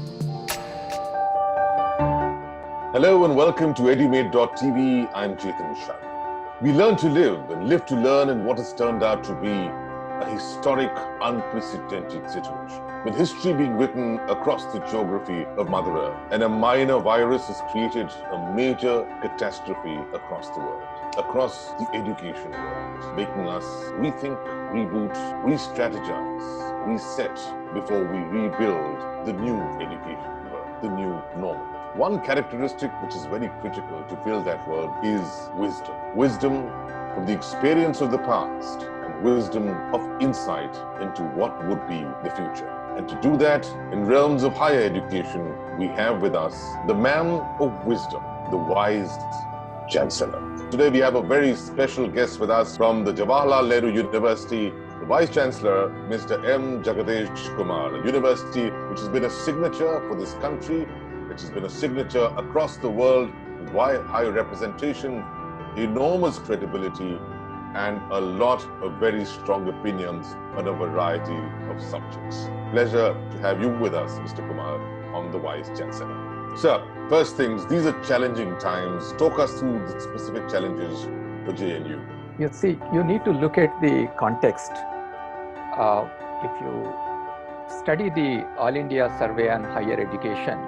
Hello and welcome to Edumate.tv. I'm Chetan Sharma. We learn to live and live to learn in what has turned out to be a historic, unprecedented situation. With history being written across the geography of Mother Earth, and a minor virus has created a major catastrophe across the world, across the education world, making us rethink, reboot, re-strategize, reset before we rebuild the new education world, the new normal. One characteristic which is very critical to fill that world is wisdom. Wisdom from the experience of the past and wisdom of insight into what would be the future. And to do that, in realms of higher education, we have with us the man of wisdom, the Wise Chancellor. Today we have a very special guest with us from the Jawaharlal Nehru University, the Vice Chancellor, Mr. M. Jagadish Kumar, a university which has been a signature for this country, which has been a signature across the world with high representation, enormous credibility, and a lot of very strong opinions on a variety of subjects. Pleasure to have you with us, Mr. Kumar, on the Vice Chancellor. Sir, first things, these are challenging times. Talk us through the specific challenges for JNU. You see, you need to look at the context. If you study the All India Survey on Higher Education,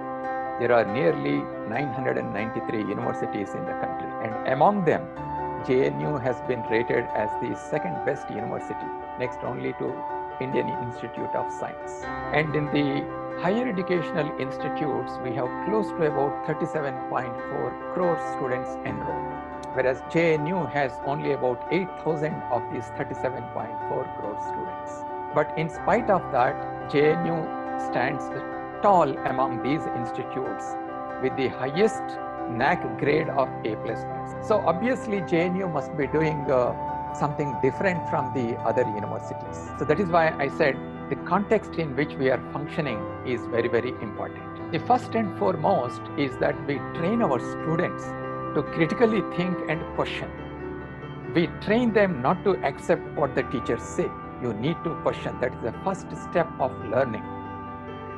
there are nearly 993 universities in the country, and among them, JNU has been rated as the second best university, next only to Indian Institute of Science. And in the higher educational institutes, we have close to about 37.4 crore students enrolled, whereas JNU has only about 8,000 of these 37.4 crore students. But in spite of that, JNU stands tall among these institutes with the highest NAAC grade of A++. So obviously JNU must be doing something different from the other universities. So that is why I said the context in which we are functioning is very, very important. The first and foremost is that we train our students to critically think and question. We train them not to accept what the teachers say. You need to question. That is the first step of learning.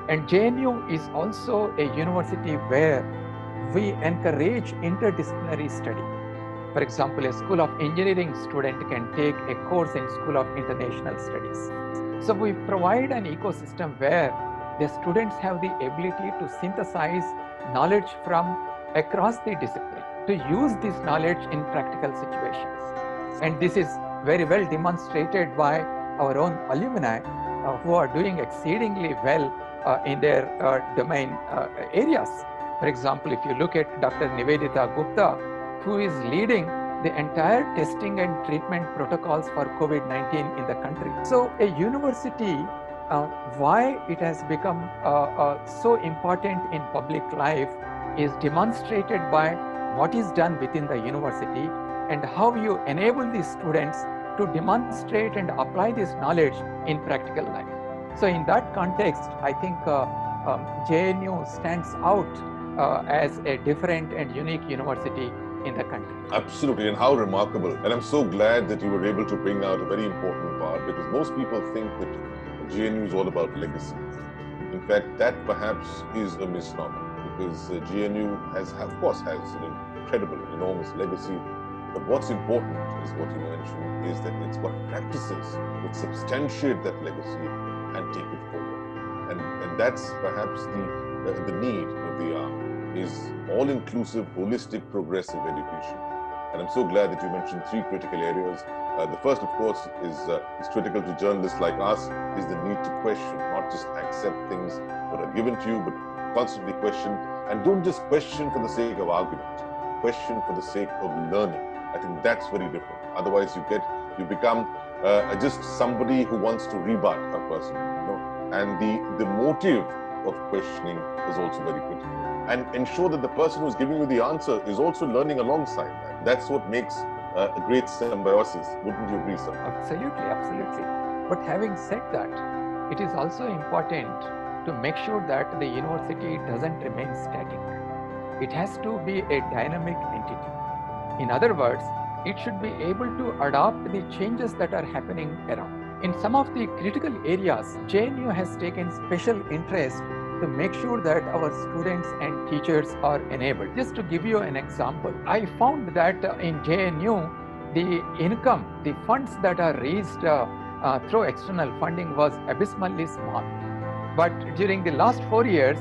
And JNU is also a university where we encourage interdisciplinary study. For example, a School of Engineering student can take a course in School of International Studies. So we provide an ecosystem where the students have the ability to synthesize knowledge from across the discipline, to use this knowledge in practical situations. And this is very well demonstrated by our own alumni who are doing exceedingly well in their domain areas. For example, if you look at Dr. Nivedita Gupta, who is leading the entire testing and treatment protocols for COVID-19 in the country. So a university, why it has become so important in public life is demonstrated by what is done within the university and how you enable the students to demonstrate and apply this knowledge in practical life. So in that context, I think JNU stands out as a different and unique university in the country. Absolutely, and how remarkable. And I'm so glad that you were able to bring out a very important part, because most people think that JNU is all about legacy. In fact, that perhaps is a misnomer, because GNU has an incredible, enormous legacy. But what's important is what you mentioned, is that it's got practices which substantiate that legacy and take it forward. And that's perhaps the need of the hour, is all-inclusive, holistic, progressive education. And I'm so glad that you mentioned three critical areas. The first, of course, is critical to journalists like us, is the need to question, not just accept things that are given to you, but constantly question. And don't just question for the sake of argument, question for the sake of learning. I think that's very different. Otherwise, you become just somebody who wants to rebut a person. And the motive of questioning is also very critical. And ensure that the person who's giving you the answer is also learning alongside that. That's what makes a great symbiosis. Wouldn't you agree, sir? Absolutely, absolutely. But having said that, it is also important to make sure that the university doesn't remain static. It has to be a dynamic entity. In other words, it should be able to adopt the changes that are happening around. In some of the critical areas, JNU has taken special interest to make sure that our students and teachers are enabled. Just to give you an example, I found that in JNU, the income, the funds that are raised through external funding was abysmally small. But during the last 4 years,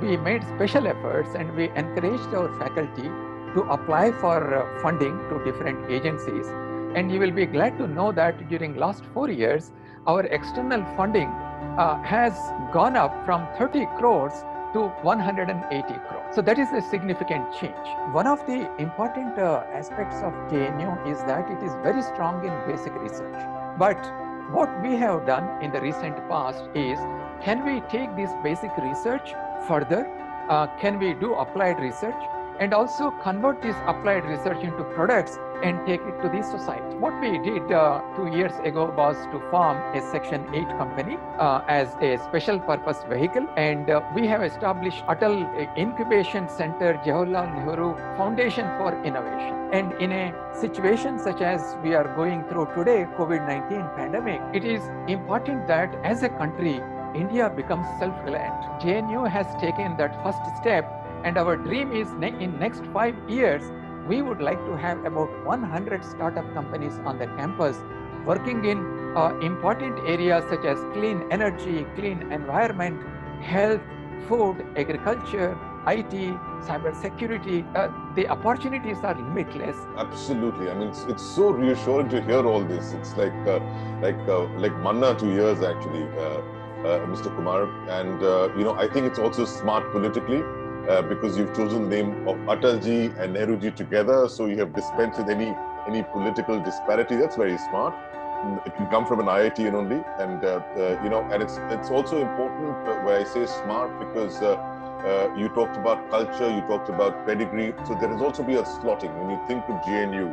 we made special efforts and we encouraged our faculty to apply for funding to different agencies. And you will be glad to know that during last 4 years, our external funding has gone up from 30 crores to 180 crores. So that is a significant change. One of the important aspects of JNU is that it is very strong in basic research. But what we have done in the recent past is, can we take this basic research further? Can we do applied research? And also convert this applied research into products and take it to the society. What we did 2 years ago was to form a Section 8 company as a special purpose vehicle, and we have established Atal Incubation Center, Jawaharlal Nehru Foundation for Innovation. And in a situation such as we are going through today, COVID-19 pandemic, it is important that as a country, India becomes self-reliant. JNU has taken that first step, and our dream is in next 5 years, we would like to have about 100 startup companies on the campus working in important areas such as clean energy, clean environment, health, food, agriculture, IT, cyber security. The opportunities are limitless. Absolutely. I mean, it's so reassuring to hear all this. It's like manna to ears, actually, Mr. Kumar. And I think it's also smart politically. Because you've chosen the name of Atalji and Nehruji together, so you have dispensed with any political disparity. That's very smart. it can come from an IIT only, and and it's also important where I say smart because you talked about culture, you talked about pedigree, so there has also been a slotting. When you think of GNU,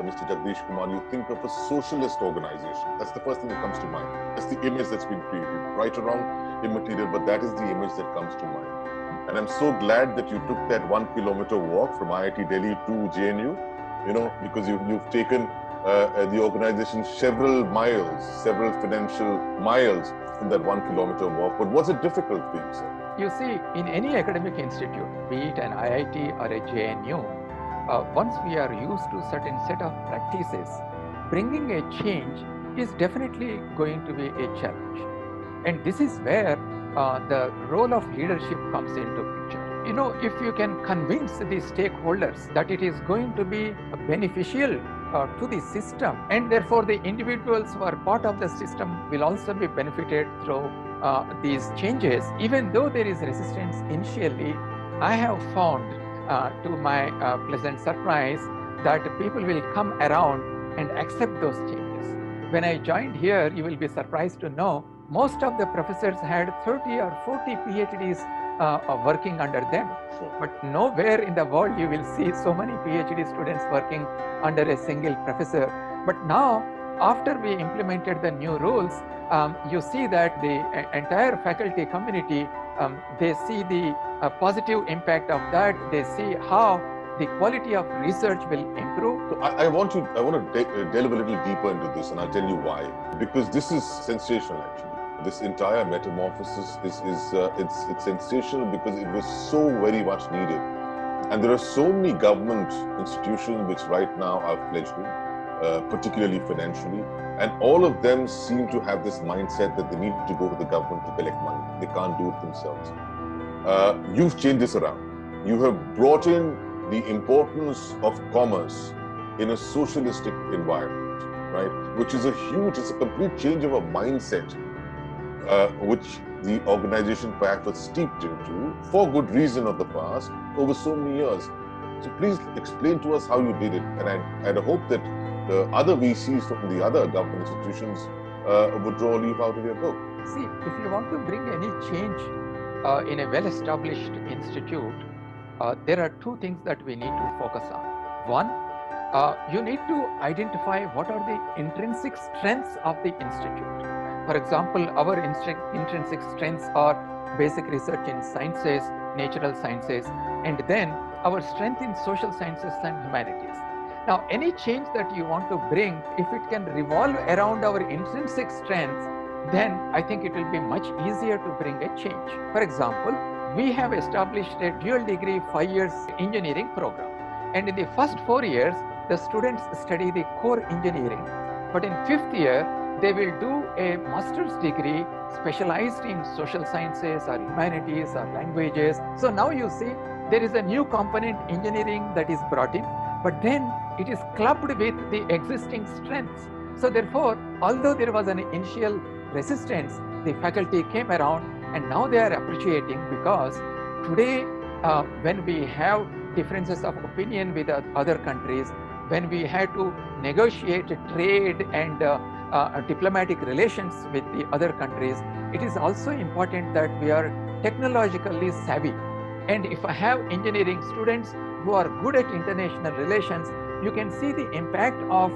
Mr. Jagdish Kumar, you think of a socialist organization. That's the first thing that comes to mind. That's the image that's been created, right or wrong, immaterial, but that is the image that comes to mind. And I'm so glad that you took that 1 kilometer walk from IIT Delhi to GNU, because you've taken the organization several miles, several financial miles in that 1 kilometer walk. But was it difficult for you, sir? You see, in any academic institute, be it an IIT or a JNU, once we are used to certain set of practices, bringing a change is definitely going to be a challenge. And this is where the role of leadership comes into picture. If you can convince the stakeholders that it is going to be beneficial to the system, and therefore the individuals who are part of the system will also be benefited through these changes, even though there is resistance initially, I have found to my pleasant surprise that people will come around and accept those changes. When I joined here, you will be surprised to know most of the professors had 30 or 40 PhDs working under them. But nowhere in the world you will see so many PhD students working under a single professor. But now, after we implemented the new rules, you see that the entire faculty community, they see the positive impact of that. They see how the quality of research will improve. So I want to delve a little deeper into this, and I'll tell you why. Because this is sensational, actually. This entire metamorphosis is it's sensational because it was so very much needed, and there are so many government institutions which right now are fledgling, particularly financially, and all of them seem to have this mindset that they need to go to the government to collect money. They can't do it themselves. You've changed this around. You have brought in the importance of commerce in a socialistic environment, right? Which is it's a complete change of a mindset. Which the organization perhaps was steeped into for good reason of the past over so many years. So please explain to us how you did it, and I hope that the other VCs from the other government institutions would draw a leaf out of your book. See, if you want to bring any change in a well-established institute, there are two things that we need to focus on. One, you need to identify what are the intrinsic strengths of the institute. For example, our intrinsic strengths are basic research in sciences, natural sciences, and then our strength in social sciences and humanities. Now, any change that you want to bring, if it can revolve around our intrinsic strengths, then I think it will be much easier to bring a change. For example, we have established a dual degree 5 years engineering program. And in the first 4 years, the students study the core engineering. But in 5th year, they will do a master's degree specialized in social sciences or humanities or languages. So now you see there is a new component, engineering, that is brought in, but then it is clubbed with the existing strengths. So therefore, although there was an initial resistance, the faculty came around and now they are appreciating, because today when we have differences of opinion with other countries, when we had to negotiate trade and diplomatic relations with the other countries, it is also important that we are technologically savvy. And if I have engineering students who are good at international relations, you can see the impact of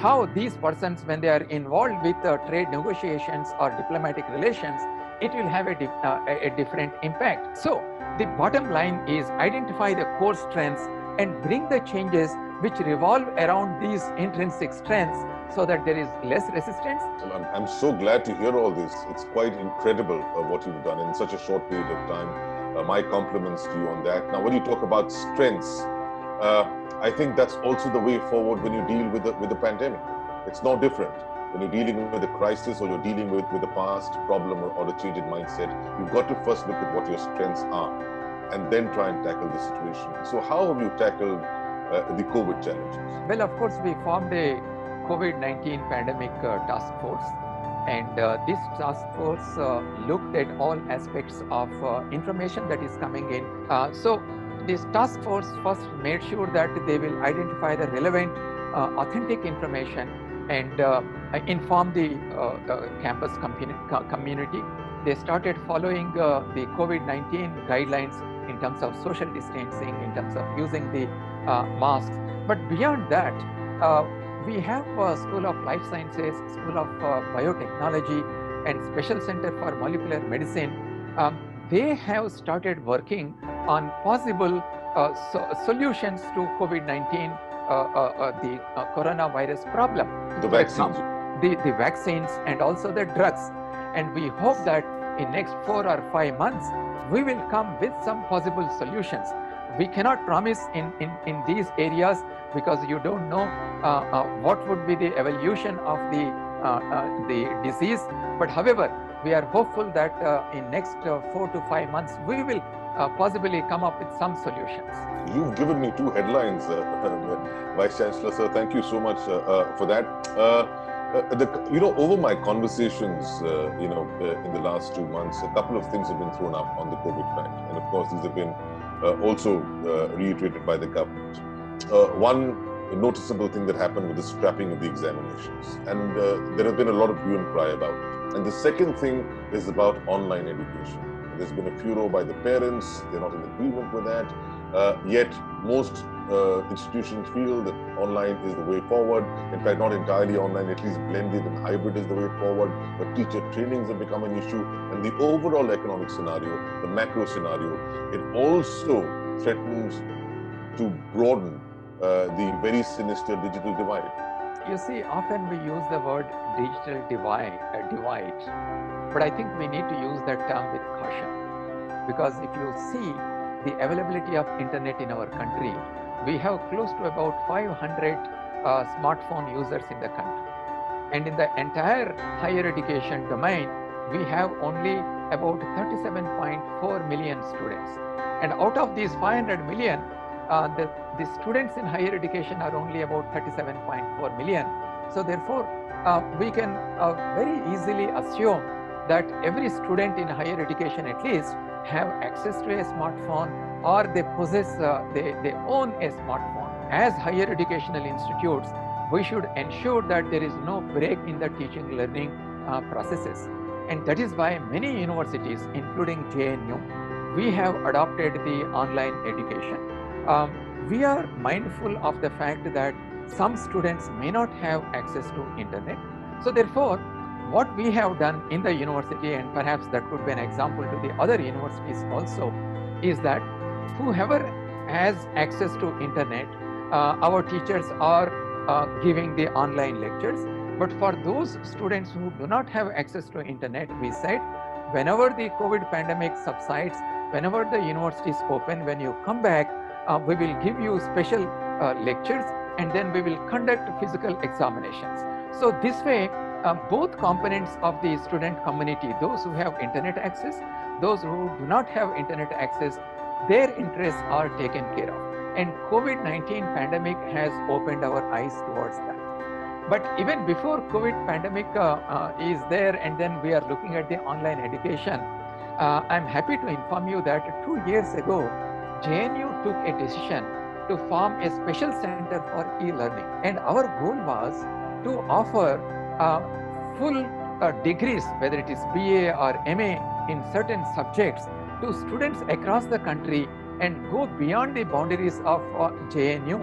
how these persons, when they are involved with trade negotiations or diplomatic relations, it will have a different impact. So the bottom line is identify the core strengths and bring the changes which revolve around these intrinsic strengths, so that there is less resistance. I'm so glad to hear all this. It's quite incredible what you've done in such a short period of time. My compliments to you on that. Now, when you talk about strengths, I think that's also the way forward when you deal with the pandemic. It's no different. When you're dealing with a crisis or you're dealing with a past problem or a change in mindset, you've got to first look at what your strengths are and then try and tackle the situation. So how have you tackled the COVID challenges? Well, of course, we formed a COVID-19 pandemic task force, and this task force looked at all aspects of information that is coming in. So this task force first made sure that they will identify the relevant authentic information and inform the campus community. They started following the COVID-19 guidelines in terms of social distancing, in terms of using the masks. But beyond that, we have School of Life Sciences, School of Biotechnology, and Special Center for Molecular Medicine. They have started working on possible solutions to COVID-19, the coronavirus problem. The vaccines. The vaccines and also the drugs. And we hope that in next 4 or 5 months, we will come with some possible solutions. We cannot promise in these areas because you don't know what would be the evolution of the disease. But however, we are hopeful that in next 4 to 5 months, we will possibly come up with some solutions. You've given me 2 headlines, Vice Chancellor, sir. Thank you so much for that. Over my conversations, in the last 2 months, a couple of things have been thrown up on the COVID front. And of course, these have been also reiterated by the government. One noticeable thing that happened with the scrapping of the examinations. And there has been a lot of hue and cry about it. And the second thing is about online education. There's been a furor by the parents. They're not in agreement with that. Yet most institutions feel that online is the way forward. In fact, not entirely online, at least blended and hybrid is the way forward. But teacher trainings have become an issue. And the overall economic scenario, the macro scenario, it also threatens to broaden the very sinister digital divide. You see, often we use the word digital divide, but I think we need to use that term with caution. Because if you see the availability of internet in our country, we have close to about 500 smartphone users in the country. And in the entire higher education domain, we have only about 37.4 million students. And out of these 500 million, the students in higher education are only about 37.4 million. So therefore, we can very easily assume that every student in higher education at least have access to a smartphone, or they possess, they own a smartphone. As higher educational institutes, we should ensure that there is no break in the teaching learning processes. And that is why many universities, including JNU, we have adopted the online education. We are mindful of the fact that some students may not have access to internet. So therefore, what we have done in the university, and perhaps that could be an example to the other universities also, is that whoever has access to internet, our teachers are giving the online lectures. But for those students who do not have access to internet, we said, whenever the COVID pandemic subsides, whenever the universities open, when you come back, we will give you special lectures, and then we will conduct physical examinations. So this way, both components of the student community, those who have internet access, those who do not have internet access, their interests are taken care of. And COVID-19 pandemic has opened our eyes towards that. But even before COVID pandemic is there, and then we are looking at the online education, I'm happy to inform you that 2 years ago, JNU took a decision to form a special center for e-learning. And our goal was to offer full degrees, whether it is BA or MA in certain subjects, to students across the country and go beyond the boundaries of JNU.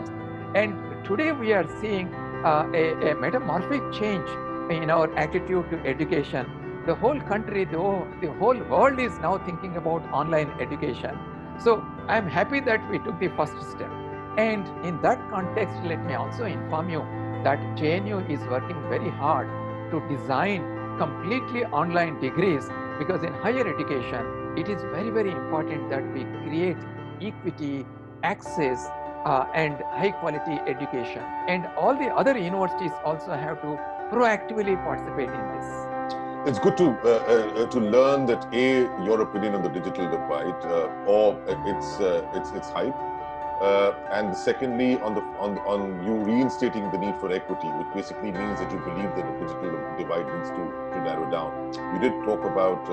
And today we are seeing a metamorphic change in our attitude to education. The whole country, the whole world is now thinking about online education. So I'm happy that we took the first step. And in that context, let me also inform you that JNU is working very hard to design completely online degrees, because in higher education, it is very, very important that we create equity, access, and high quality education. And all the other universities also have to proactively participate in this. It's good to learn that your opinion on the digital divide, or its hype, and secondly on you reinstating the need for equity, which basically means that you believe that the digital divide needs to narrow down. You did talk about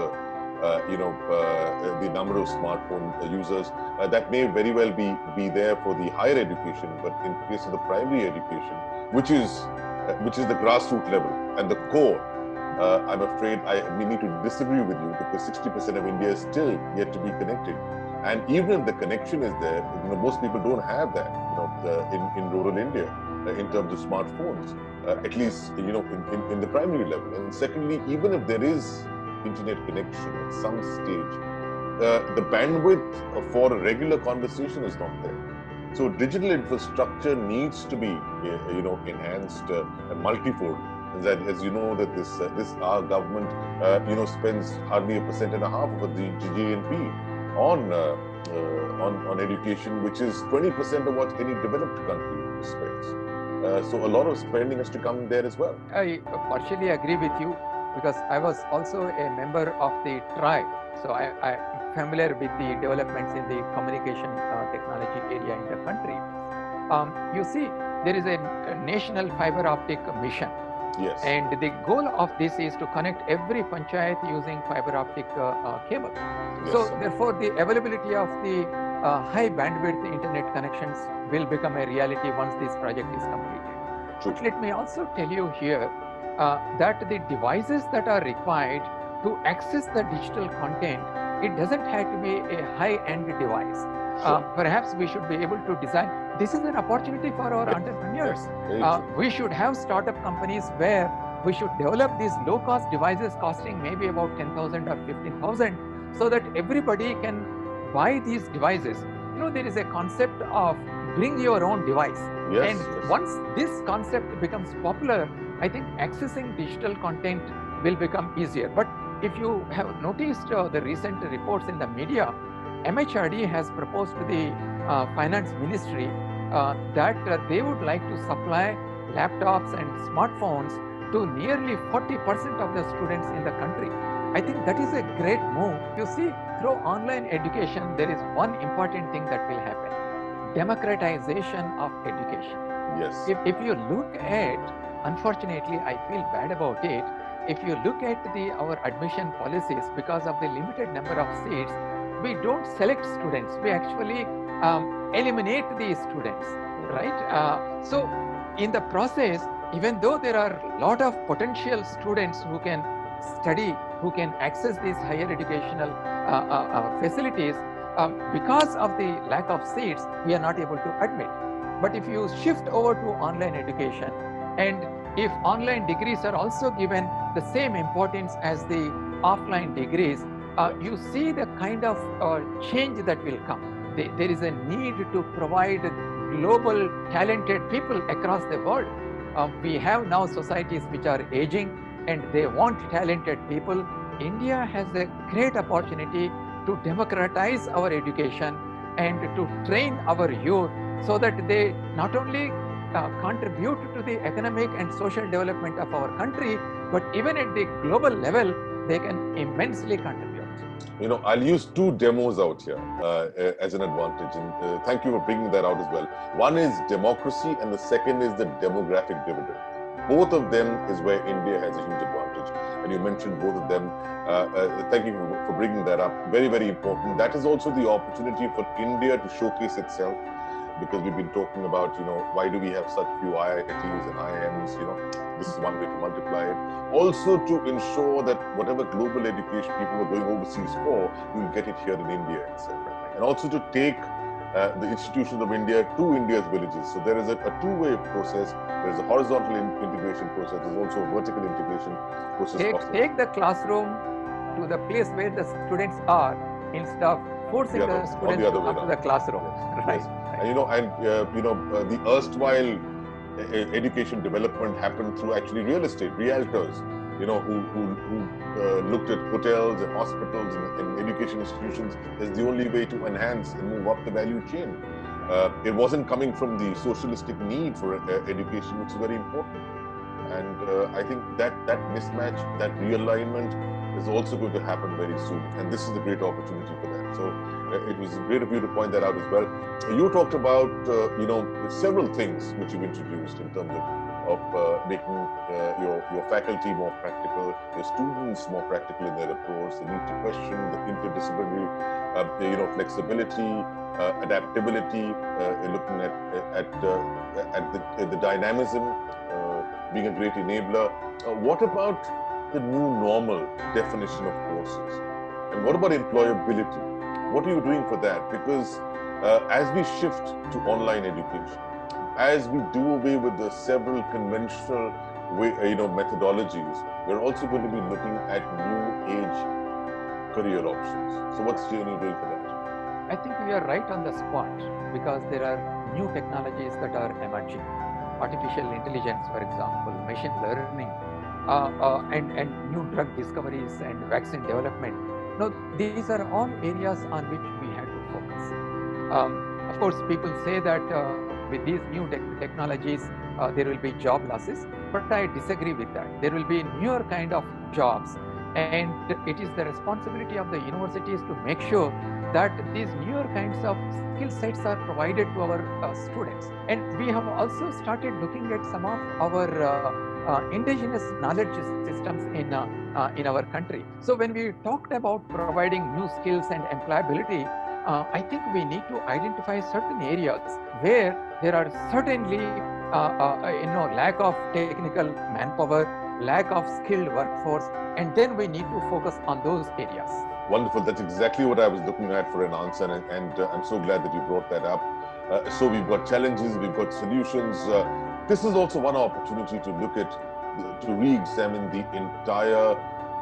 the number of smartphone users. That may very well be there for the higher education, but in case of the primary education, which is the grassroots level and the core, I'm afraid we need to disagree with you, because 60% of India is still yet to be connected. And even if the connection is there, most people don't have that, in rural India, in terms of smartphones, at least, in the primary level. And secondly, even if there is internet connection at some stage, the bandwidth for a regular conversation is not there. So digital infrastructure needs to be, enhanced and multifold. That, as you know, that this our government, spends hardly 1.5% of the GNP on education, which is 20% of what any developed country spends. So a lot of spending has to come there as well. I partially agree with you, because I was also a member of the TRI, so I'm familiar with the developments in the communication technology area in the country. You see, there is a national fiber optic mission. Yes. And the goal of this is to connect every panchayat using fiber optic cable. Yes, So sir. therefore, the availability of the high bandwidth internet connections will become a reality once this project is completed. But let me also tell you here that the devices that are required to access the digital content, it doesn't have to be a high-end device. Perhaps we should be able to design. This is an opportunity for our entrepreneurs. We should have startup companies where we should develop these low-cost devices costing maybe about 10,000 or 15,000, so that everybody can buy these devices. There is a concept of bring your own device. Yes, And once this concept becomes popular, I think accessing digital content will become easier. But if you have noticed the recent reports in the media, MHRD has proposed to the Finance Ministry that they would like to supply laptops and smartphones to nearly 40% of the students in the country. I think that is a great move. You see, through online education, there is one important thing that will happen: democratization of education. Yes. If you look at, unfortunately, I feel bad about it, if you look at our admission policies, because of the limited number of seats, we don't select students, we actually eliminate the students, right? So in the process, even though there are a lot of potential students who can study, who can access these higher educational facilities, because of the lack of seats, we are not able to admit. But if you shift over to online education, and if online degrees are also given the same importance as the offline degrees, you see the kind of change that will come. There is a need to provide global talented people across the world. We have now societies which are aging and they want talented people. India has a great opportunity to democratize our education and to train our youth so that they not only contribute to the economic and social development of our country, but even at the global level, they can immensely contribute. I'll use two demos out here as an advantage, and thank you for bringing that out as well. One is democracy, and the second is the demographic dividend. Both of them is where India has a huge advantage, and you mentioned both of them. Thank you for bringing that up. Very, very important. That is also the opportunity for India to showcase itself, because we've been talking about, why do we have such few IITs and IIMs? This is one way to multiply it. Also to ensure that whatever global education people are going overseas for, you will get it here in India, etc. And also to take the institutions of India to India's villages. So there is a two-way process. There is a horizontal integration process. There's also a vertical integration process. Take the classroom to the place where the students are, instead of forcing the students to come to the classroom. Right. And the erstwhile education development happened through actually real estate, realtors, who looked at hotels and hospitals and education institutions as the only way to enhance and move up the value chain. It wasn't coming from the socialistic need for education, which is very important. And I think that mismatch, that realignment is also going to happen very soon. And this is a great opportunity for that. So it was great of you to point that out as well. You talked about, several things which you've introduced in terms of making your faculty more practical, your students more practical in their approach, the need to question the interdisciplinary, flexibility, adaptability, looking at the dynamism, being a great enabler. What about the new normal definition of courses? And what about employability? What are you doing for that? Because as we shift to online education, as we do away with the several conventional methodologies, we're also going to be looking at new age career options. So what's Janie doing for that? I think we are right on the spot because there are new technologies that are emerging. Artificial intelligence, for example, machine learning, and new drug discoveries and vaccine development. Now, these are all areas on which we have to focus. Of course, people say that with these new technologies, there will be job losses, but I disagree with that. There will be newer kind of jobs, and it is the responsibility of the universities to make sure that these newer kinds of skill sets are provided to our students. And we have also started looking at some of our indigenous knowledge systems in our country. So when we talked about providing new skills and employability, I think we need to identify certain areas where there are certainly lack of technical manpower, lack of skilled workforce, and then we need to focus on those areas. Wonderful. That's exactly what I was looking at for an answer, and I'm so glad that you brought that up. So we've got challenges, we've got solutions. This is also one opportunity to look at, to re-examine the entire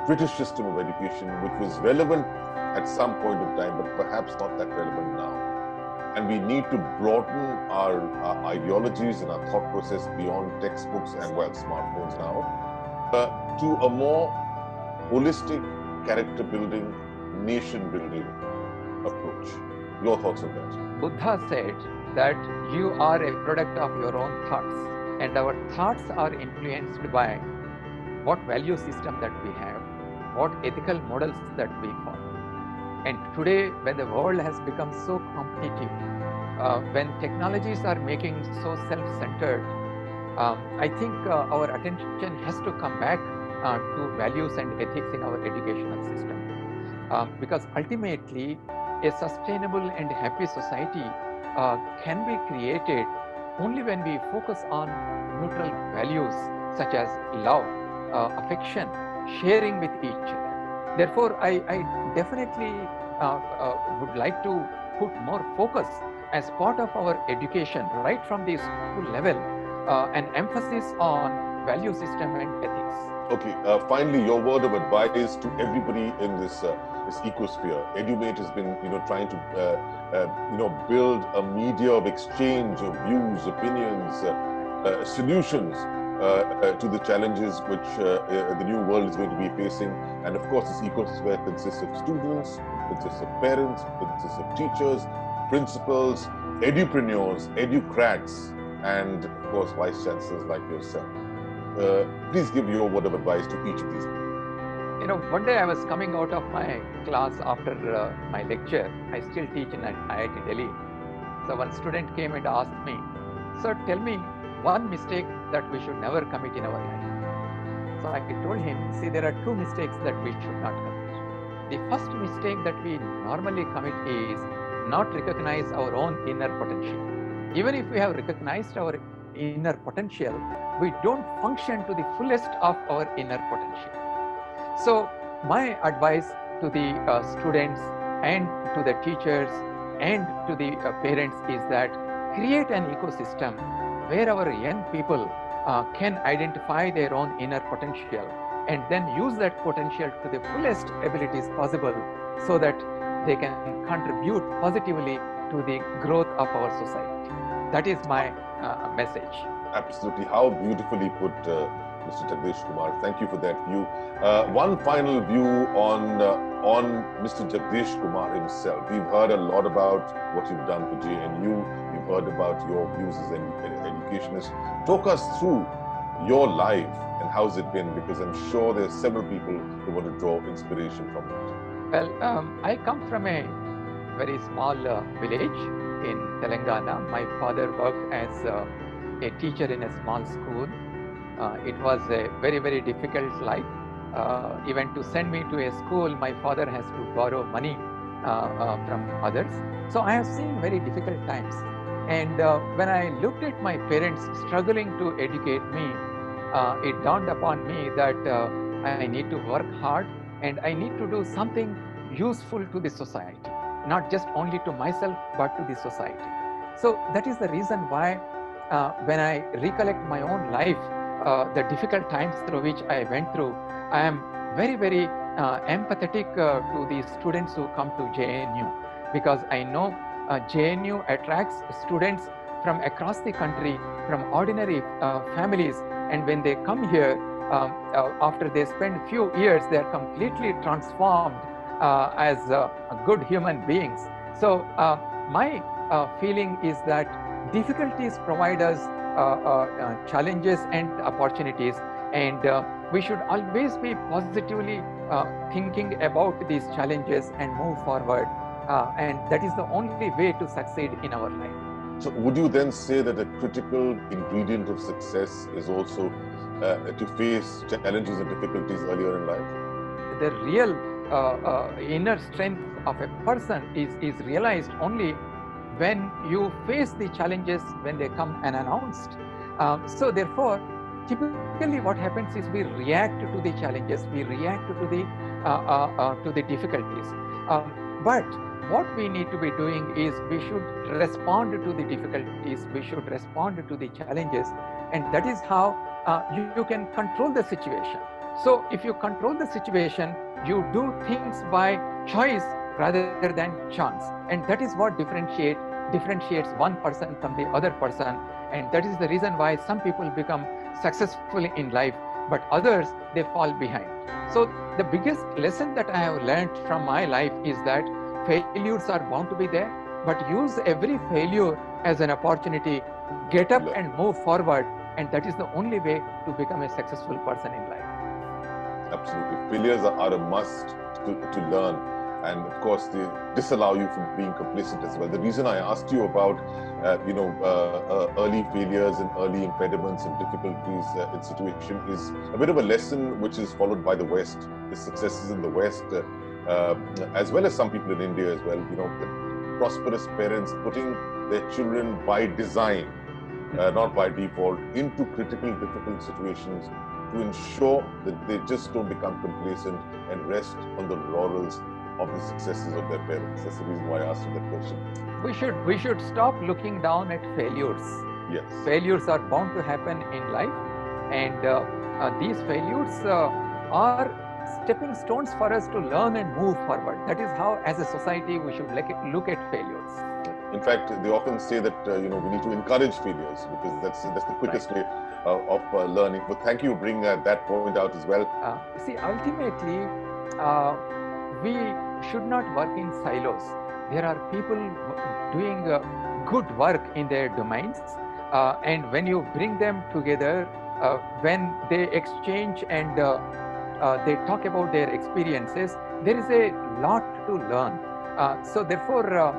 British system of education, which was relevant at some point of time, but perhaps not that relevant now. And we need to broaden our ideologies and our thought process beyond textbooks and, well, smartphones now, to a more holistic, character-building, nation-building approach. Your thoughts on that? Buddha said that you are a product of your own thoughts, and our thoughts are influenced by what value system that we have, what ethical models that we follow. And today, when the world has become so competitive, when technologies are making so self-centered, I think our attention has to come back to values and ethics in our educational system. Because ultimately, a sustainable and happy society can be created only when we focus on neutral values such as love, affection, sharing with each other. Therefore, I definitely would like to put more focus as part of our education right from the school level, an emphasis on value system and ethics. Okay, finally, your word of advice to everybody in this ecosphere. EduMate has been, trying to, build a media of exchange of views, opinions, solutions to the challenges which the new world is going to be facing. And of course, this ecosphere consists of students, consists of parents, consists of teachers, principals, edupreneurs, educrats, and of course, vice chancellors like yourself. Please give your word of advice to each of these people. One day I was coming out of my class after my lecture. I still teach in IIT Delhi. So one student came and asked me, "Sir, tell me one mistake that we should never commit in our life." So I told him, see, there are two mistakes that we should not commit. The first mistake that we normally commit is not recognize our own inner potential. Even if we have recognized our inner potential, we don't function to the fullest of our inner potential. So my advice to the students and to the teachers and to the parents is that create an ecosystem where our young people can identify their own inner potential and then use that potential to the fullest abilities possible so that they can contribute positively to the growth of our society. That is my message. Absolutely. How beautifully put, Mr. Jagdish Kumar. Thank you for that view. One final view on Mr. Jagdish Kumar himself. We've heard a lot about what you've done for JNU. We've heard about your views as an educationist. Talk us through your life and how's it been, because I'm sure there's several people who want to draw inspiration from it. Well, I come from a very small village in Telangana. My father worked as a teacher in a small school. It was a very, very difficult life. Even to send me to a school, my father has to borrow money from others. So I have seen very difficult times. And when I looked at my parents struggling to educate me, it dawned upon me that I need to work hard and I need to do something useful to the society, not just only to myself, but to the society. So that is the reason why when I recollect my own life, the difficult times through which I went through, I am very, very empathetic to the students who come to JNU, because I know JNU attracts students from across the country, from ordinary families, and when they come here, after they spend few years, they are completely transformed as good human beings. So my feeling is that difficulties provide us challenges and opportunities, and we should always be positively thinking about these challenges and move forward, and that is the only way to succeed in our life. So would you then say that a critical ingredient of success is also to face challenges and difficulties earlier in life? The real inner strength of a person is realized only when you face the challenges when they come unannounced. So therefore, typically what happens is we react to the challenges, we react to the difficulties. But what we need to be doing is we should respond to the difficulties, we should respond to the challenges, and that is how you can control the situation. So if you control the situation, you do things by choice rather than chance, and that is what differentiates one person from the other person, and that is the reason why some people become successful in life, but others, they fall behind. So the biggest lesson that I have learned from my life is that failures are bound to be there, but use every failure as an opportunity, get up and move forward, and that is the only way to become a successful person in life. Absolutely. Failures are a must to learn, and of course they disallow you from being complacent as well. The reason I asked you about early failures and early impediments and difficulties in situation is a bit of a lesson which is followed by the West, the successes in the West, as well as some people in India as well. The prosperous parents putting their children by design, not by default, into critical, difficult situations to ensure that they just don't become complacent and rest on the laurels of the successes of their parents. That's the reason why I asked you that question. We should stop looking down at failures. Yes. Failures are bound to happen in life, and these failures are stepping stones for us to learn and move forward. That is how, as a society, we should look at failures. In fact, they often say that we need to encourage failures because that's the quickest way of learning. But thank you for bringing that point out as well. See, ultimately, we should not work in silos. There are people doing good work in their domains, and when you bring them together, when they exchange and they talk about their experiences, there is a lot to learn. So therefore,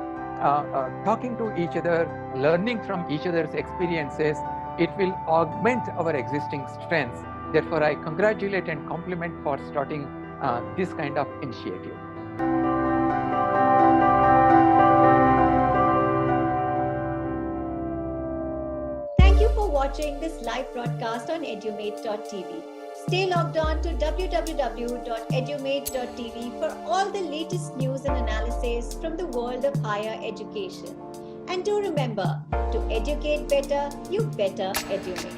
talking to each other, learning from each other's experiences, it will augment our existing strengths. Therefore, I congratulate and compliment for starting this kind of initiative. Thank you for watching this live broadcast on edumate.tv. Stay logged on to www.edumate.tv for all the latest news and analysis from the world of higher education. And do remember, to educate better, you better edumate.